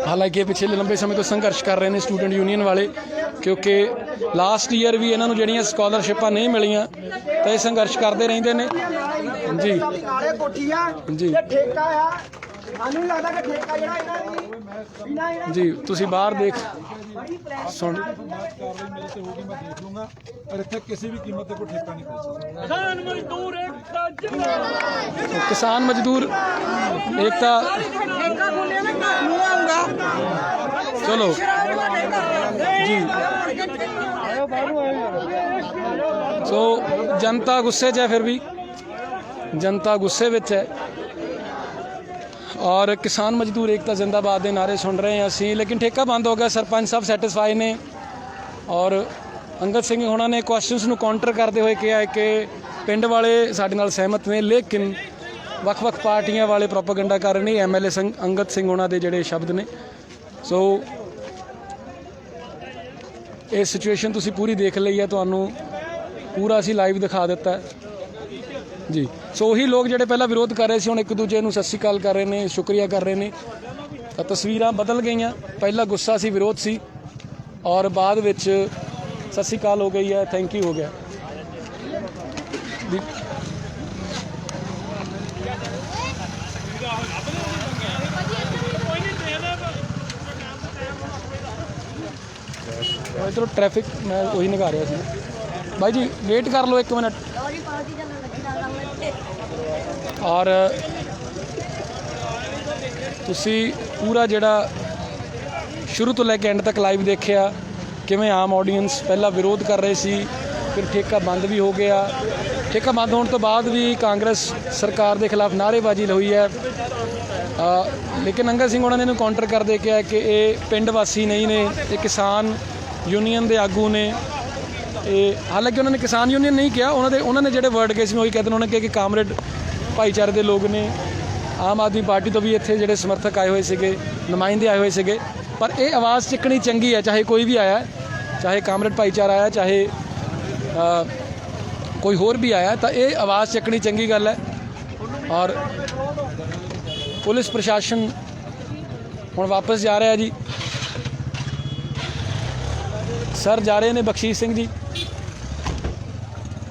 ਹਾਲਾਂਕਿ ਪਿਛਲੇ ਲੰਬੇ ਸਮੇਂ ਤੋਂ ਸੰਘਰਸ਼ ਕਰ ਰਹੇ ਨੇ ਸਟੂਡੈਂਟ ਯੂਨੀਅਨ ਵਾਲੇ, ਕਿਉਂਕਿ ਲਾਸਟ ਈਅਰ ਵੀ ਇਹਨਾਂ ਨੂੰ ਜਿਹੜੀਆਂ ਸਕਾਲਰਸ਼ਿਪਾਂ ਨਹੀਂ ਮਿਲੀਆਂ, ਤਾਂ ਇਹ ਸੰਘਰਸ਼ ਕਰਦੇ ਰਹਿੰਦੇ ਨੇ ਜੀ। ਨਾਲੇ ਕੋਠੀ ਆ ਜੀ ਠੇਕਾ ਆ, ਸਾਨੂੰ ਲੱਗਦਾ ਕਿ ਠੇਕਾ ਜਿਹੜਾ ਇਹਨਾਂ ਦੀ ਜੀ। ਤੁਸੀਂ ਬਾਹਰ ਦੇਖ ਸੁਣ, ਮੇਰੇ ਤੇ ਹੋਗੀ, ਮੈਂ ਦੇਖ ਲੂੰਗਾ, ਪਰ ਇੱਥੇ ਕਿਸੇ ਵੀ ਕੀਮਤ ਤੇ ਕੋਈ ਠੇਕਾ ਨਹੀਂ ਖੋਲ ਸਕਦਾ। ਕਿਸਾਨ ਮਜ਼ਦੂਰ ਏਕਤਾ ਠੇਕਾ ਖੋਲਿਆ ਨਾ ਘਰ ਨੂੰ ਆਊਗਾ। ਚਲੋ ਜੀ। ਸੋ ਜਨਤਾ ਗੁੱਸੇ 'ਚ ਹੈ, ਫਿਰ ਵੀ ਜਨਤਾ ਗੁੱਸੇ ਵਿੱਚ ਹੈ। ਔਰ ਕਿਸਾਨ ਮਜ਼ਦੂਰ ਏਕਤਾ ਜ਼ਿੰਦਾਬਾਦ ਦੇ ਨਾਰੇ ਸੁਣ ਰਹੇ ਹਾਂ ਅਸੀਂ, ਲੇਕਿਨ ਠੇਕਾ ਬੰਦ ਹੋ ਗਿਆ। ਸਰਪੰਚ ਸਾਹਿਬ ਸੈਟੀਸਫਾਈ ਨੇ, ਔਰ ਅੰਗਦ ਸਿੰਘ ਹੋਣਾ ਨੇ ਕੁਐਸਚਨਸ ਨੂੰ ਕਾਊਂਟਰ ਕਰਦੇ ਹੋਏ ਕਿਹਾ ਕਿ ਪਿੰਡ ਵਾਲੇ ਸਾਡੇ ਨਾਲ ਸਹਿਮਤ ਨੇ, ਲੇਕਿਨ ਵੱਖ-ਵੱਖ ਪਾਰਟੀਆਂ ਵਾਲੇ ਪ੍ਰੋਪਾਗੈਂਡਾ ਕਰ ਰਹੇ ਨੇ। ਐਮਐਲਏ ਅੰਗਦ ਸਿੰਘ ਹੋਣਾ ਦੇ ਜਿਹੜੇ ਸ਼ਬਦ ਨੇ। ਸੋ ਇਹ ਸਿਚੁਏਸ਼ਨ ਤੁਸੀਂ ਪੂਰੀ ਦੇਖ ਲਈ ਹੈ, ਤੁਹਾਨੂੰ ਪੂਰਾ ਅਸੀਂ ਲਾਈਵ ਦਿਖਾ ਦਿੱਤਾ ਹੈ ਜੀ। ਸੋ ਉਹੀ ਲੋਕ ਜਿਹੜੇ ਪਹਿਲਾਂ ਵਿਰੋਧ ਕਰ ਰਹੇ ਸੀ, ਹੁਣ ਇੱਕ ਦੂਜੇ ਨੂੰ ਸਤਿ ਸ਼੍ਰੀ ਅਕਾਲ ਕਰ ਰਹੇ ਨੇ, ਸ਼ੁਕਰੀਆ ਕਰ ਰਹੇ ਨੇ। ਤਾਂ ਤਸਵੀਰਾਂ ਬਦਲ ਗਈਆਂ, ਪਹਿਲਾਂ ਗੁੱਸਾ ਸੀ, ਵਿਰੋਧ ਸੀ, ਔਰ ਬਾਅਦ ਵਿੱਚ ਸਤਿ ਸ਼੍ਰੀ ਅਕਾਲ ਹੋ ਗਈ ਹੈ, ਥੈਂਕ ਯੂ ਹੋ ਗਿਆ। ਇੱਧਰੋਂ ਟ੍ਰੈਫਿਕ ਮੈਂ ਉਹੀ ਨਿਕਾ ਰਿਹਾ ਸੀ। ਬਾਈ ਜੀ ਵੇਟ ਕਰ ਲਓ 1 ਮਿੰਟ। ਔਰ ਤੁਸੀਂ ਪੂਰਾ ਜਿਹੜਾ ਸ਼ੁਰੂ ਤੋਂ ਲੈ ਕੇ ਐਂਡ ਤੱਕ ਲਾਈਵ ਦੇਖਿਆ, ਕਿਵੇਂ ਆਮ ਆਡੀਅנס ਪਹਿਲਾਂ ਵਿਰੋਧ ਕਰ ਰਹੇ ਸੀ, ਫਿਰ ਠੇਕਾ ਬੰਦ ਵੀ ਹੋ ਗਿਆ। ਠੇਕਾ ਬੰਦ ਹੋਣ ਤੋਂ ਬਾਅਦ ਵੀ ਕਾਂਗਰਸ ਸਰਕਾਰ ਦੇ ਖਿਲਾਫ ਨਾਅਰੇਬਾਜ਼ੀ ਹੋਈ ਹੈ, ਲੇਕਿਨ ਅੰਗਦ ਸਿੰਘ ਉਹਨਾਂ ਨੇ ਇਹਨੂੰ ਕਾਊਂਟਰ ਕਰਦੇ ਕਿਹਾ ਕਿ ਇਹ ਪਿੰਡ ਵਾਸੀ ਨਹੀਂ ਨੇ, ਇਹ ਕਿਸਾਨ ਯੂਨੀਅਨ ਦੇ ਆਗੂ ਨੇ। ਇਹ ਹਾਲਾਂਕਿ ਉਹਨਾਂ ਨੇ ਕਿਸਾਨ ਯੂਨੀਅਨ ਨਹੀਂ ਕਿਹਾ, ਉਹਨਾਂ ਨੇ ਜਿਹੜੇ ਵਰਡ ਕਹੇ ਸੀ ਮੈਂ ਉਹੀ ਕਹਿੰਦਾ। ਉਹਨਾਂ ਨੇ ਕਿਹਾ ਕਿ ਕਾਮਰੇਡ ਭਾਈਚਾਰੇ ਦੇ ਲੋਕ ਨੇ। ਆਮ ਆਦਮੀ ਪਾਰਟੀ ਤੋਂ ਵੀ ਇੱਥੇ ਜਿਹੜੇ ਸਮਰਥਕ ਆਏ ਹੋਏ ਸੀਗੇ, ਨੁਮਾਇੰਦੇ ਆਏ ਹੋਏ ਸੀਗੇ, ਪਰ ਇਹ ਆਵਾਜ਼ ਚੱਕਣੀ ਚੰਗੀ ਹੈ, ਚਾਹੇ ਕੋਈ ਵੀ ਆਇਆ, ਚਾਹੇ ਕਾਮਰੇਡ ਭਾਈਚਾਰਾ ਆਇਆ, ਚਾਹੇ ਕੋਈ ਹੋਰ ਵੀ ਆਇਆ, ਤਾਂ ਇਹ ਆਵਾਜ਼ ਚੱਕਣੀ ਚੰਗੀ ਗੱਲ ਹੈ। ਔਰ ਪੁਲਿਸ ਪ੍ਰਸ਼ਾਸਨ ਹੁਣ ਵਾਪਸ ਜਾ ਰਿਹਾ ਜੀ। ਸਰ ਜਾ ਰਹੇ ਨੇ ਬਖਸ਼ੀਸ਼ ਸਿੰਘ ਜੀ,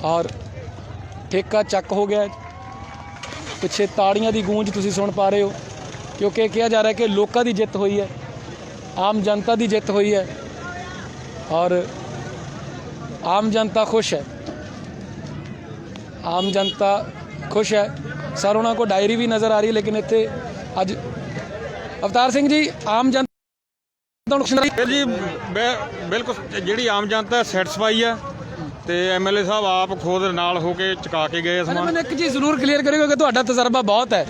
ਔਰ ਠੇਕਾ ਚੱਕ ਹੋ ਗਿਆ। ਪਿੱਛੇ ਤਾੜੀਆਂ ਦੀ ਗੂੰਜ ਤੁਸੀਂ ਸੁਣ ਪਾ ਰਹੇ ਹੋ, ਕਿਉਂਕਿ ਇਹ ਕਿਹਾ ਜਾ ਰਿਹਾ ਕਿ ਲੋਕਾਂ ਦੀ ਜਿੱਤ ਹੋਈ ਹੈ, ਆਮ ਜਨਤਾ ਦੀ ਜਿੱਤ ਹੋਈ ਹੈ, ਔਰ ਆਮ ਜਨਤਾ ਖੁਸ਼ ਹੈ। ਆਮ ਜਨਤਾ ਖੁਸ਼ ਹੈ। ਸਰ ਉਹਨਾਂ ਕੋਲ ਡਾਇਰੀ ਵੀ ਨਜ਼ਰ ਆ ਰਹੀ ਹੈ, ਲੇਕਿਨ ਇੱਥੇ ਅੱਜ ਅਵਤਾਰ ਸਿੰਘ ਜੀ ਆਮ ਜਨਤਾ ਜੀ ਬਿਲਕੁਲ ਜਿਹੜੀ ਆਮ ਜਨਤਾ ਸੈਟੀਸਫਾਈ ਆ, ਤੇ ਐਮਐਲਏ ਸਾਹਿਬ ਆਪ ਖੁਦ ਨਾਲ ਹੋ ਕੇ ਚੁਕਾ ਕੇ ਗਏ ਸਮਾਨ। ਮੈਨੂੰ ਇੱਕ ਚੀਜ਼ ਜ਼ਰੂਰ ਕਲੀਅਰ ਕਰਿਓ ਕਿ ਤੁਹਾਡਾ ਤਜਰਬਾ ਬਹੁਤ ਹੈ,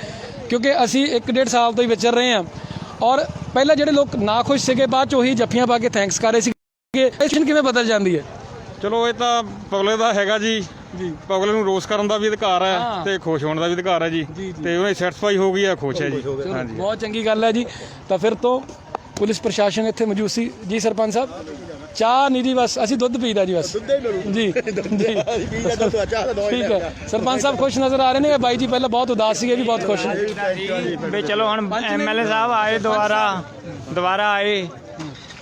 ਕਿਉਂਕਿ ਅਸੀਂ 1.5 ਸਾਲ ਤੋਂ ਹੀ ਵਿਚਰ ਰਹੇ ਹਾਂ ਔਰ ਪਹਿਲਾਂ ਜਿਹੜੇ ਲੋਕ ਨਾ ਖੁਸ਼ ਸੀਗੇ ਬਾਅਦ 'ਚ ਉਹੀ ਜੱਫੀਆਂ ਪਾ ਕੇ ਥੈਂਕਸ ਕਰ ਰਹੇ ਸੀਗੇ। ਇਹ ਕਿਵੇਂ ਬਦਲ ਜਾਂਦੀ ਹੈ? ਚਲੋ ਇਹ ਤਾਂ ਪਬਲਿਕ ਦਾ ਹੈਗਾ ਜੀ, ਪਬਲਿਕ ਨੂੰ ਰੋਸ ਕਰਨ ਦਾ ਵੀ ਅਧਿਕਾਰ ਹੈ ਤੇ ਖੁਸ਼ ਹੋਣ ਦਾ ਵੀ ਅਧਿਕਾਰ ਹੈ ਜੀ, ਤੇ ਉਹਨੇ ਸੈਟੀਸਫਾਈ ਹੋ ਗਈ ਹੈ, ਖੁਸ਼ ਹੈ ਜੀ। ਹਾਂਜੀ, ਬਹੁਤ ਚੰਗੀ ਗੱਲ ਹੈ ਜੀ। ਤਾਂ ਫਿਰ ਤੋਂ ਪੁਲਿਸ ਪ੍ਰਸ਼ਾਸਨ ਇੱਥੇ ਮੌਜੂਦ ਸੀ ਜੀ। ਸਰਪੰਚ ਸਾਹਿਬ ਚਾਹ ਨਹੀਂ ਜੀ, ਬਸ ਅਸੀਂ ਦੁੱਧ ਪੀਦਾ ਜੀ, ਬਸ ਜੀ ਠੀਕ ਹੈ। ਸਰਪੰਚ ਸਾਹਿਬ ਖੁਸ਼ ਨਜ਼ਰ ਆ ਰਹੇ ਨੇ, ਬਾਈ ਜੀ ਪਹਿਲਾਂ ਬਹੁਤ ਉਦਾਸ ਸੀਗੇ, ਵੀ ਬਹੁਤ ਖੁਸ਼ ਨੇ ਵੀ ਚਲੋ ਹੁਣ ਐਮਐਲਏ ਸਾਹਿਬ ਆਏ ਦੁਬਾਰਾ ਆਏ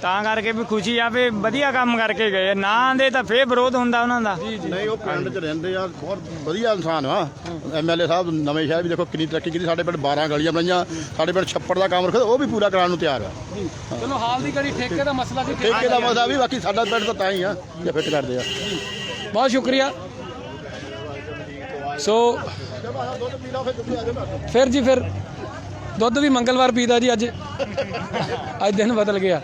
ਤਾਂ ਕਰਕੇ ਵੀ ਖੁਸ਼ੀ ਆ ਵੀ ਵਧੀਆ ਕੰਮ ਕਰਕੇ ਗਏ, ਨਾ ਆਂਦੇ ਤਾਂ ਫੇਰ ਵਿਰੋਧ ਹੁੰਦਾ ਉਹਨਾਂ ਦਾ। ਨਹੀਂ ਉਹ ਪਿੰਡ 'ਚ ਰਹਿੰਦੇ ਆ, ਬਹੁਤ ਵਧੀਆ ਇਨਸਾਨ ਆ ਐਮਐਲਏ ਸਾਹਿਬ। ਨਵੇਂ ਸ਼ਹਿਰ ਵੀ ਦੇਖੋ ਕਿੰਨੀ ਤਰੱਕੀ ਕੀਤੀ, ਸਾਡੇ ਪਿੰਡ 12 ਗਲੀਆਂ ਬਣਾਈਆਂ, ਸਾਡੇ ਪਿੰਡ ਛੱਪੜ ਦਾ ਕੰਮ ਰੱਖਿਆ, ਉਹ ਵੀ ਪੂਰਾ ਕਰਾਉਣ ਨੂੰ ਤਿਆਰ ਆ। ਚਲੋ ਹਾਲ ਦੀ ਘੜੀ ਠੇਕੇ ਦਾ ਮਸਲਾ ਸੀ, ਠੇਕੇ ਦਾ ਮਸਲਾ ਵੀ, ਬਾਕੀ ਸਾਡਾ ਪਿੰਡ ਤਾਂ ਹੀ ਆ ਜੇ ਫਿੱਟ ਕਰਦੇ ਆ। ਬਹੁਤ ਸ਼ੁਕਰੀਆ। ਸੋ ਫਿਰ ਜੀ ਫਿਰ ਦੁੱਧ ਵੀ ਮੰਗਲਵਾਰ ਪੀਦਾ ਜੀ, ਅੱਜ ਦਿਨ ਬਦਲ ਗਿਆ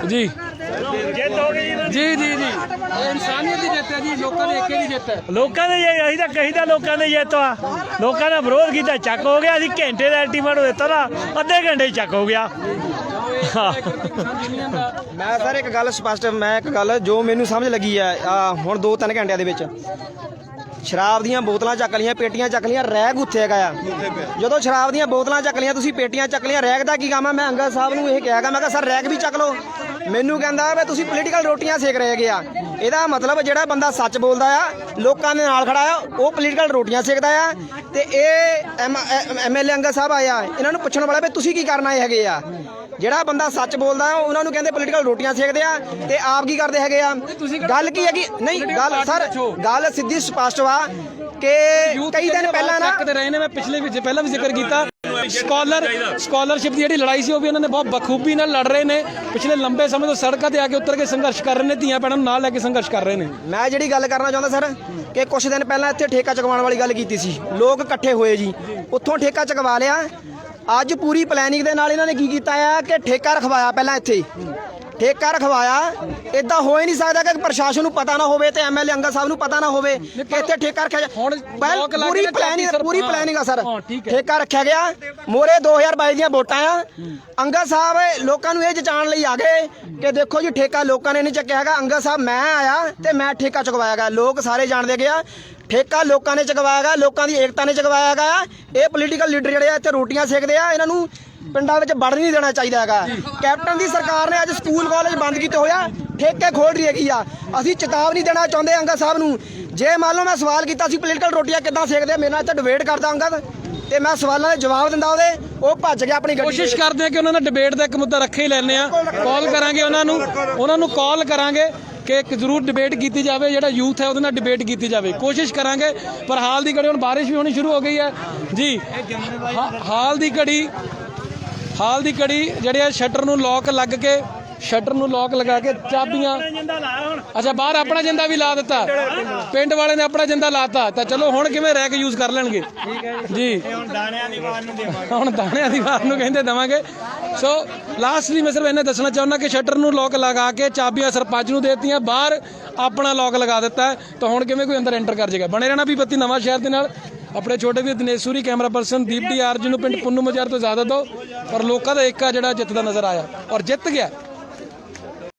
ਜੀ। ਜਿੱਤ ਹੋ ਗਈ ਜੀ ਜੀ ਜੀ, ਇਹ ਇਨਸਾਨੀਅਤ ਦੀ ਜਿੱਤ ਹੈ ਜੀ, ਲੋਕਾਂ ਦੇ ਏਕੇ ਦੀ ਜਿੱਤ ਹੈ। ਲੋਕਾਂ ਦੇ ਅਸੀਂ ਤਾਂ ਕਹੀਦਾ ਲੋਕਾਂ ਦੇ ਜਿੱਤ ਆ, ਲੋਕਾਂ ਨੇ ਵਿਰੋਧ ਕੀਤਾ ਚੱਕ ਹੋ ਗਿਆ। ਅਸੀਂ ਘੰਟੇ ਦਾ ਅਲਟੀਮੇਟ ਦਿੱਤਾ ਨਾ, ਅੱਧੇ ਘੰਟੇ 'ਚ ਚੱਕ ਹੋ ਗਿਆ। ਮੈਂ ਸਰ ਇੱਕ ਗੱਲ ਸਪਸ਼ਟ, ਮੈਂ ਇੱਕ ਗੱਲ ਜੋ ਮੈਨੂੰ ਸਮਝ ਲੱਗੀ ਹੈ ਹੁਣ 2-3 ਘੰਟਿਆਂ ਦੇ ਵਿੱਚ, ਸ਼ਰਾਬ ਦੀਆਂ ਬੋਤਲਾਂ ਚੱਕ ਲਈਆਂ, ਪੇਟੀਆਂ ਚੱਕ ਲਈਆਂ, ਰੈਗ ਉੱਥੇ ਹੈਗਾ ਆ। ਜਦੋਂ ਸ਼ਰਾਬ ਦੀਆਂ ਬੋਤਲਾਂ ਚੱਕ ਲਈਆਂ, ਤੁਸੀਂ ਪੇਟੀਆਂ ਚੱਕ ਲਈਆਂ, ਰੈਗ ਦਾ ਕੀ ਕੰਮ ਆ? ਮੈਂ ਅੰਗਦ ਸਾਹਿਬ ਨੂੰ ਇਹ ਕਿਹਾਗਾ, ਮੈਂ ਕਿਹਾ ਸਰ ਰੈਗ ਵੀ ਚੱਕ ਲਓ। ਮੈਨੂੰ ਕਹਿੰਦਾ ਵੀ ਤੁਸੀਂ ਪੋਲੀਟੀਕਲ ਰੋਟੀਆਂ ਸੇਕ ਰਹੇ ਹੈਗੇ ਆ। ਇਹਦਾ ਮਤਲਬ ਜਿਹੜਾ ਬੰਦਾ ਸੱਚ ਬੋਲਦਾ ਆ, ਲੋਕਾਂ ਦੇ ਨਾਲ ਖੜਾ ਆ, ਉਹ ਪੋਲੀਟੀਕਲ ਰੋਟੀਆਂ ਸੇਕਦਾ ਆ। ਤੇ ਇਹ ਐਮਐਲਏ ਅੰਗਦ ਸਾਹਿਬ ਆਇਆ, ਇਹਨਾਂ ਨੂੰ ਪੁੱਛਣ ਵਾਲਾ ਵੀ ਤੁਸੀਂ ਕੀ ਕਰਨ ਆਏ ਹੈਗੇ ਆ? ਜਿਹੜਾ ਬੰਦਾ ਸੱਚ ਬੋਲਦਾ ਆ ਉਹਨਾਂ ਨੂੰ ਕਹਿੰਦੇ ਪੋਲੀਟੀਕਲ ਰੋਟੀਆਂ ਸੇਕਦੇ ਆ, ਤੇ ਆਪ ਕੀ ਕਰਦੇ ਹੈਗੇ ਆ? ਗੱਲ ਕੀ ਹੈਗੀ? ਨਹੀਂ ਗੱਲ ਸਰ, ਗੱਲ ਸਿੱਧੀ ਸਪਸ਼ਟ ਵਾ ਕਿ ਕਈ ਦਿਨ ਪਹਿਲਾਂ ਨਾ ਰਹੇ ਨੇ, ਮੈਂ ਪਿਛਲੇ ਵਿੱਚ ਪਹਿਲਾਂ ਵੀ ਜ਼ਿਕਰ ਕੀਤਾ, ਸਕਾਲਰਸ਼ਿਪ ਦੀ ਜਿਹੜੀ ਲੜਾਈ ਸੀ ਉਹ ਵੀ ਉਹਨਾਂ ਨੇ ਬਹੁਤ ਬਖੂਬੀ ਨਾਲ ਲੜ ਰਹੇ ਨੇ। ਪਿਛਲੇ ਲੰਬੇ ਸਮੇਂ ਤੋਂ ਸੜਕਾਂ ਤੇ ਆ ਕੇ ਉਤਰ ਕੇ ਸੰਘਰਸ਼ ਕਰ ਰਹੇ ਨੇ, ਧੀਆਂ ਭੈਣਾਂ ਨੂੰ ਨਾਲ ਲੈ ਕੇ ਸੰਘਰਸ਼ ਕਰ ਰਹੇ ਨੇ। ਮੈਂ ਜਿਹੜੀ ਗੱਲ ਕਰਨਾ ਚਾਹੁੰਦਾ ਸਰ ਕਿ ਕੁਝ ਦਿਨ ਪਹਿਲਾਂ ਇੱਥੇ ਠੇਕਾ ਚੁਕਵਾਉਣ ਵਾਲੀ ਗੱਲ ਕੀਤੀ ਸੀ, ਲੋਕ ਇਕੱਠੇ ਹੋਏ ਜੀ, ਉੱਥੋਂ ਠੇਕਾ ਚੁਕਵਾ ਲਿਆ। ਅੱਜ ਪੂਰੀ ਪਲੈਨਿੰਗ ਦੇ ਨਾਲ ਇਹਨਾਂ ਨੇ ਕੀ ਕੀਤਾ ਆ ਕਿ ਠੇਕਾ ਰਖਵਾਇਆ, ਪਹਿਲਾਂ ਇੱਥੇ ਠੇਕਾ ਰਖਵਾਇਆ। ਇਦਾਂ ਹੋ ਹੀ ਨਹੀਂ ਸਕਦਾ ਕਿ ਪ੍ਰਸ਼ਾਸਨ ਨੂੰ ਪਤਾ ਨਾ ਹੋਵੇ ਤੇ ਐਮਐਲਏ ਅੰਗਦ ਸਾਹਿਬ ਨੂੰ ਪਤਾ ਨਾ ਹੋਵੇ ਕਿ ਇੱਥੇ ਠੇਕਾ ਰੱਖਿਆ ਹੁਣ ਪੂਰੀ ਪਲੈਨਿੰਗ ਆ ਸਰ। ਠੇਕਾ ਰੱਖਿਆ ਗਿਆ, ਮੋਰੇ 2022 ਦੀਆਂ ਵੋਟਾਂ ਆ। ਅੰਗਦ ਸਾਹਿਬ ਲੋਕਾਂ ਨੂੰ ਇਹ ਜਚਾਉਣ ਲਈ ਆ ਗਏ ਕਿ ਦੇਖੋ ਜੀ ਠੇਕਾ ਲੋਕਾਂ ਨੇ ਨਹੀਂ ਚੱਕਿਆ ਹੈਗਾ। ਅੰਗਦ ਸਾਹਿਬ ਮੈਂ ਆਇਆ ਤੇ ਮੈਂ ਠੇਕਾ ਚੁਕਵਾਇਆ ਗਿਆ। ਲੋਕ ਸਾਰੇ ਜਾਣਦੇ ਗਿਆ ਠੇਕਾ ਲੋਕਾਂ ਨੇ ਚੁਕਵਾਇਆ ਗਿਆ, ਲੋਕਾਂ ਦੀ ਏਕਤਾ ਨੇ ਚੁਕਵਾਇਆ ਗਿਆ। ਇਹ ਪੋਲੀਟੀਕਲ ਲੀਡਰ ਜਿਹੜੇ ਆ ਇੱਥੇ ਰੋਟੀਆਂ ਸੇਕਦੇ ਆ, ਇਹਨਾਂ ਨੂੰ ਪਿੰਡਾਂ ਵਿੱਚ ਵੜਨ ਨਹੀਂ ਦੇਣਾ ਚਾਹੀਦਾ ਹੈਗਾ। ਕੈਪਟਨ ਦੀ ਸਰਕਾਰ ਨੇ ਅੱਜ ਸਕੂਲ ਕਾਲਜ ਬੰਦ ਕੀਤੇ ਹੋਇਆ, ਠੇਕੇ ਖੋਲ ਰਹੀ ਹੈਗੀ ਆ। ਅਸੀਂ ਚੇਤਾਵਨੀ ਦੇਣਾ ਚਾਹੁੰਦੇ ਅੰਗਦ ਸਾਹਿਬ ਨੂੰ, ਜੇ ਮੰਨ ਲਓ ਮੈਂ ਸਵਾਲ ਕੀਤਾ ਸੀ ਪੋਲੀਟੀਕਲ ਰੋਟੀਆਂ ਕਿੱਦਾਂ ਸੇਕਦੇ, ਮੇਰੇ ਨਾਲ ਇੱਥੇ ਡਿਬੇਟ ਕਰਦਾ ਅੰਗਦ ਤੇ ਮੈਂ ਸਵਾਲਾਂ ਦੇ ਜਵਾਬ ਦਿੰਦਾ ਉਹਦੇ, ਉਹ ਭੱਜ ਗਿਆ ਆਪਣੀ ਗੱਡੀ। ਕੋਸ਼ਿਸ਼ ਕਰਦੇ ਆ ਕਿ ਉਹਨਾਂ ਨਾਲ ਡਿਬੇਟ ਦਾ ਇੱਕ ਮੁੱਦਾ ਰੱਖੇ ਹੀ ਲੈਣੇ ਆ, ਕਾਲ ਕਰਾਂਗੇ ਉਹਨਾਂ ਨੂੰ ਕਾਲ ਕਰਾਂਗੇ ਕਿ ਇੱਕ ਜ਼ਰੂਰ ਡਿਬੇਟ ਕੀਤੀ ਜਾਵੇ, ਜਿਹੜਾ ਯੂਥ ਹੈ ਉਹਦੇ ਨਾਲ ਡਿਬੇਟ ਕੀਤੀ ਜਾਵੇ, ਕੋਸ਼ਿਸ਼ ਕਰਾਂਗੇ। ਪਰ ਹਾਲ ਦੀ ਘੜੀ ਹੁਣ ਬਾਰਿਸ਼ ਵੀ ਹੋਣੀ ਸ਼ੁਰੂ ਹੋ ਗਈ ਹੈ ਜੀ। ਹਾਲ ਦੀ ਘੜੀ ਜਿਹੜੇ ਆ ਸ਼ਟਰ ਨੂੰ ਲੋਕ ਲਗਾ ਕੇ ਚਾਬੀਆਂ, ਅੱਛਾ ਬਾਹਰ ਆਪਣਾ ਜਿੰਦਾ ਵੀ ਲਾ ਦਿੱਤਾ, ਪਿੰਡ ਵਾਲੇ ਨੇ ਆਪਣਾ ਜਿੰਦਾ ਲਾਤਾ। ਤਾਂ ਚਲੋ ਹੁਣ ਕਿਵੇਂ ਰੈਕ ਯੂਜ਼ ਕਰ ਲੈਣਗੇ ਜੀ। ਹੁਣ ਦਾਣਿਆਂ ਦੀ ਵਾਰ ਨੂੰ ਕਹਿੰਦੇ ਦੇਵਾਂਗੇ। ਸੋ ਲਾਸਟਲੀ ਮੈਂ ਸਿਰਫ ਇਹਨੇ ਦੱਸਣਾ ਚਾਹੁੰਦਾ ਕਿ ਸ਼ਟਰ ਨੂੰ ਲੋਕ ਲਗਾ ਕੇ ਚਾਬੀਆਂ ਸਰਪੰਚ ਨੂੰ ਦੇਤੀਆਂ, ਬਾਹਰ ਆਪਣਾ ਲੋਕ ਲਗਾ ਦਿੱਤਾ। ਤਾਂ ਹੁਣ ਕਿਵੇਂ ਕੋਈ ਅੰਦਰ ਐਂਟਰ ਕਰ ਜਾਏਗਾ? ਬਣੇ ਰਹਿਣਾ ਵੀ ਨਵਾਂ ਸ਼ਹਿਰ ਦੇ ਨਾਲ। ਆਪਣੇ ਛੋਟੇ ਵੀਰ ਦਿਨੇਸ਼ ਸੂਰੀ, ਕੈਮਰਾ ਪਰਸਨ ਦੀਪ ਡੀ ਆਰਜੀ ਨੂੰ ਪਿੰਡ ਪੁੰਨੂ ਮਜਾਰ ਤੋਂ ਜ਼ਿਆਦਾ ਦਿਓ। ਪਰ ਲੋਕਾਂ ਦਾ ਏਕਾ ਜਿਹੜਾ ਜਿੱਤਦਾ ਨਜ਼ਰ ਆਇਆ ਔਰ ਜਿੱਤ ਗਿਆ।